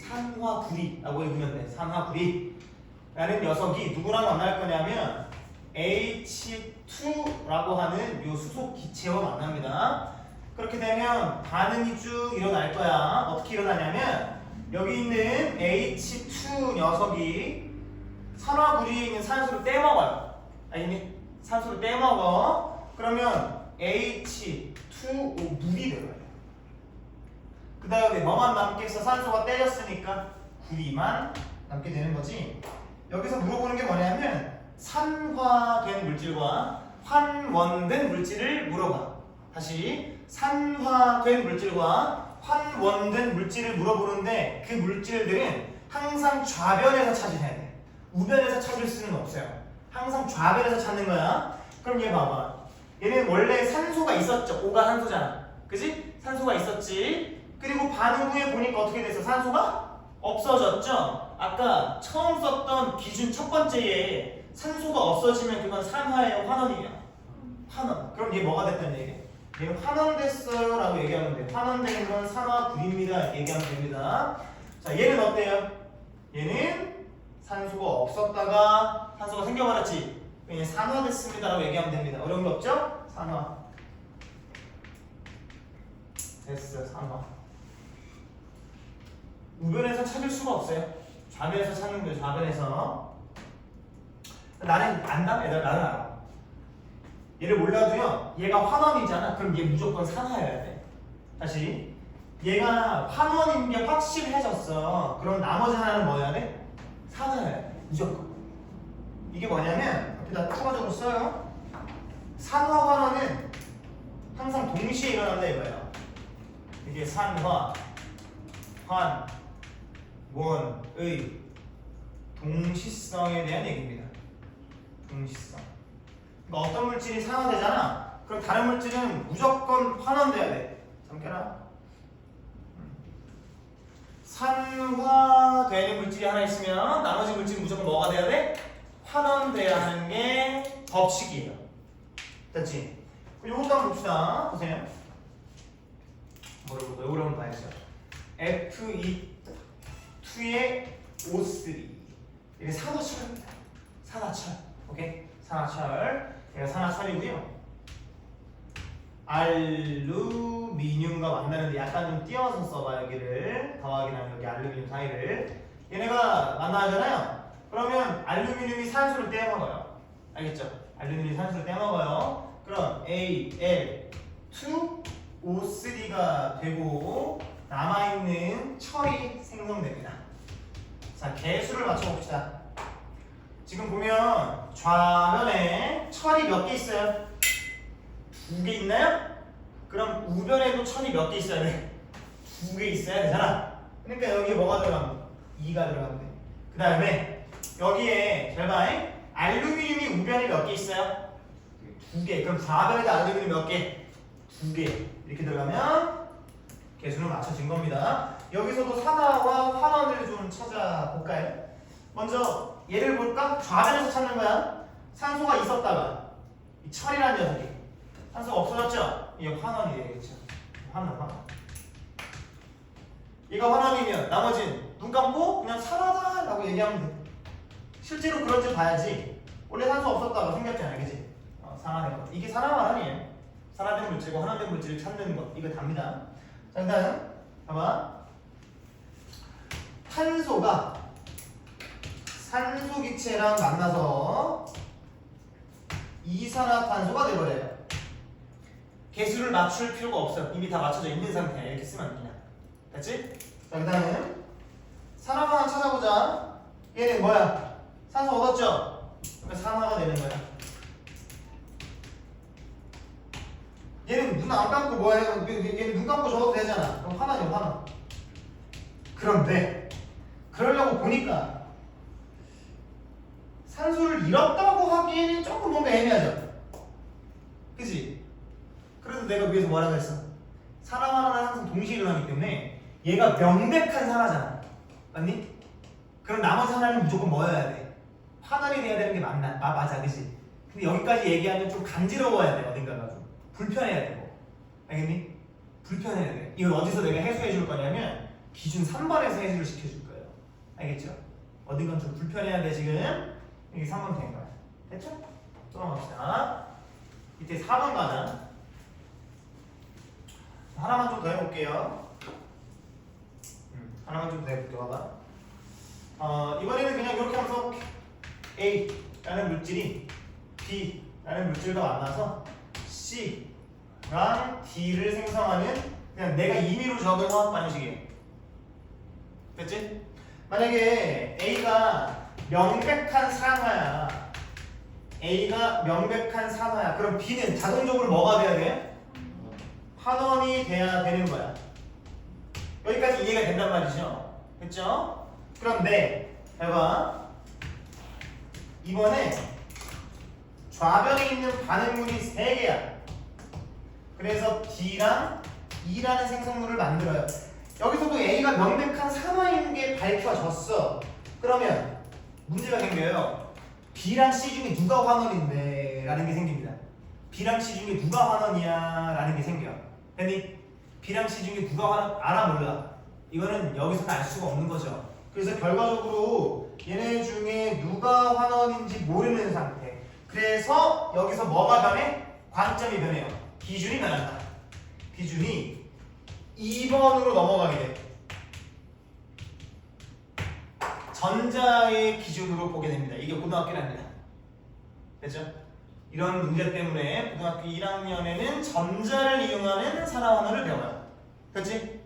[SPEAKER 1] 산화구리라고 읽으면 돼. 산화구리라는 녀석이 누구랑 만날 거냐면 H2라고 하는 요 수소 기체와 만납니다. 그렇게 되면 반응이 쭉 일어날 거야. 어떻게 일어나냐면 여기 있는 H2 녀석이 산화구리에 있는 산소를 떼먹어요. 알겠니? 산소를 떼먹어. 그러면 H2O 물이 되어요. 그 다음에 뭐만 남겠어? 산소가 떼졌으니까 구리만 남게 되는 거지. 여기서 물어보는 게 뭐냐면 산화된 물질과 환원된 물질을 물어봐. 다시 산화된 물질과 환원된 물질을 물어보는데 그 물질들은 항상 좌변에서 찾아야 돼. 우변에서 찾을 수는 없어요. 항상 좌변에서 찾는 거야. 그럼 얘 봐봐. 얘는 원래 산소가 있었죠. O가 산소잖아. 그지? 산소가 있었지. 그리고 반응 후에 보니까 어떻게 됐어? 산소가 없어졌죠? 아까 처음 썼던 기준 첫 번째에 산소가 없어지면 그건 산화예요? 환원이에요? 환원. 그럼 얘 뭐가 됐다는 얘기예요? 얘는 환원됐어요 라고 얘기하면 돼. 환원되는 건 산화구리입니다 이렇게 얘기하면 됩니다. 자, 얘는 어때요? 얘는 산소가 없었다가 산소가 생겨버렸지. 얘는 산화됐습니다 라고 얘기하면 됩니다. 어려운 거 없죠? 산화. 됐어, 산화. 우변에서 찾을 수가 없어요. 좌변에서 찾는 거예요. 좌변에서. 나는 안다? 얘들아, 나는 알아. 얘를 몰라도요. 얘가 환원이잖아. 그럼 얘 무조건 산화여야 돼. 다시. 얘가 환원인 게 확실해졌어. 그럼 나머지 하나는 뭐여야 돼? 산화여야 돼. 무조건. 이게 뭐냐면 여기다 추가적으로 써요. 산화 환원은 항상 동시에 일어난다 이거예요. 이게 산화, 환, 원의 동시성에 대한 얘기입니다. 동시성. 그러니까 어떤 물질이 산화되잖아. 그럼 다른 물질은 무조건 환원돼야 돼. 잠깐만. 산화되는 물질이 하나 있으면 나머지 물질은 무조건 뭐가 돼야 돼? 환원돼야 하는 게 법칙이에요. 됐지? 그럼 요것도 한번 봅시다. 보세요. 뭐를 볼까요? 요걸 한번 봐야죠. Fe2의 O3 이게 산화철입니다. 산화철. 오케이? 산화철. 얘가 산화철이고요. 알루미늄과 만나는데 약간 좀 띄워서 써봐. 여기를 더하기랑 여기 알루미늄 사이를 얘네가 만나잖아요. 그러면 알루미늄이 산소를 떼어먹어요. 알겠죠? 알루미늄이 산소를 떼어먹어요. 그럼 Al2O3가 되고 남아있는 철이 생성됩니다. 자, 개수를 맞춰봅시다. 지금 보면 좌변에 철이 몇 개 있어요? 2개 있나요? 그럼 우변에도 철이 몇 개 있어야 돼? 2개 있어야 되잖아. 그러니까 여기에 뭐가 들어가면 2가 들어가면 돼. 그 다음에 여기에 잘 봐. 알루미늄이 우변에 몇 개 있어요? 2개. 그럼 좌변에도 알루미늄 몇 개? 2개. 이렇게 들어가면 개수는 맞춰진 겁니다. 여기서도 산화와 환원을 좀 찾아볼까요? 먼저 얘를 볼까? 좌변에서 찾는 거야. 산소가 있었다가 이 철이라는 녀석이 산소가 없어졌죠? 이게 환원이 되겠죠. 환원. 얘가 환원이면 나머지는 눈 감고 그냥 산화다 라고 얘기하면 돼. 실제로 그런지 봐야지. 원래 산소 없었다가 생겼잖아, 그지? 산화된 것. 이게 산화환원이에요. 산화된 물질과 환원된 물질을 찾는 것. 이거 답니다. 자, 그 다음 봐봐. 탄소가 산소 기체랑 만나서 이산화탄소가 되버려요. 개수를 맞출 필요가 없어요. 이미 다 맞춰져 있는 상태야. 이렇게 쓰면 그냥. 됐지? 자, 그 다음에 산화만 찾아보자. 얘는 뭐야? 산소 얻었죠? 그러니까 산화가 되는 거야. 얘는 눈 안 감고 뭐야? 얘는 눈 감고 적어도 되잖아. 그럼 하나죠, 하나. 그런데 그러려고 보니까 산소를 잃었다고 하기에는 조금 뭔가 애매하죠? 그치? 그래도 내가 위에서 뭐라고 했어? 산화환원은 항상 동시에 일어나기 때문에 얘가 명백한 산화잖아. 맞니? 그럼 나머지 하나는 무조건 뭐여야 돼? 환원이 돼야 되는 게 맞나? 맞아, 그치? 근데 여기까지 얘기하면 좀 간지러워야 돼, 어딘가가 좀. 불편해야 되고. 알겠니? 불편해야 돼. 이걸 어디서 내가 해소해 줄 거냐면 기준 3번에서 해소를 시켜줄 거예요. 알겠죠? 어딘가 좀 불편해야 돼, 지금. 이게 3번 된 거야. 됐죠? 또 넘어갑시다. 이때 4번 가자. 하나만 좀 더 해볼게요. 하나만 좀 더 해볼게요. 봐봐. 이번에는 그냥 이렇게 하면서 A라는 물질이 B라는 물질과 만나서 C랑 D를 생성하는 그냥 내가 임의로 적은 화학 반응식이에요. 됐지? 만약에 A가 명백한 산화야. A가 명백한 산화야. 그럼 B는 자동적으로 뭐가 돼야 돼? 환원이 돼야 되는 거야. 여기까지 이해가 된단 말이죠. 됐죠? 그런데 봐봐. 이번에 좌변에 있는 반응물이 3개야. 그래서 D랑 E라는 생성물을 만들어요. 여기서도 A가 명백한 산화인 게 밝혀졌어. 그러면 문제가 생겨요. B랑 C 중에 누가 환원인데? 라는 게 생깁니다. B랑 C 중에 누가 환원이야? 라는 게 생겨. 됐니? B랑 C 중에 누가 환원? 알아 몰라? 이거는 여기서는 알 수가 없는 거죠. 그래서 결과적으로 얘네 중에 누가 환원인지 모르는 상태. 그래서 여기서 뭐가 변해? 관점이 변해요. 기준이 변한다. 기준이 2번으로 넘어가게 돼. 전자의 기준으로 보게 됩니다. 이게 고등학교랍니다. 됐죠? 이런 문제 때문에 고등학교 1학년에는 전자를 이용하는 산화환원을 배워요. 그렇지?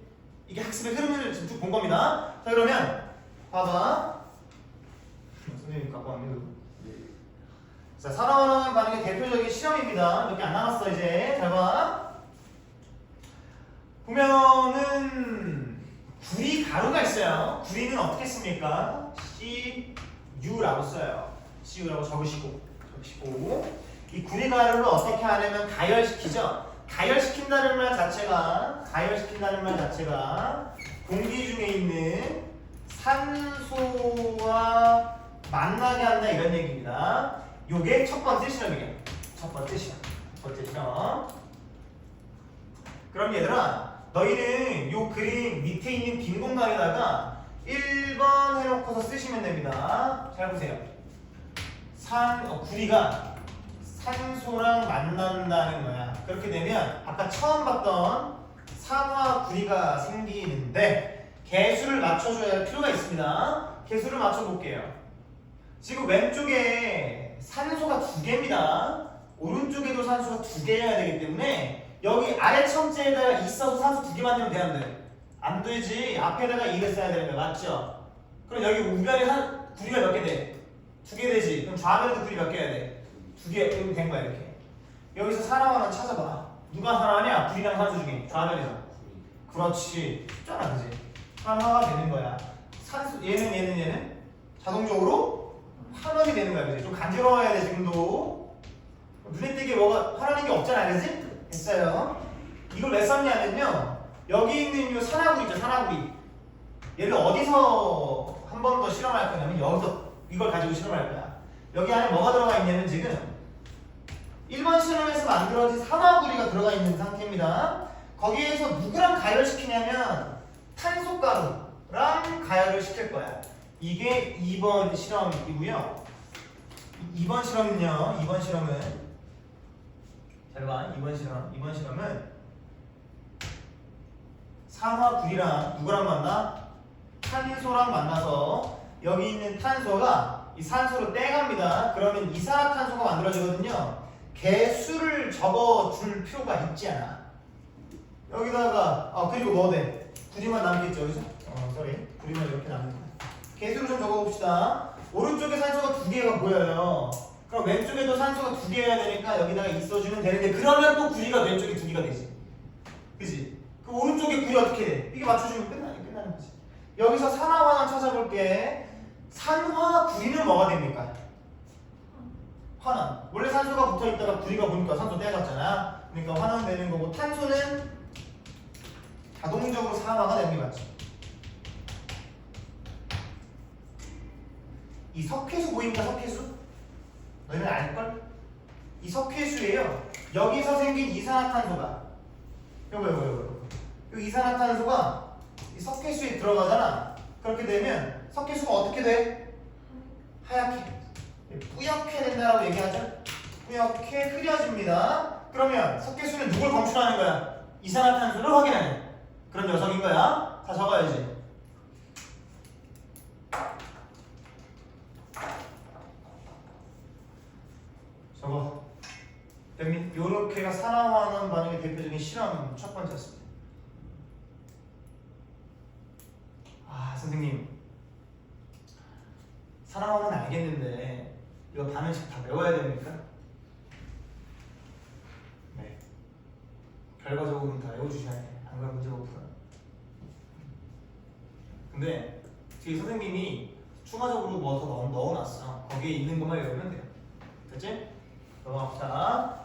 [SPEAKER 1] 이게 학습의 흐름을 쭉 본 겁니다. 자, 그러면 봐봐. 선생님 갖고 왔네요. 자, 산화환원 반응의 대표적인 실험입니다. 몇 개 안 남았어 이제. 잘 봐. 보면은 구리 가루가 있어요. 구리는 어떻게 씁니까? CU라고 써요. CU라고 적으시고 이 구리 가루를 어떻게 하냐면 가열시키죠. 가열시킨다는 말 자체가 공기 중에 있는 산소와 만나게 한다 이런 얘기입니다. 요게 첫 번째 실험이에요. 첫 번째 실험. 첫 번째 실험. 그럼 얘들아, 너희는 요 그림 밑에 있는 빈 공간에다가 1번 해놓고서 쓰시면 됩니다. 잘 보세요. 구리가 산소랑 만난다는 거야. 그렇게 되면 아까 처음 봤던 산화 구리가 생기는데 개수를 맞춰줘야 할 필요가 있습니다. 개수를 맞춰볼게요. 지금 왼쪽에 산소가 2개입니다. 오른쪽에도 산소가 2개여야 되기 때문에 여기 아래 천째에다가 있어도 산소 2개 만들면 돼, 안 돼? 안 되지. 앞에다가 2를 써야 되는 거야. 맞죠? 그럼 여기 우변에 구리가 몇 개 돼? 2개 되지. 그럼 좌변에도 구리 몇 개 해야 돼? 2개. 그럼 된 거야, 이렇게. 여기서 산화하나 찾아봐. 누가 산화하냐? 구리랑 산소 중에. 좌변에서. 그렇지. 쉽잖아, 그지? 산화가 되는 거야. 산소, 얘는 자동적으로 환원이 되는 거야, 그지? 좀 간지러워야 돼, 지금도. 눈에 띄게 뭐가 환원인 게 없잖아, 그지? 됐어요. 이걸 왜 썼냐면요. 여기 있는 이 산화구리 있죠, 산화구리. 얘를 어디서 한 번 더 실험할 거냐면 여기서 이걸 가지고 실험할 거야. 여기 안에 뭐가 들어가 있냐면 지금 1번 실험에서 만들어진 산화구리가 들어가 있는 상태입니다. 거기에서 누구랑 가열시키냐면 탄소가루랑 가열을 시킬 거야. 이게 2번 실험이고요. 2번 실험은요. 2번 실험은 잘 봐. 2번 실험은 산화구리랑 누구랑 만나? 탄소랑 만나서 여기 있는 탄소가 이 산소를 떼갑니다. 그러면 이산화탄소가 만들어지거든요. 개수를 적어줄 필요가 있지 않아. 여기다가 그리고 뭐 돼? 구리만 남겠죠, 그죠? 구리만 이렇게 남는 거야. 개수를 좀 적어봅시다. 오른쪽에 산소가 2개가 보여요. 그럼 왼쪽에도 산소가 2개여야 되니까 여기다가 있어주면 되는데 그러면 또 구리가 왼쪽에 2개가 되지. 그지? 그 오른쪽에 구리 어떻게 돼? 이게 맞춰주면 끝나는 거지. 여기서 산화환원 찾아볼게. 산화구리는 뭐가 됩니까? 환원. 원래 산소가 붙어있다가 구리가 보니까 산소 떼어갔잖아. 그러니까 환원되는 거고 탄소는 자동적으로 산화가 되는 게 맞지. 이 석회수 보입니까? 석회수? 너희는 알걸? 이 석회수예요. 여기서 생긴 이산화탄소가 요거 이 이산화탄소가 이 석회수에 들어가잖아. 그렇게 되면 석회수가 어떻게 돼? 하얗게 뿌옇게 된다라고 얘기하죠. 뿌옇게 흐려집니다. 그러면 석회수는 누굴 검출하는 거야? 이산화탄소를 확인하는 그런 녀석인 거야. 다 적어야지. 저거 요렇게가 산화환원 반응의 대표적인 실험 첫 번째였습니다. 선생님 산화환원 알겠는데 이거 반응식 다 외워야 됩니까? 네. 결과적으로는 다 외워주셔야 돼. 안 그러면 문제 못 풀어요. 근데 뒤에 선생님이 추가적으로 뭐 더 넣어놨어. 거기에 있는 것만 외우면 돼요. 됐지? 넘어갑시다.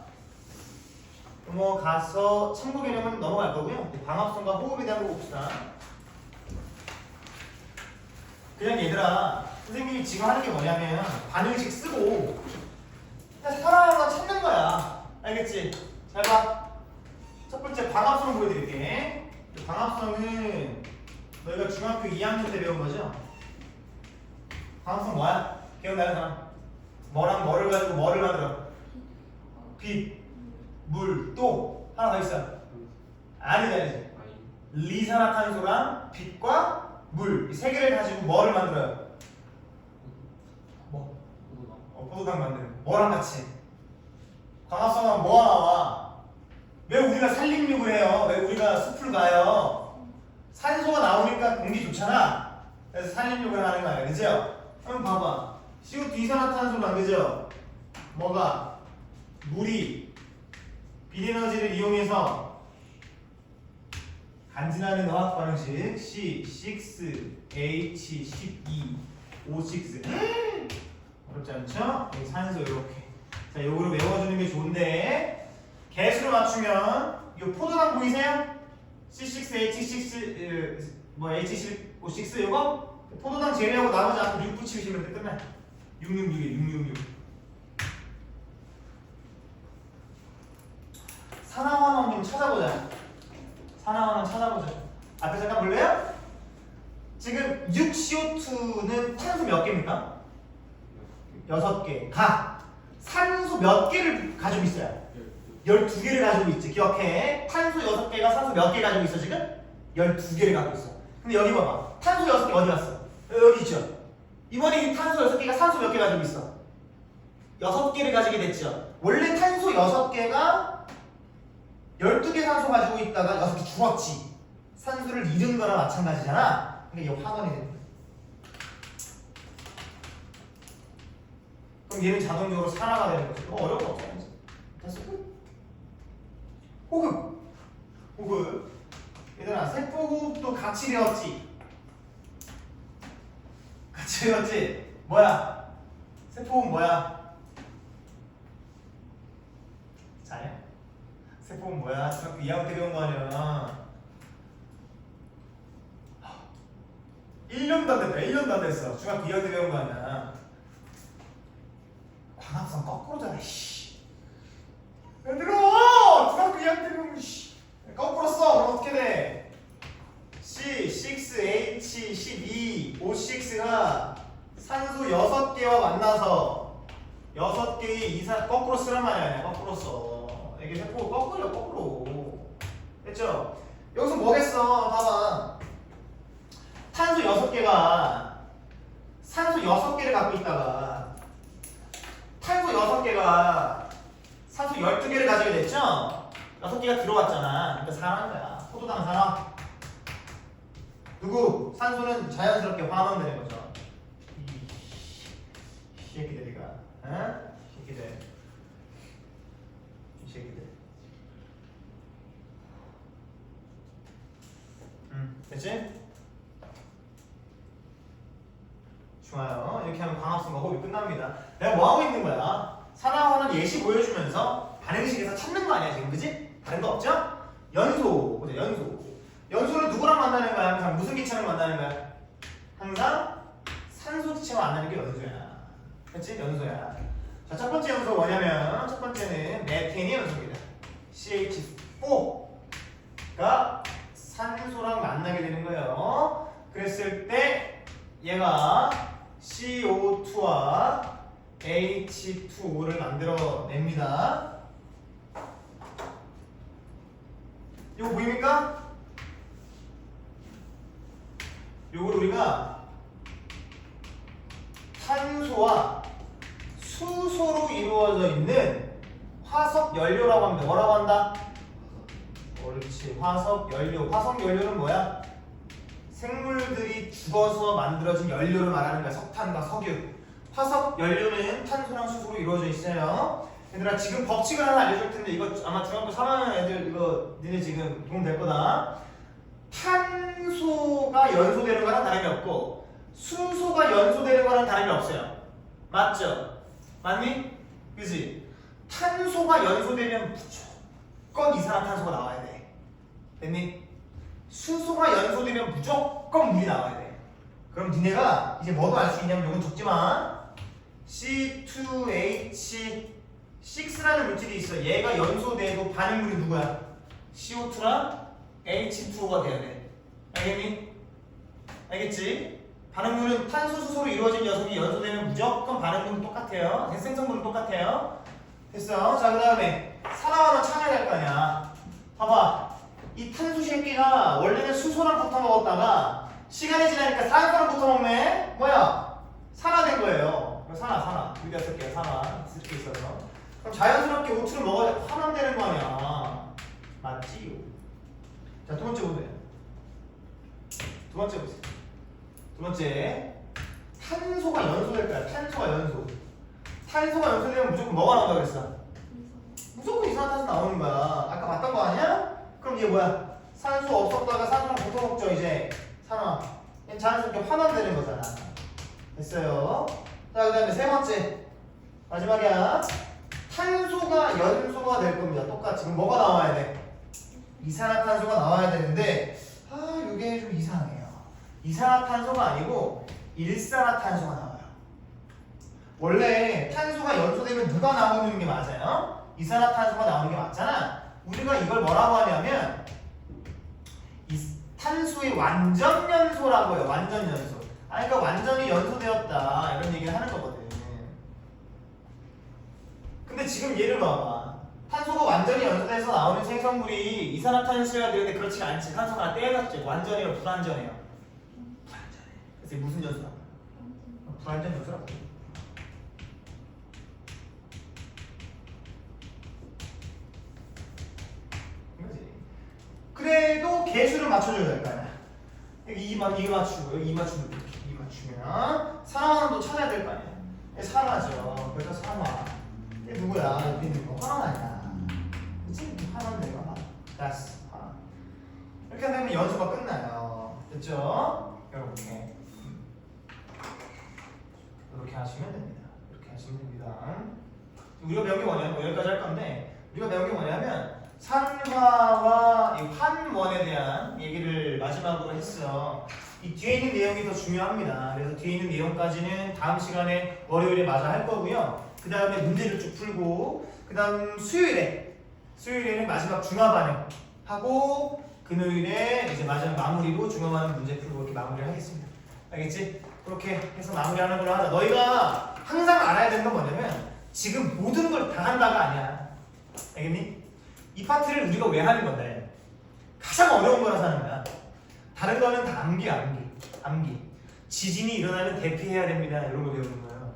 [SPEAKER 1] 넘어가서 참고 개념은 넘어갈 거고요. 광합성과 호흡에 대한 거 봅시다. 그냥 얘들아, 선생님이 지금 하는 게 뭐냐면 반응식 쓰고 그냥 산화환원 찾는 거야. 알겠지? 잘 봐. 첫 번째 광합성 보여드릴게. 광합성은 너희가 중학교 2학년 때 배운 거죠? 광합성 뭐야? 기억나는 사람? 뭐랑 뭐를 가지고 뭐를 만들어? 빛, 물, 또 하나 더 있어. 아니지. 리산화탄소랑 빛과 물, 이 세 개를 가지고 뭐를 만들어요? 뭐? 포도당 만드는. 뭐랑 같이? 광합성은 뭐가 나와? 왜 우리가 산림욕을 해요? 왜 우리가 숲을 가요? 산소가 나오니까 공기 좋잖아. 그래서 산림욕을 하는 거야, 그죠? 그럼 봐봐. CO2 이산화탄소를 만들죠? 뭐가? 물이 빛에너지를 이용해서 간지나는 화학 반응식 C6H12O6 어렵지 않죠? 여기 산소 이렇게. 자, 요거를 외워주는 게 좋은데 개수를 맞추면 이 포도당 보이세요? C6H6 H15O6 요거 포도당 제외하고 나머지 앞에 6 붙이시면 돼. 끝나. 666이에요. 666. 산화환원 좀 찾아보자. 산화환원 찾아보자. 앞에 잠깐 볼래요? 지금 6CO2는 탄소 몇 개입니까? 6개. 산소 몇 개를 가지고 있어요? 12개를 가지고 있지. 기억해. 탄소 6개가 산소 몇 개 가지고 있어 지금? 12개를 가지고 있어. 근데 여기 봐봐. 탄소 6개 어디 갔어? 여기 있죠. 이번에 이 탄소 6개가 산소 몇 개 가지고 있어? 6개를 가지게 됐죠. 원래 탄소 6개가 12개 산소 가지고 있다가 6개 줄었지. 산소를 잃은 거나 마찬가지잖아. 그러니까 이게 환원이 되는 거야. 그럼 얘는 자동적으로 산화가 되는 거지. 뭐 어려운 거 없어. 됐어? 호흡. 얘들아, 세포호흡도 같이 배웠지? 같이 배웠지? 뭐야? 세포호흡 뭐야? 잘해? 세포호흡 뭐야? 중학교 2학년 때 배운 거 아니야? 1년도 안 됐다. 1년도 안 됐어. 중학교 2학년 때 배운 거 아니야? 광합성 거꾸로잖아. 씨. 얘들아! 중학교 2학년 때 배운 거 씨. 거꾸로 써. 그럼 어떻게 돼? C6H12 O6가 산소 6개와 만나서 6개의 이산 거꾸로 쓰란 말이 아니야. 거꾸로 써. 이게 세포 거꾸로야. 거꾸로. 됐죠? 여기서 뭐겠어? 봐봐. 탄소 6개가 산소 6개를 갖고 있다가 탄소 6개가 산소 12개를 가지게 됐죠? 6개가 들어왔잖아. 그러니까 산화인 거야. 포도당 산화. 누구? 산소는 자연스럽게 환원되는 거죠. 이 새끼들이가. 응? 새끼들. 이 새끼들. 됐지? 좋아요. 이렇게 하면 광합성과 호흡이 끝납니다. 내가 뭐 하고 있는 거야? 산화환원 예시 보여주면서 반응식에서 찾는 거 아니야 지금, 그지? 다른 거 없죠? 연소 보자. 연소는 누구랑 만나는 거야? 항상 무슨 기체랑 만나는 거야? 항상 산소 기체와 만나는 게 연소야. 그렇지? 연소야. 자, 첫 번째 연소 뭐냐면 첫 번째는 메테인의 연소입니다. CH4가 산소랑 만나게 되는 거예요. 그랬을 때 얘가 CO2와 H2O를 만들어냅니다. 이거 보입니까? 요걸 우리가 탄소와 수소로 이루어져 있는 화석 연료라고 합니다. 뭐라고 한다? 옳지. 화석 연료. 화석 연료는 뭐야? 생물들이 죽어서 만들어진 연료를 말하는 거야. 석탄과 석유. 화석 연료는 탄소랑 수소로 이루어져 있어요. 얘들아, 지금 법칙을 하나 알려줄 텐데 이거 아마 중학교 3학년 애들 이거 니네 지금 도움 될 거다. 탄소가 연소되는 거랑 다름이 없고 수소가 연소되는 거랑 다름이 없어요. 맞죠? 맞니? 그지? 탄소가 연소되면 무조건 이산화탄소가 나와야 돼. 됐니? 수소가 연소되면 무조건 물이 나와야 돼. 그럼 니네가 이제 뭐도 알 수 있냐면 이건 적지만 C2H6라는 물질이 있어. 얘가 연소돼도 반응물이 누구야? CO2랑 H2O가 돼야 돼. 알겠니? 알겠지? 반응물은 탄소, 수소로 이루어진 녀석이 연소되면 무조건 반응물은 똑같아요. 생성물은 똑같아요. 됐어. 자, 그 다음에 산화환원 찾아야 될 거 아니야. 봐봐. 이 탄소 새끼가 원래는 수소랑 붙어 먹었다가 시간이 지나니까 산소랑 붙어 먹네. 뭐야? 산화된 거예요. 산화. 여기다 쓸게요. 산화. 이렇게 있어서. 그럼 자연스럽게 O2를 먹어야 환원되는 거 아니야. 맞지요? 자, 두 번째 보세요. 두 번째. 탄소가 연소될 거야. 탄소가 연소되면 무조건 뭐가 나온다 그랬어? 무조건 이산화탄소 나오는 거야. 아까 봤던 거 아니야? 그럼 이게 뭐야? 산소 없었다가 산소랑 붙어 먹죠. 이제 산화. 자연스럽게 환원되는 거잖아. 됐어요. 자, 그 다음에 세 번째. 마지막이야. 탄소가 연소가 될 겁니다. 똑같이. 그럼 뭐가 나와야 돼? 이산화탄소가 나와야 되는데 이게 좀 이상해요. 이산화탄소가 아니고 일산화탄소가 나와요. 원래 탄소가 연소되면 누가 나오는 게 맞아요? 이산화탄소가 나오는 게 맞잖아. 우리가 이걸 뭐라고 하냐면 이 탄소의 완전 연소라고 해요. 완전 연소. 그러니까 완전히 연소되었다 이런 얘기를 하는 거거든. 근데 지금 얘를 봐봐. 탄소가 완전히 연소돼서 나오는 생성물이 이산화탄소여야 되는데 그렇지가 않지. 탄소가 하나 떼어졌지. 완전해요, 불완전해요? 불완전해. 그래서 이게 무슨 연소라고? 불완전 연소라고. 그렇지. 그래도 개수를 맞춰줘야 될 거 아니야. 여기 2 맞추고 여기 2 맞추면 이렇게 2 맞추면 산화도 찾아야 될 거 아니야. 산화죠. 그래서 산화. 이게 누구야? 여기 있는 거 화학 아니야. 그치? 화학 내가 됐어. 이렇게 되면 연수가 끝나요. 됐죠? 이렇게 하시면 됩니다. 이렇게 하시면 됩니다. 우리가 배운 게 뭐냐면 여기까지 할 건데 우리가 배운 게 뭐냐면 산화와 이 환원에 대한 얘기를 마지막으로 했어. 이 뒤에 있는 내용이 더 중요합니다. 그래서 뒤에 있는 내용까지는 다음 시간에 월요일에 마저 할 거고요. 그 다음에 문제를 쭉 풀고 그 다음 수요일에는 마지막 중화 반응 하고 금요일에 이제 마지막 마무리로 중화 반응 문제 풀고 이렇게 마무리를 하겠습니다. 알겠지? 그렇게 해서 마무리하는 걸로 하자. 너희가 항상 알아야 되는 건 뭐냐면 지금 모든 걸 다 한다가 아니야. 알겠니? 이 파트를 우리가 왜 하는 건데 가장 어려운 거라서 하는 거야. 다른 거는 다 암기. 지진이 일어나면 대피해야 됩니다. 이런 거 배우는 거예요.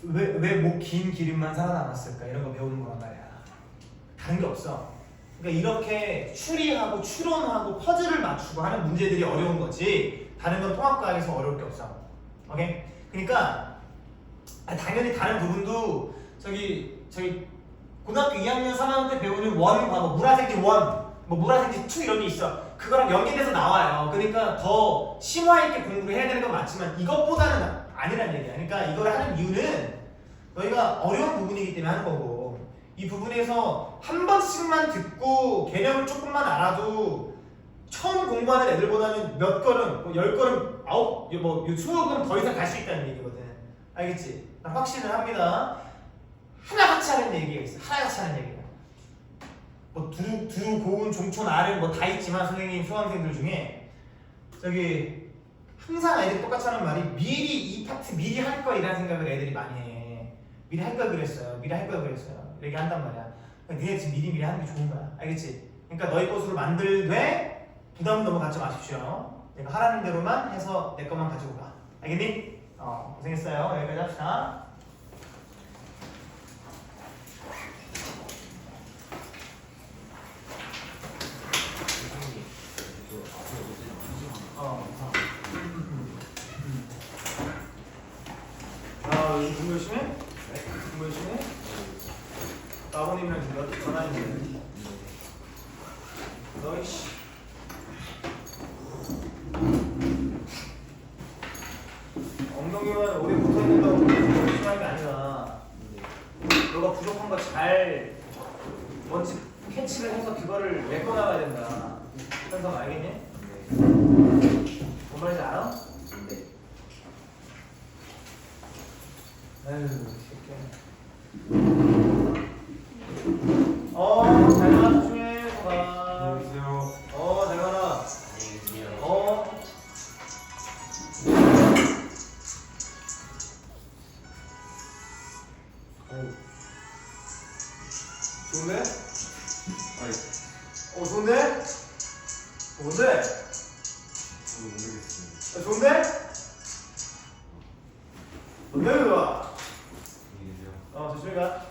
[SPEAKER 1] 왜 목 긴 기름만 살아남았을까? 이런 거 배우는 거란 말이야. 다른 게 없어. 그러니까 이렇게 추리하고 추론하고 퍼즐을 맞추고 하는 문제들이 어려운 거지. 다른 건 통합과학에서 어려울 게 없어. 오케이? 그러니까 당연히 다른 부분도 저기 고등학교 2학년 3학년 때 배우는 원 과목 물화생지 1, 뭐 물화생지 2 이런 게 있어. 그거랑 연계돼서 나와요. 그러니까 더 심화 있게 공부를 해야 되는 건 맞지만 이것보다는 아니란 얘기야. 그러니까 이걸 하는 이유는 너희가 어려운 부분이기 때문에 하는 거고 이 부분에서 한 번씩만 듣고 개념을 조금만 알아도 처음 공부하는 애들보다는 몇 걸음, 뭐 10걸음, 20걸음 더 이상 갈 수 있다는 얘기거든. 알겠지? 나 확신을 합니다. 하나같이 하는 얘기가 있어. 하나같이 하는 얘기가. 뭐 두, 고운, 종촌, 아른 뭐 다 있지만 선생님, 수강생들 중에 저기 항상 애들이 똑같이 하는 말이 미리 이 파트 미리 할 거 이라는 생각을 애들이 많이 해. 미리 할 걸 그랬어요. 이렇게 한단 말이야. 그러니까 니네 지금 미리 하는 게 좋은 거야. 알겠지? 그러니까 너희 것으로 만들되 부담 너무 갖지 마십시오. 내가 하라는 대로만 해서 내 것만 가지고 가. 알겠니? 고생했어요. 여기까지 합시다. 공부 열심히 해? 네. 공부 열심히 해? 아버님이랑 지금 전화했는데 너희 씨 엉덩이만 오래 붙어있는다고 열심히 하는 게 아니라 너가 부족한 거 잘 뭔지 캐치를 해서 그거를 메꿔나가야 된다. 현성 알겠니? 네. 뭔 말인지 알아? 네. 아유, 새끼야. 잘 가라, 조심해, 가.
[SPEAKER 2] 안녕히 계세요.
[SPEAKER 1] 잘 가라.
[SPEAKER 2] 안녕히 계세요.
[SPEAKER 1] 좋은데?
[SPEAKER 2] 아이,
[SPEAKER 1] 좋은데? 좋은데?
[SPEAKER 2] 저도 모르겠습니다.
[SPEAKER 1] 좋은데? 좋은데, 좋아.
[SPEAKER 2] 안녕히 계세요.
[SPEAKER 1] 조심히 가.